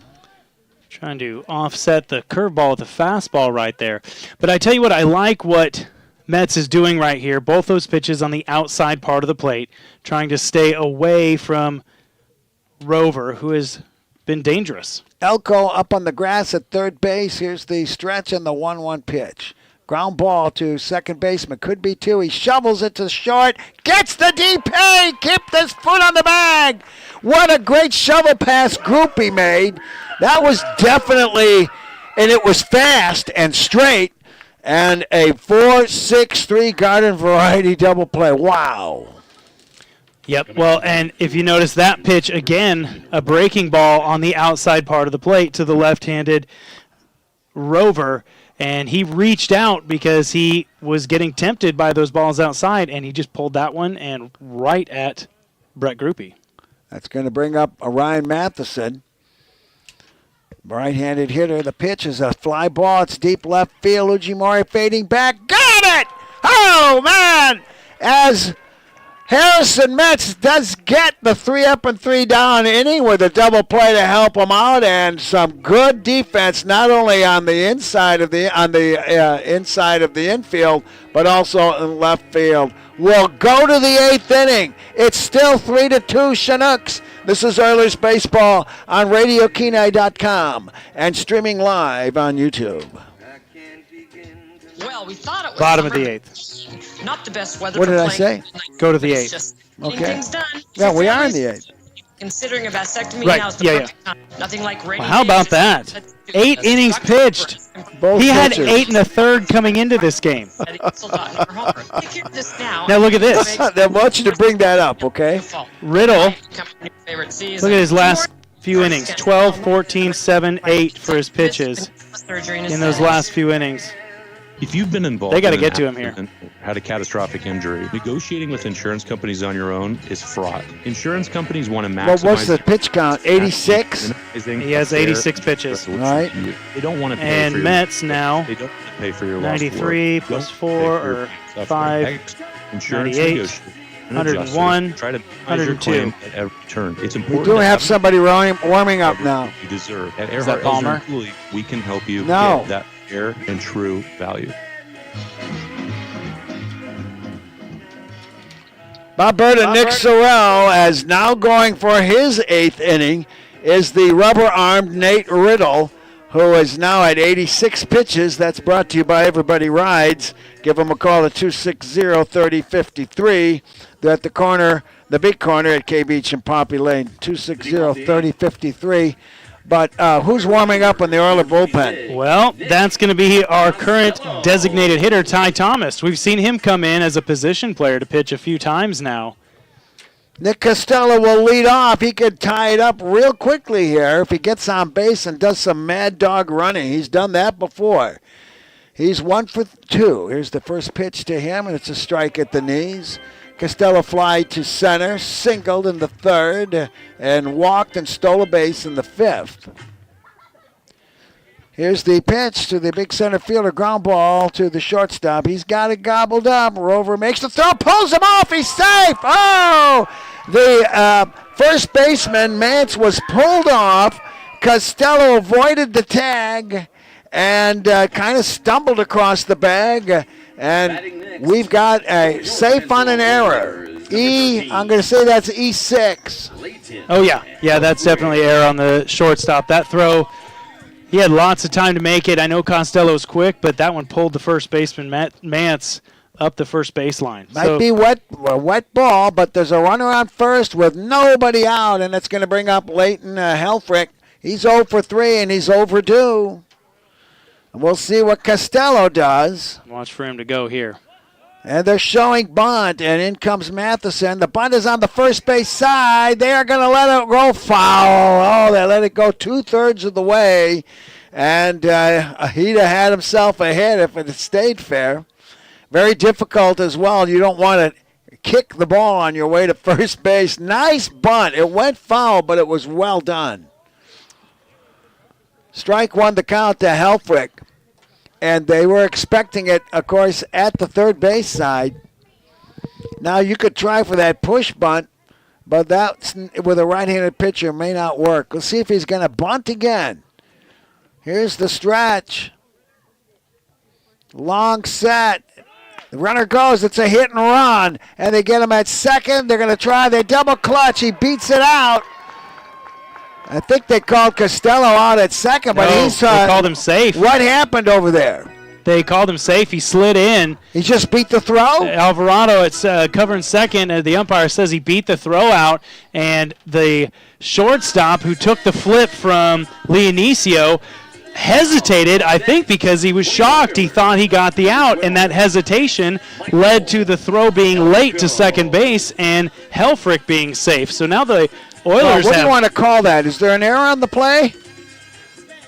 Trying to offset the curveball with the fastball right there. But I tell you what, I like what Metz is doing right here. Both those pitches on the outside part of the plate, trying to stay away from Rover, who has been dangerous. Elko up on the grass at third base. Here's the stretch and the 1-1 pitch. Ground ball to second baseman. Could be 2. He shovels it to short. Gets the DP. Keep his foot on the bag. What a great shovel pass Groupie made. That was definitely, and it was fast and straight, and a 4-6-3 garden variety double play. Wow. Yep, well, and if you notice that pitch, again, a breaking ball on the outside part of the plate to the left-handed Rover, and he reached out because he was getting tempted by those balls outside, and he just pulled that one and right at Brett Groupie. That's going to bring up Ryan Matheson. Right-handed hitter. The pitch is a fly ball. It's deep left field. Ujimori fading back. Got it! Oh, man! As Harrison Metz does get the 3-up and 3-down inning with a double play to help him out, and some good defense not only on the inside of the inside of the infield, but also in left field. We'll go to the 8th inning. It's still 3-2 Chinooks. This is Oilers Baseball on RadioKenai.com and streaming live on YouTube. Well, we thought it was Bottom of summer, the 8th. Not the best weather What for did I playing. say? Go to the It's 8th. just Okay. getting things done. Yeah, we are in Families the 8th. Considering a vasectomy, Right, now's the yeah, perfect time. Nothing like rainy Well, how days about or that? something. 8 innings pitched. Both He had pitchers. 8 1/3 coming into this game. Take care of this now. Now look at this. I want you to bring that up, okay? Riddle, Come in your favorite season. look at his last few innings. 12, 14, 7, 8 for his pitches Surgery in those last few innings. If you've been involved, They gotta in get an to him here. accident, had a catastrophic injury, negotiating with insurance companies on your own is fraught. Insurance companies want to maximize. Well, what's the pitch count? 86? He has 86 pitches. Right. They don't want to pay And for your Metz now, They don't want to pay for your lost 93 work. plus Don't 4 pay for your or suffering. 5, Insurance 98, negotiators, 101, try to 102. 102 at every turn. It's We important. do to have somebody warming up now. you deserve. At Is that Earhart Palmer? Elgin Cooley, we can help you No. get that fair and true value. Bob Bird and Nick Sorrell, as now going for his 8th inning, is the rubber-armed Nate Riddle, who is now at 86 pitches. That's brought to you by Everybody Rides. Give them a call at 260-3053. They're at the corner, the big corner at K Beach and Poppy Lane, 260-3053. But who's warming up in the Oiler bullpen? Well, that's going to be our current designated hitter, Ty Thomas. We've seen him come in as a position player to pitch a few times now. Nick Costello will lead off. He could tie it up real quickly here if he gets on base and does some mad dog running. He's done that before. He's 1 for 2. Here's the first pitch to him, and it's a strike at the knees. Costello fly to center, singled in the third, and walked and stole a base in the fifth. Here's the pitch to the big center fielder, ground ball to the shortstop. He's got it gobbled up. Rover makes the throw, pulls him off. He's safe. Oh, the first baseman, Mance, was pulled off. Costello avoided the tag and kind of stumbled across the bag. And we've got a safe on an error. I'm going to say that's E6. Oh, yeah. Yeah, that's definitely error on the shortstop. That throw, he had lots of time to make it. I know Costello's quick, but that one pulled the first baseman, Mance, up the first baseline. Might be a wet ball, but there's a runner on first with nobody out, and it's going to bring up Leighton Helfrich. He's 0 for 3, and he's overdue. And we'll see what Costello does. Watch for him to go here. And they're showing bunt, and in comes Matheson. The bunt is on the first base side. They are going to let it go foul. Oh, they let it go 2/3 of the way. And he'd have had himself a hit if it had stayed fair. Very difficult as well. You don't want to kick the ball on your way to first base. Nice bunt. It went foul, but it was well done. Strike one to count to Helfrich. And they were expecting it, of course, at the third base side. Now you could try for that push bunt, but that with a right-handed pitcher may not work. Let's see if he's going to bunt again. Here's the stretch. Long set. The runner goes. It's a hit and run. And they get him at second. They're going to try. They double clutch. He beats it out. I think they called Costello out at second, but they called him safe. What happened over there? They called him safe. He slid in. He just beat the throw? Alvarado, it's covering second. The umpire says he beat the throw out, and the shortstop who took the flip from Leonicio hesitated, I think, because he was shocked. He thought he got the out, and that hesitation led to the throw being late to second base and Helfrich being safe. So now the Oilers what do you want to call that? Is there an error on the play?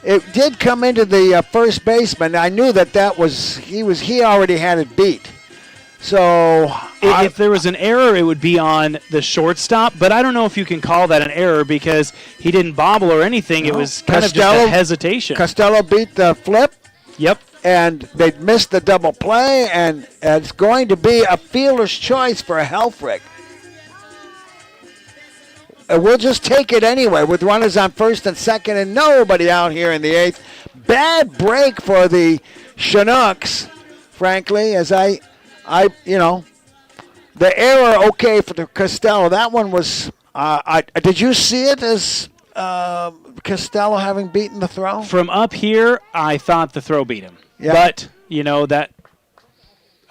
It did come into the first baseman. I knew that he already had it beat. So if there was an error, it would be on the shortstop. But I don't know if you can call that an error because he didn't bobble or anything. It was kind of just a hesitation. Costello beat the flip. Yep. And they missed the double play, and it's going to be a fielder's choice for Helfrich. We'll just take it anyway with runners on first and second and nobody out here in the eighth. Bad break for the Chinooks, frankly, as the error okay for the Costello. That one was, did you see it as Costello having beaten the throw? From up here, I thought the throw beat him. Yeah. But, that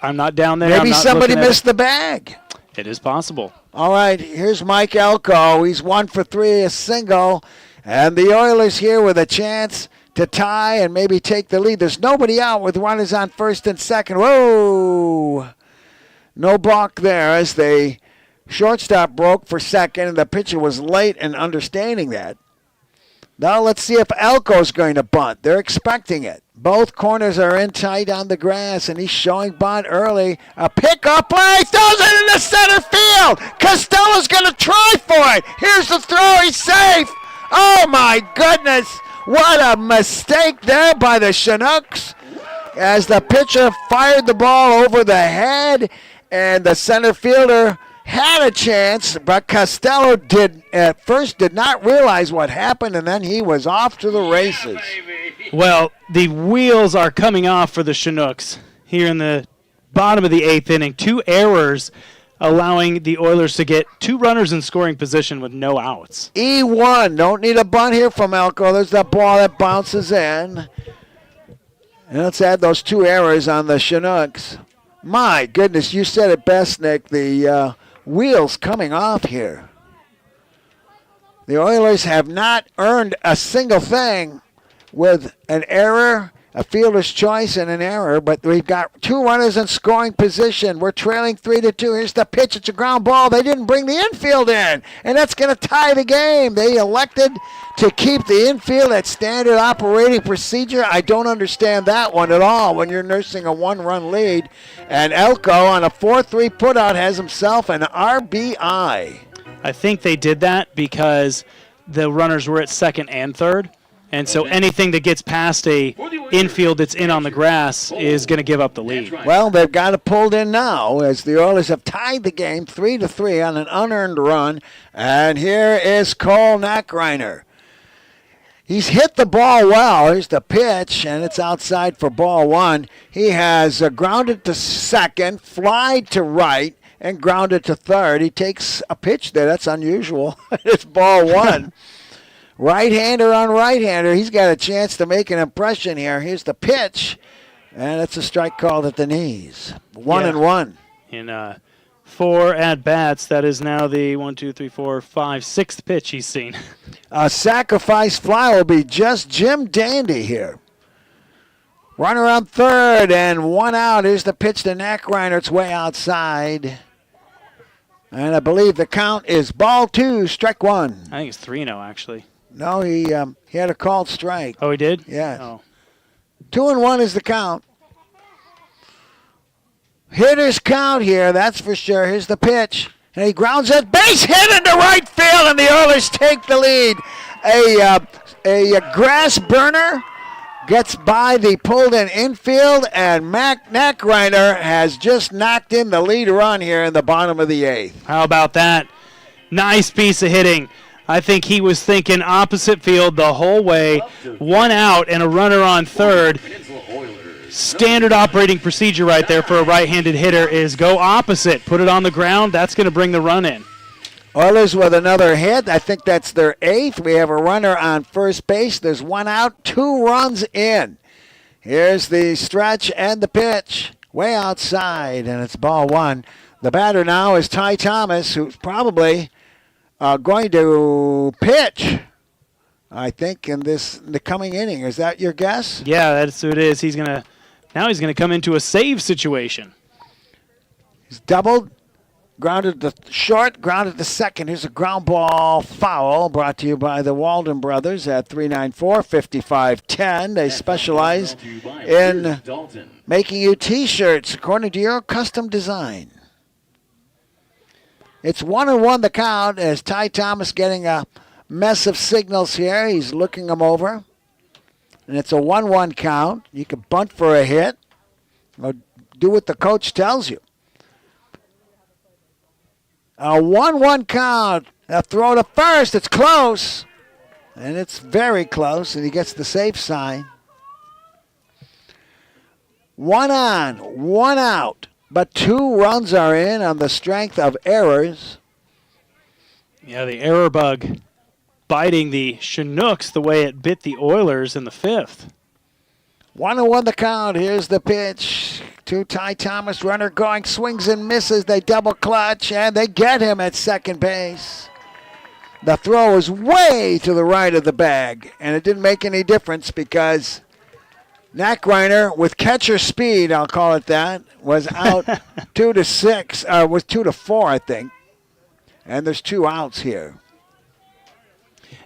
I'm not down there. Maybe somebody missed the bag. It is possible. All right, here's Mike Elko. He's 1 for 3, a single. And the Oilers here with a chance to tie and maybe take the lead. There's nobody out with runners on first and second. Whoa! No balk there as the shortstop broke for second, and the pitcher was late in understanding that. Now let's see if Elko's going to bunt. They're expecting it. Both corners are in tight on the grass, and he's showing bunt early. A pickup play, throws it into center field. Costello's going to try for it. Here's the throw, he's safe. Oh, my goodness. What a mistake there by the Chinooks as the pitcher fired the ball over the head, and the center fielder had a chance, but Costello did not realize what happened, and then he was off to the races. Well, the wheels are coming off for the Chinooks here in the bottom of the eighth inning. 2 errors allowing the Oilers to get 2 runners in scoring position with no outs. E1. Don't need a bunt here from Elko. There's that ball that bounces in. And let's add those 2 errors on the Chinooks. My goodness, you said it best, Nick. The wheels coming off here. The Oilers have not earned a single thing with an error, a fielder's choice, and an error, but we've got 2 runners in scoring position. We're trailing 3-2. Here's the pitch. It's a ground ball. They didn't bring the infield in, and that's going to tie the game. They elected to keep the infield at standard operating procedure. I don't understand that one at all when you're nursing a 1-run lead. And Elko on a 4-3 putout has himself an RBI. I think they did that because the runners were at second and third. And so anything that gets past a infield that's in on the grass is going to give up the lead. Well, they've got it pulled in now as the Oilers have tied the game 3-3 on an unearned run. And here is Cole Nackreiner. He's hit the ball well. Here's the pitch, and it's outside for ball 1. He has grounded to second, flied to right, and grounded to third. He takes a pitch there. That's unusual. It's ball 1. Right-hander on right-hander. He's got a chance to make an impression here. Here's the pitch, and it's a strike called at the knees. 1-1. In 4 at-bats, that is now the 6th pitch he's seen. A sacrifice fly will be just Jim Dandy here. Runner on third, and 1 out. Here's the pitch to Nackreiner. It's way outside. And I believe the count is ball 2, strike 1. I think it's 3-0, actually. No, he had a called strike. Oh, he did? Yeah. Oh. 2-1 is the count. Hitters count here, that's for sure. Here's the pitch. And he grounds it. Base hit into right field, and the Oilers take the lead. A grass burner gets by the pulled-in infield, and Nackreiner has just knocked in the lead run here in the bottom of the 8th. How about that? Nice piece of hitting. I think he was thinking opposite field the whole way. 1 out and a runner on third. Standard operating procedure right there for a right-handed hitter is go opposite. Put it on the ground. That's going to bring the run in. Oilers with another hit. I think that's their 8th. We have a runner on first base. There's 1 out, 2 runs in. Here's the stretch and the pitch. Way outside, and it's ball 1. The batter now is Ty Thomas, who's probably going to pitch, I think, in the coming inning. Is that your guess? Yeah, that's who it is. Now he's gonna come into a save situation. He's doubled, grounded to short, grounded to second. Here's a ground ball foul brought to you by the Walden Brothers at 394-5510. They specialize in making you T-shirts according to your custom design. It's 1-1 the count as Ty Thomas getting a mess of signals here. He's looking them over. And it's a 1-1 count. You can bunt for a hit or do what the coach tells you. A 1-1 count. A throw to first. It's close. And it's very close. And he gets the safe sign. 1 on, 1 out. But 2 runs are in on the strength of errors. Yeah, the error bug biting the Chinooks the way it bit the Oilers in the 5th. 1-1 the count. Here's the pitch to Ty Thomas. Runner going, swings and misses. They double clutch, and they get him at second base. The throw is way to the right of the bag, and it didn't make any difference because Nackreiner, with catcher speed, I'll call it that, was out 2-6, was 2-4, I think. And there's 2 outs here.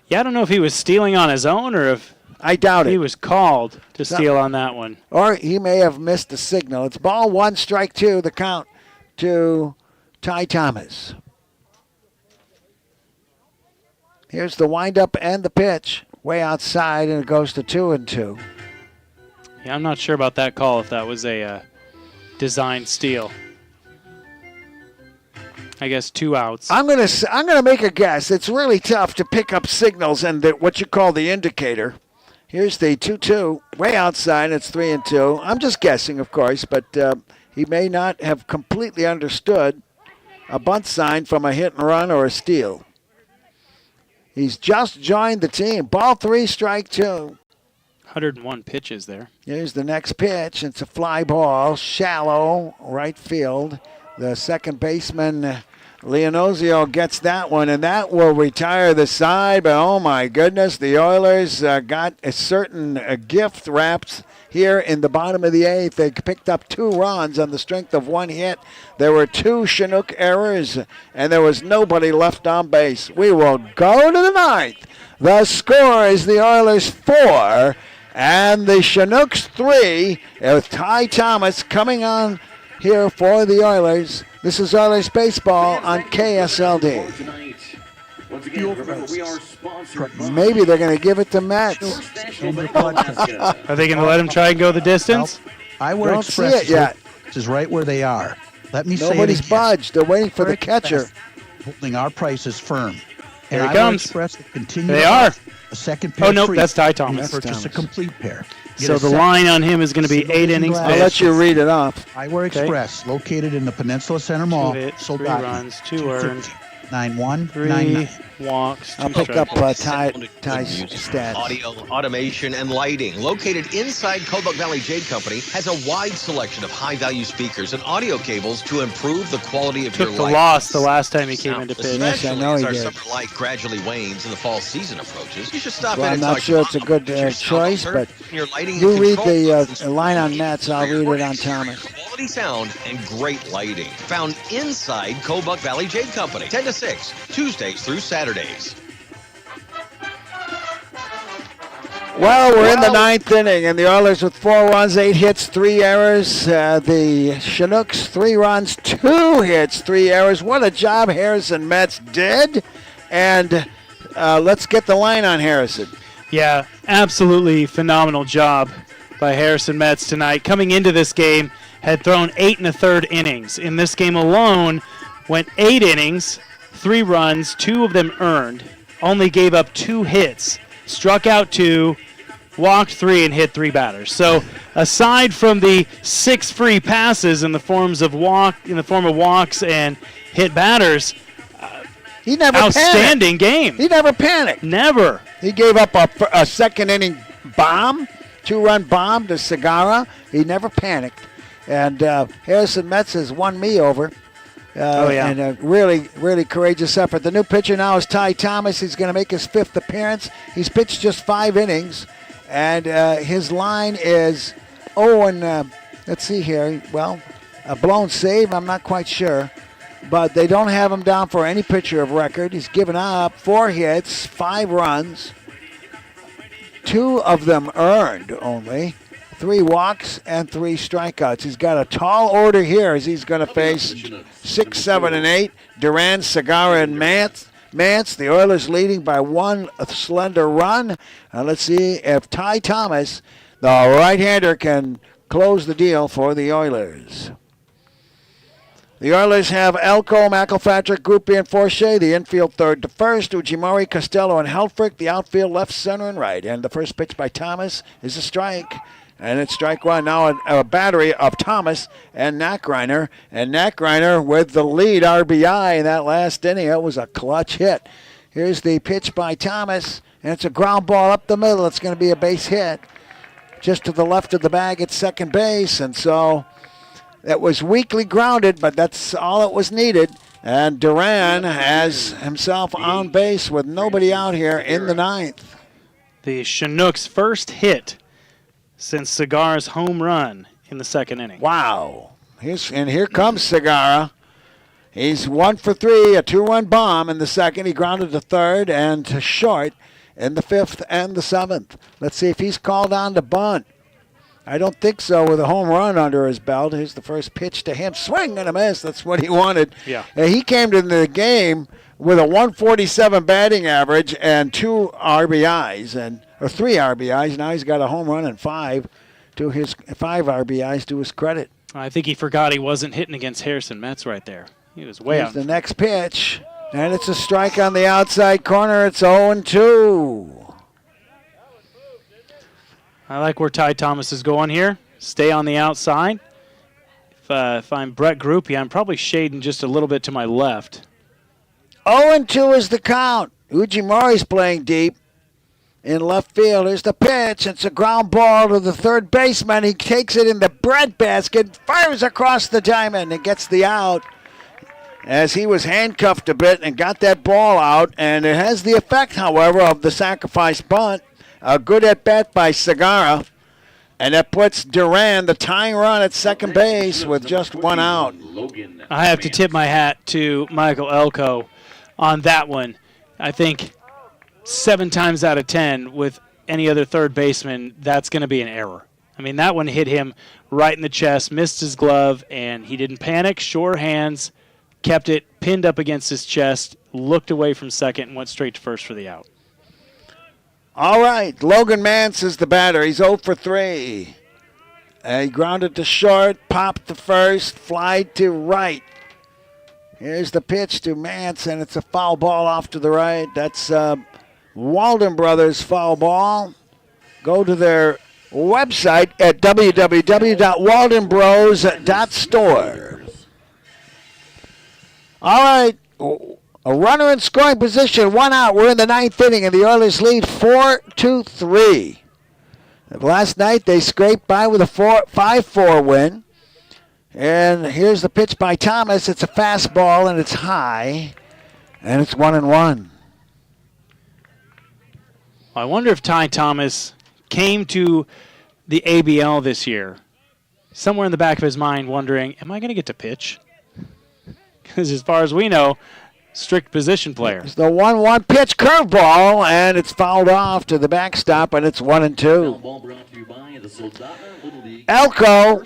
Yeah, I don't know if he was stealing on his own or if I doubt he it. was called to steal on that one. Or he may have missed the signal. It's ball 1, strike 2, the count to Ty Thomas. Here's the windup and the pitch. Way outside, and it goes to 2-2. Yeah, I'm not sure about that call, if that was a design steal. I guess 2 outs. I'm gonna make a guess. It's really tough to pick up signals and what you call the indicator. Here's the 2-2, way outside. It's 3-2. I'm just guessing, of course, but he may not have completely understood a bunt sign from a hit and run or a steal. He's just joined the team. Ball 3, strike 2. 101 pitches there. Here's the next pitch. It's a fly ball, shallow, right field. The second baseman, Leonozio, gets that one, and that will retire the side. But, oh, my goodness, the Oilers got a certain gift wrapped here in the bottom of the 8th. They picked up 2 runs on the strength of 1 hit. There were 2 Chinook errors, and there was nobody left on base. We will go to the 9th. The score is the Oilers 4 and the Chinooks 3, with Ty Thomas coming on here for the Oilers. This is Oilers Baseball on KSLD. Maybe they're going to give it to Mets. Are they going to let him try and go the distance? Iowa Don't Express see it yet. is right where they are. Let me say it Nobody's again. budged. They're waiting for the catcher. Holding our prices firm. Here and he Iowa comes. Express will continue They to are. offer a second pair Oh, nope, free. that's Ty Thomas. Purchase a complete pair. Get So a the second line on him is going to be 8 innings I'll let you read it off. Iowa Okay. Express, located in the Peninsula Center Mall. 2 hits, 3 Soldotna, runs, 2 earned, 9199. 3 walks, 2 I'll pick up strikeouts. Ty's stats. Audio, automation, and lighting. Located inside Kobuk Valley Jade Company has a wide selection of high-value speakers and audio cables to improve the quality of Took your the life. loss the last time he came into pitch. Yes, I know Especially he as our did. summer light gradually wanes and the fall season approaches. You should stop Well, in I'm and not talk sure to it's a Bob good about your choice, sound but alert, your lighting you and read control the line on Mets. I'll read it on Thomas. quality sound and great lighting. Found inside Kobuk Valley Jade Company, 10 to 6, Tuesdays through Saturdays. Well, we're in the 9th inning, and the Oilers with 4 runs, 8 hits, 3 errors. The Chinooks, 3 runs, 2 hits, 3 errors. What a job Harrison Metz did. And let's get the line on Harrison. Yeah, absolutely phenomenal job by Harrison Metz tonight. Coming into this game, had thrown 8 1/3 innings. In this game alone, went 8 innings, 3 runs, 2 of them earned, only gave up 2 hits, struck out 2, walked 3, and hit 3 batters. So aside from the 6 free passes in the form of walks and hit batters, he never outstanding panicked. game. He never panicked. Never. He gave up a second inning bomb, 2-run bomb to Segara. He never panicked. And Harrison Metz has won me over. And a really, really courageous effort. The new pitcher now is Ty Thomas. He's going to make his 5th appearance. He's pitched just 5 innings. And his line is, let's see here. Well, a blown save, I'm not quite sure. But they don't have him down for any pitcher of record. He's given up 4 hits, 5 runs. 2 of them earned only. 3 walks and 3 strikeouts. He's got a tall order here as he's going to face 6, 7, and 8. Duran, Segara, and Mance. The Oilers leading by 1 slender run. Let's see if Ty Thomas, the right-hander, can close the deal for the Oilers. The Oilers have Elko, McElpatrick, Groupie, and Forshea. The infield 3rd to 1st. Ujimori, Costello, and Helfrich. The outfield left, center, and right. And the first pitch by Thomas is a strike. And it's strike 1. Now a battery of Thomas and Nackreiner. And Nackreiner with the lead RBI in that last inning. It was a clutch hit. Here's the pitch by Thomas. And it's a ground ball up the middle. It's going to be a base hit. Just to the left of the bag at second base. And so that was weakly grounded, but that's all it was needed. And Duran has himself on base with nobody out here in the 9th. The Chinooks' first hit since Segara's home run in the 2nd inning. Wow. Here comes Segara. He's 1 for 3, a 2-run bomb in the 2nd. He grounded to 3rd and to short in the 5th and the 7th. Let's see if he's called on to bunt. I don't think so with a home run under his belt. Here's the first pitch to him. Swing and a miss. That's what he wanted. Yeah. He came to the game with a 147 batting average and 2 RBIs, or 3 RBIs. Now he's got a home run and 5 RBIs to his credit. I think he forgot he wasn't hitting against Harrison Metz right there. He was way Here's out. the next pitch. And it's a strike on the outside corner. It's 0-2. I like where Ty Thomas is going here. Stay on the outside. If I'm Brett Groupie, I'm probably shading just a little bit to my left. 0-2 is the count. Ujimori's playing deep in left field. Here's the pitch. It's a ground ball to the third baseman. He takes it in the breadbasket, fires across the diamond, and gets the out as he was handcuffed a bit and got that ball out. And it has the effect, however, of the sacrifice bunt. A good at-bat by Segura. And that puts Duran, the tying run at second base, with just one out. I have to tip my hat to Michael Elko on that one. I think 7 times out of 10 with any other third baseman, that's going to be an error. I mean, that one hit him right in the chest, missed his glove, and he didn't panic, sure hands, kept it pinned up against his chest, looked away from second, and went straight to first for the out. All right, Logan Mance is the batter. He's 0 for 3. He grounded to short, popped to first, fly to right. Here's the pitch to Mance, and it's a foul ball off to the right. That's Walden Brothers foul ball. Go to their website at www.waldenbros.store. All right. A runner in scoring position, 1 out. We're in the 9th inning, and the Oilers lead 4-3. Last night they scraped by with a 5-4 win. And here's the pitch by Thomas. It's a fastball, and it's high, and it's 1-1. I wonder if Ty Thomas came to the ABL this year, somewhere in the back of his mind wondering, am I going to get to pitch? Because as far as we know, strict position player. It's the 1-1 pitch curveball, and it's fouled off to the backstop, and it's 1-2. Elko,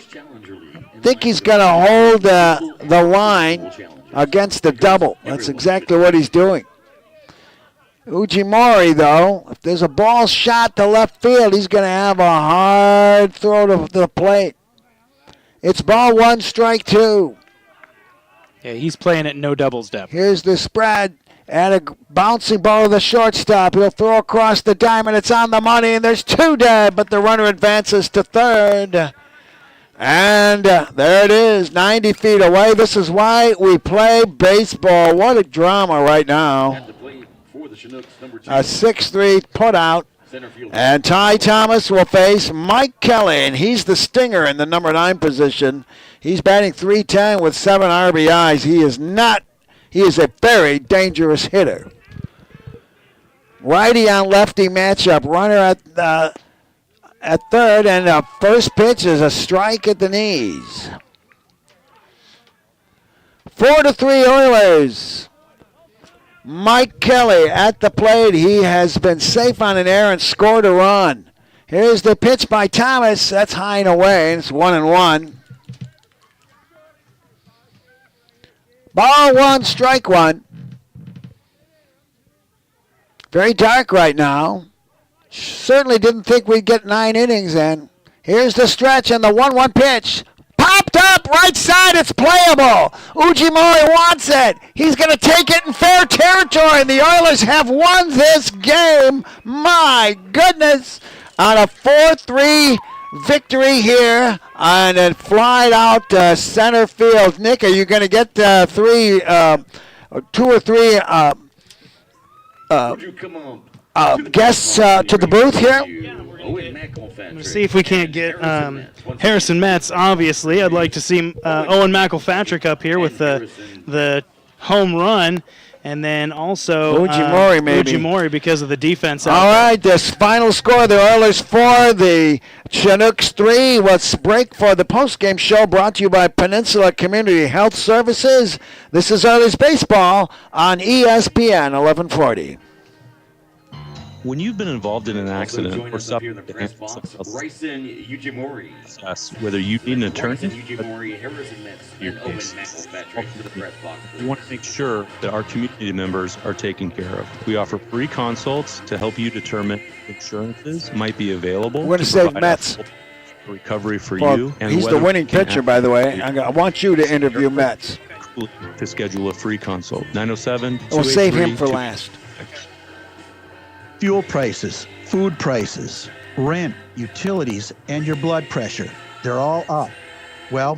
think he's going to hold the line against the double. That's exactly what he's doing. Ujimori, though, if there's a ball shot to left field, he's going to have a hard throw to the plate. It's ball 1, strike 2. Yeah, he's playing at no doubles depth. Here's the spread and a bouncing ball to the shortstop. He'll throw across the diamond. It's on the money, and there's 2 dead, but the runner advances to third. And there it is, 90 feet away. This is why we play baseball. What a drama right now. A 6-3 put out. And Ty Thomas will face Mike Kelly, and he's the stinger in the number 9 position. He's batting .310 with 7 RBIs. He is a very dangerous hitter. Righty on lefty matchup. Runner at third, and the first pitch is a strike at the knees. 4-3 Oilers. Mike Kelly at the plate. He has been safe on an error and scored a run. Here's the pitch by Thomas. That's high and away, and it's 1-1. Ball 1, strike 1. Very dark right now. Certainly didn't think we'd get 9 innings in. Here's the stretch and the 1-1 pitch. Popped up, right side, it's playable. Ujimori wants it. He's going to take it in fair territory, and the Oilers have won this game. My goodness. On a 4-3 victory here, and it flied out center field. Nick, are you going to get 2 or 3 guests to the booth here? Let's see if we can't get Harrison Metz, obviously. I'd like to see Owen McElpatrick up here with the home run. And then also Ujimori, maybe. Ujimori because of the defense. All right, this final score, the Oilers 4, the Chinooks 3. Let's break for the postgame show brought to you by Peninsula Community Health Services. This is Oilers Baseball on ESPN 1140. When you've been involved in an accident or Bryson Ujimori. whether you need an attorney, Harrison Metz, and Owen McElpatrick for the press box. we want to make sure that our community members are taken care of. We offer free consults to help you determine if insurances might be available. We're going to save Metz. Recovery for Well, you. And he's the whether winning we can pitcher, by the way. I want you to interview Metz. to schedule a free consult. 907. We'll save him for last. Fuel prices, food prices, rent, utilities, and your blood pressure. They're all up. Well,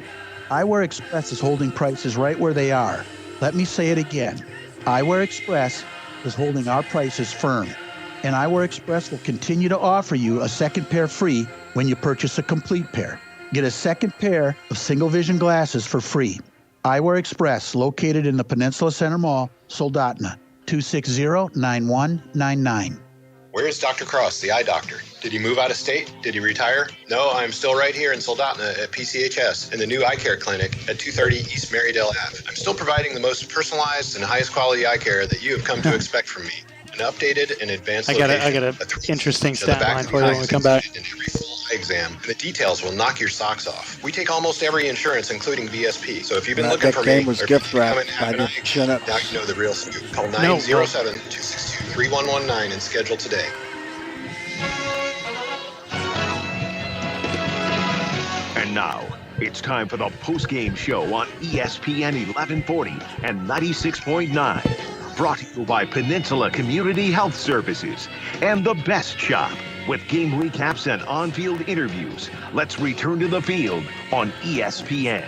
Eyewear Express is holding prices right where they are. Let me say it again. Eyewear Express is holding our prices firm. And Eyewear Express will continue to offer you a second pair free when you purchase a complete pair. Get a second pair of single vision glasses for free. Eyewear Express, located in the Peninsula Center Mall, Soldotna, 260-9199. Where is Dr. Cross, the eye doctor? Did he move out of state? Did he retire? No, I'm still right here in Soldotna at PCHS in the new eye care clinic at 230 East Marydale Ave. I'm still providing the most personalized and highest quality eye care that you have come to expect from me. An updated and advanced I got location. an interesting to the stat back line of for the you eye when we is come back. included in every full eye exam. And the details will knock your socks off. We take almost every insurance, including VSP. So if you've been looking for game me, was or if gift you come wrapped and by have an the eye exam, Chinooks. now you know the real scoop. Call No, 907-262-3119 and schedule today. And now, it's time for the post-game show on ESPN 1140 and 96.9. Brought to you by Peninsula Community Health Services and The Best Shop. With game recaps and on-field interviews, let's return to the field on ESPN.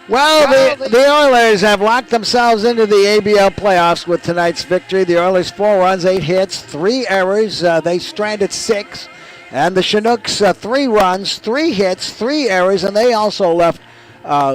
Well, the Oilers have locked themselves into the ABL playoffs with tonight's victory. The Oilers 4 runs, 8 hits, 3 errors. They stranded 6. And the Chinooks 3 runs, 3 hits, 3 errors, and they also left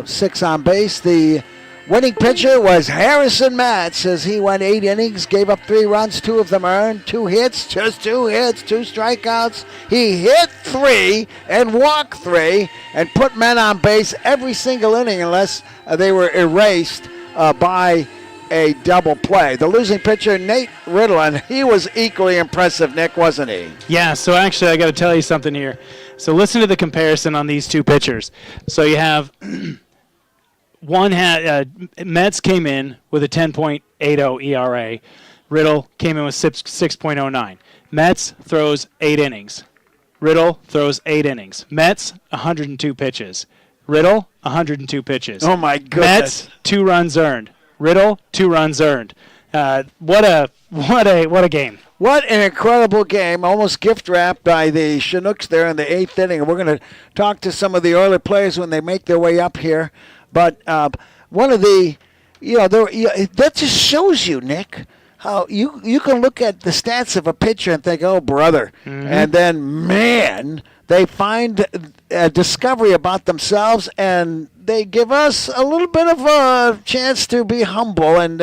6 on base. The winning pitcher was Harrison Matz as he went 8 innings, gave up 3 runs, 2 of them earned, 2 hits, just 2 hits, 2 strikeouts. He hit 3 and walked 3 and put men on base every single inning unless they were erased by a double play. The losing pitcher, Nate Riddle, and he was equally impressive, Nick, wasn't he? Yeah, so actually I got to tell you something here. So listen to the comparison on these two pitchers. So you have Mets came in with a 10.80 ERA. Riddle came in with 6.09. Mets throws 8 innings. Riddle throws 8 innings. Mets, 102 pitches. Riddle, 102 pitches. Oh, my goodness. Mets, 2 runs earned. Riddle, 2 runs earned. What a game. What an incredible game. Almost gift wrapped by the Chinooks there in the 8th inning. And we're going to talk to some of the Oiler players when they make their way up here. But one of the, that just shows you, Nick, how you can look at the stats of a pitcher and think, oh, brother. Mm-hmm. And then, man, they find a discovery about themselves, and they give us a little bit of a chance to be humble and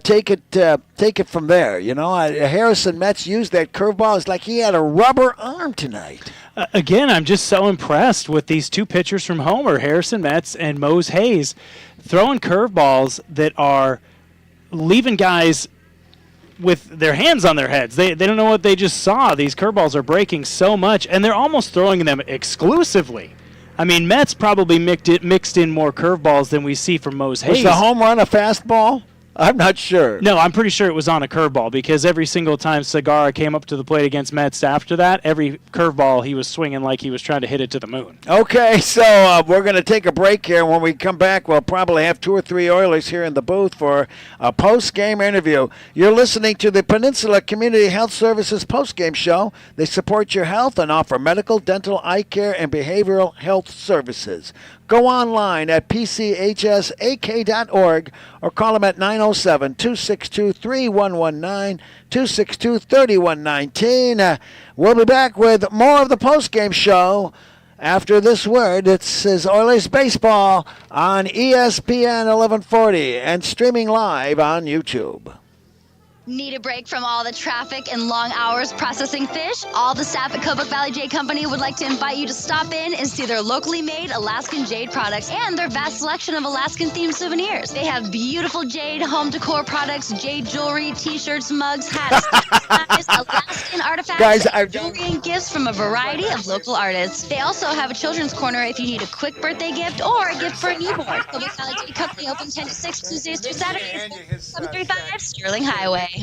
take it from there. Harrison Metz used that curveball. It's like he had a rubber arm tonight. Again, I'm just so impressed with these 2 pitchers from Homer, Harrison Metz and Mose Hayes, throwing curveballs that are leaving guys with their hands on their heads. They don't know what they just saw. These curveballs are breaking so much, and they're almost throwing them exclusively. I mean, Metz probably mixed in more curveballs than we see from Mose Hayes. Was the home run a fastball? I'm not sure. No, I'm pretty sure it was on a curveball because every single time Segura came up to the plate against Metz after that, every curveball he was swinging like he was trying to hit it to the moon. Okay, so we're going to take a break here. When we come back, we'll probably have 2 or 3 Oilers here in the booth for a post-game interview. You're listening to the Peninsula Community Health Services post-game show. They support your health and offer medical, dental, eye care, and behavioral health services. Go online at pchsak.org or call them at 907-262-3119, 262-3119. We'll be back with more of the postgame show after this word. It says Oilers Baseball on ESPN 1140 and streaming live on YouTube. Need a break from all the traffic and long hours processing fish? All the staff at Kobuk Valley Jade Company would like to invite you to stop in and see their locally made Alaskan jade products and their vast selection of Alaskan-themed souvenirs. They have beautiful jade home decor products, jade jewelry, t-shirts, mugs, hats, Alaskan artifacts, jewelry and gifts from a variety of local artists. They also have a children's corner if you need a quick birthday gift or a gift for a newborn. Kobuk Valley Jade Company open 10 to 6 Tuesdays through Saturdays, 735 Sterling Highway.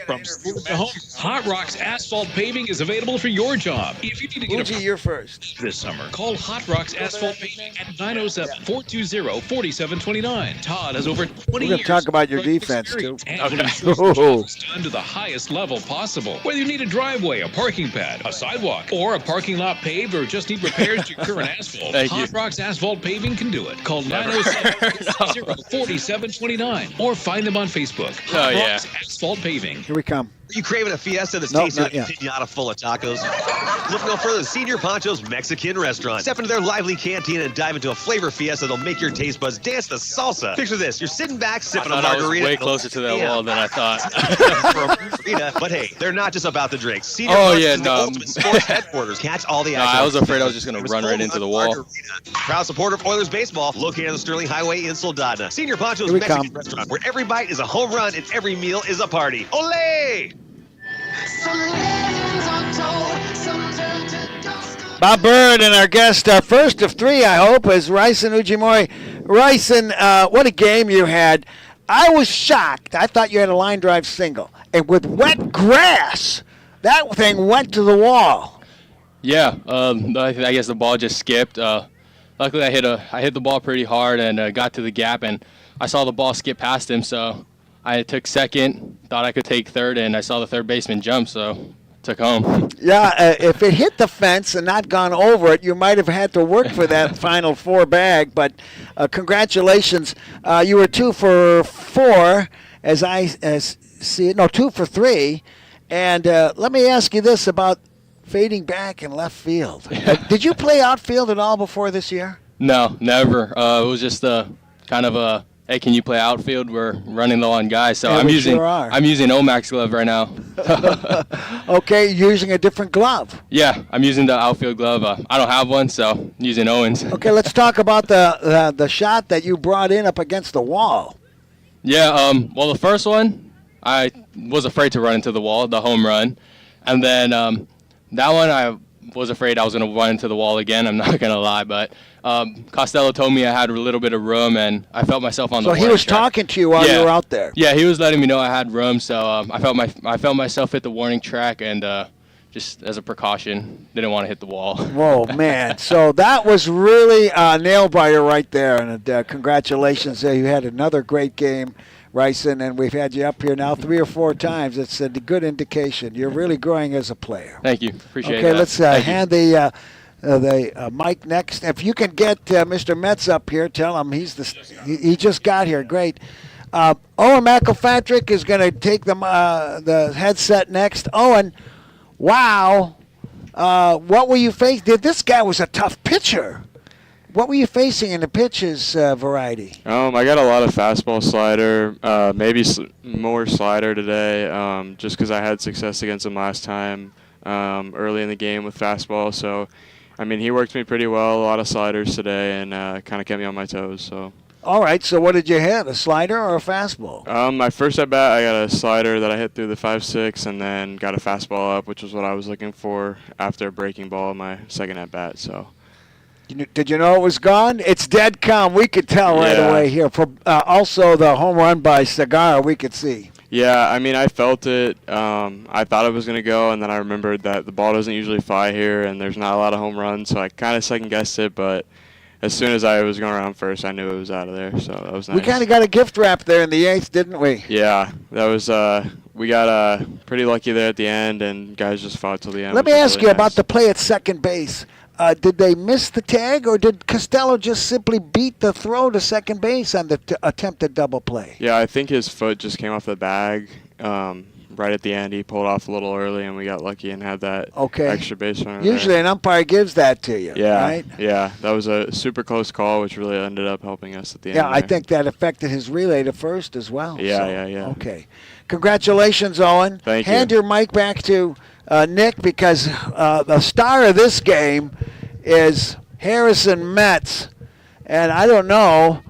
From school to home, Hot Rocks Asphalt Paving is available for your job. If you need to get Uji, you're first. This summer, call Hot Rocks Asphalt Paving at 907-420-4729. Todd has over 20 We're going years to talk about your of defense, too. experience and ensures the job is done to the highest level possible. Whether you need a driveway, a parking pad, a sidewalk, or a parking lot paved, or just need repairs to your current asphalt, Hot Rocks Asphalt Paving can do it. Call 907-420-4729 or find them on Facebook. Hot Rocks Asphalt Paving. Here we come. Are you craving a fiesta that's Nope, tasting not like a pinata full of tacos? Look no further than Senior Pancho's Mexican Restaurant. Step into their lively cantina and dive into a flavor fiesta that'll make your taste buds dance to salsa. Picture this. You're sitting back, sipping a margarita. I was way closer to that wall than I thought. But hey, they're not just about the drinks. Senior no. Ultimate Sports Headquarters. Catch all the action. I was afraid I was just going to run right into the wall. Proud supporter of Oilers baseball, located on the Sterling Highway in Soldotna. Senior Pancho's Mexican Restaurant, where every bite is a home run and every meal is a party. Olé! Bob Bird and our guest, first of three, I hope, is Raisen Ujimori. Raisen, what a game you had. I was shocked. I thought you had a line drive single. And with wet grass, that thing went to the wall. Yeah, I guess the ball just skipped. Luckily, I hit the ball pretty hard and got to the gap, and I saw the ball skip past him, so I took second, thought I could take third, and I saw the third baseman jump, so took home. Yeah, if it hit the fence and not gone over it, you might have had to work for that final four bag, but congratulations. You were 2 for 4, as I see it. No, 2 for 3. And let me ask you this about fading back in left field. Did you play outfield at all before this year? No, never. It was just kind of a, hey, can you play outfield? We're running low on guys, so Yeah, I'm we using sure are. I'm using Omax glove right now. Okay, using a different glove. Yeah, I'm using the outfield glove. I don't have one, so I'm using Owens. Okay, let's talk about the shot that you brought in up against the wall. Yeah, well, the first one, I was afraid to run into the wall, the home run. And then that one, I was afraid I was going to run into the wall again. I'm not going to lie, but Costello told me I had a little bit of room, and I felt myself on the So he was talking to you while you were out there. Yeah, he was letting me know I had room, so I felt myself hit the warning track, and just as a precaution, didn't want to hit the wall. Whoa, man. So that was really a nail-biter right there, and congratulations. You had another great game, Raisen, and we've had you up here now 3 or 4 times. It's a good indication. You're really growing as a player. Thank you. Appreciate it. Okay, let's hand the mic next. If you can get Mr. Metz up here, tell him he just got here. Great. Owen McElpatrick is going to take the headset next. Owen, wow. What were you facing? This guy was a tough pitcher. What were you facing in the pitches variety? I got a lot of fastball slider, maybe more slider today, just because I had success against him last time early in the game with fastball. So, I mean, he worked me pretty well, a lot of sliders today, and kind of kept me on my toes. So. All right, so what did you hit, a slider or a fastball? My first at-bat, I got a slider that I hit through the 5-6, and then got a fastball up, which was what I was looking for after a breaking ball in my second at-bat. So. Did you know it was gone? It's dead calm. We could tell right away here. Also, the home run by Segarra, we could see. Yeah, I mean, I felt it. I thought it was going to go, and then I remembered that the ball doesn't usually fly here, and there's not a lot of home runs, so I kind of second-guessed it, but as soon as I was going around first, I knew it was out of there, so that was nice. We kind of got a gift wrap there in the 8th, didn't we? Yeah, that was we got pretty lucky there at the end, and guys just fought till the end. Let me ask you about the play at second base. Did they miss the tag, or did Costello just simply beat the throw to second base on the attempted double play? Yeah, I think his foot just came off the bag right at the end. He pulled off a little early, and we got lucky and had that extra base runner. Usually there. An umpire gives that to you, right? Yeah, that was a super close call, which really ended up helping us at the end. Yeah, I think that affected his relay to first as well. Yeah. Okay. Congratulations, Owen. Thank you. Hand your mic back to Nick, because the star of this game is Harrison Metz. And I don't know,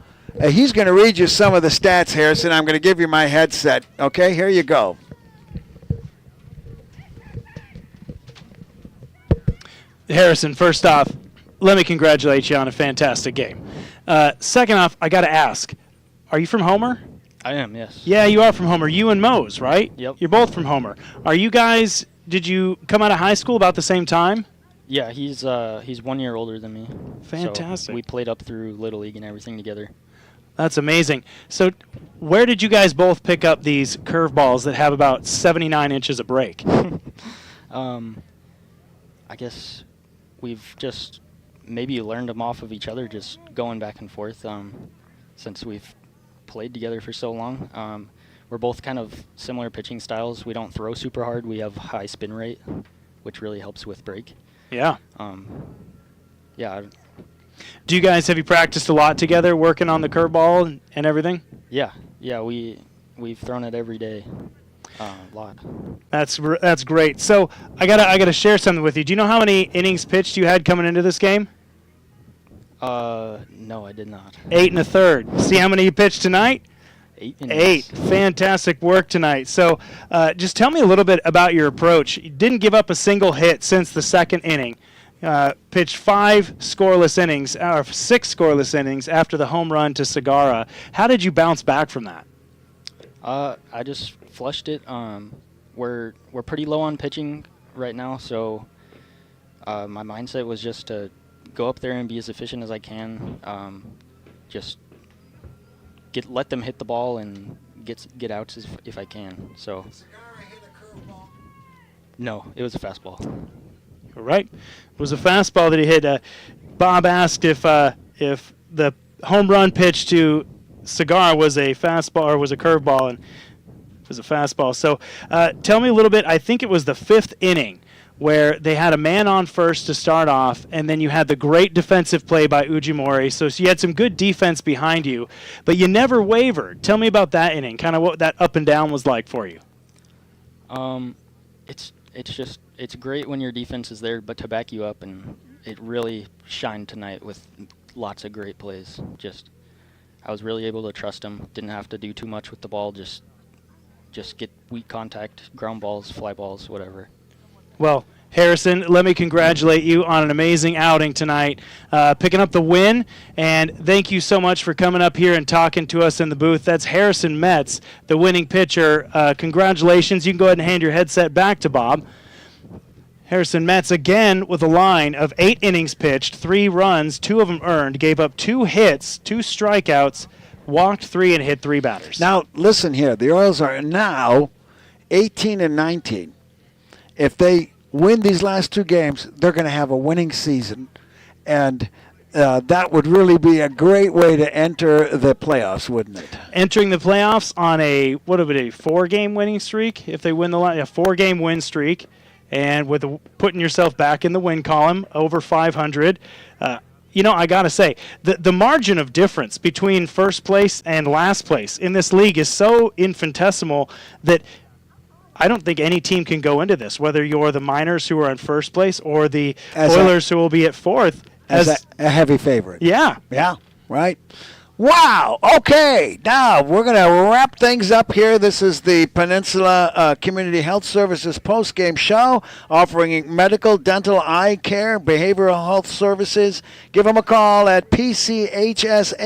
he's going to read you some of the stats, Harrison. I'm going to give you my headset. Okay, here you go. Harrison, first off, let me congratulate you on a fantastic game. Second off, I got to ask, are you from Homer? I am, yes. Yeah, you are from Homer. You and Mose, right? Yep. You're both from Homer. Are you guys, did you come out of high school about the same time? Yeah, he's 1 year older than me. Fantastic. So we played up through Little League and everything together. That's amazing. So where did you guys both pick up these curveballs that have about 79 inches of break? I guess we've just maybe learned them off of each other, just going back and forth since we've played together for so long. We're both kind of similar pitching styles. We don't throw super hard. We have high spin rate, which really helps with break. Yeah. Yeah. Do you guys, have you practiced a lot together working on the curveball and everything? Yeah. We've thrown it every day. A lot. That's great. So I gotta share something with you. Do you know how many innings pitched you had coming into this game? No, I did not. 8 1/3. See how many you pitched tonight? 8 innings. 8. Fantastic work tonight. So just tell me a little bit about your approach. You didn't give up a single hit since the second inning. Pitched 5 scoreless innings, or 6 scoreless innings after the home run to Segara. How did you bounce back from that? I just flushed it. We're pretty low on pitching right now, so my mindset was just to go up there and be as efficient as I can. Just let them hit the ball and get outs if I can. So. No, it was a fastball. All right, it was a fastball that he hit. Bob asked if the home run pitch to Cigar was a fastball or was a curveball, and it was a fastball. So tell me a little bit. I think it was the 5th inning where they had a man on first to start off, and then you had the great defensive play by Ujimori. So you had some good defense behind you, but you never wavered. Tell me about that inning, kind of what that up and down was like for you. It's great when your defense is there, but to back you up, and it really shined tonight with lots of great plays. I was really able to trust him. Didn't have to do too much with the ball. Just get weak contact, ground balls, fly balls, whatever. Well, Harrison, let me congratulate you on an amazing outing tonight, picking up the win, and thank you so much for coming up here and talking to us in the booth. That's Harrison Metz, the winning pitcher. Congratulations. You can go ahead and hand your headset back to Bob. Harrison Metz again with a line of 8 innings pitched, 3 runs, 2 of them earned, gave up 2 hits, 2 strikeouts, walked 3, and hit 3 batters. Now, listen here. The Orioles are now 18 and 19. If they win these last 2 games, they're going to have a winning season, and that would really be a great way to enter the playoffs, wouldn't it? Entering the playoffs on a 4-game winning streak? If they win a 4-game win streak, and with putting yourself back in the win column, over 500. I got to say, the margin of difference between first place and last place in this league is so infinitesimal that I don't think any team can go into this, whether you're the Miners who are in first place or the Oilers who will be at 4th. As a heavy favorite. Yeah. Yeah, right. Wow. Okay. Now we're going to wrap things up here. This is the Peninsula Community Health Services post-game show offering medical, dental, eye care, behavioral health services. Give them a call at pchsak.org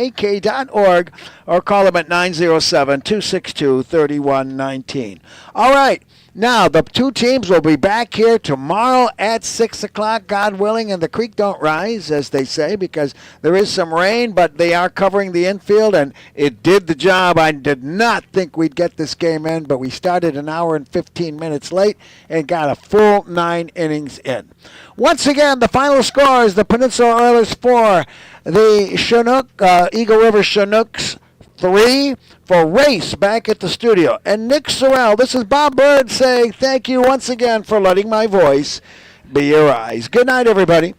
or call them at 907-262-3119. All right. Now, the 2 teams will be back here tomorrow at 6 o'clock, God willing, and the creek don't rise, as they say, because there is some rain, but they are covering the infield, and it did the job. I did not think we'd get this game in, but we started an hour and 15 minutes late and got a full 9 innings in. Once again, the final score is the Peninsula Oilers 4, the Chinook, Eagle River Chinooks 3 for Race back at the studio. And Nick Sorrell, this is Bob Bird saying thank you once again for letting my voice be your eyes. Good night, everybody.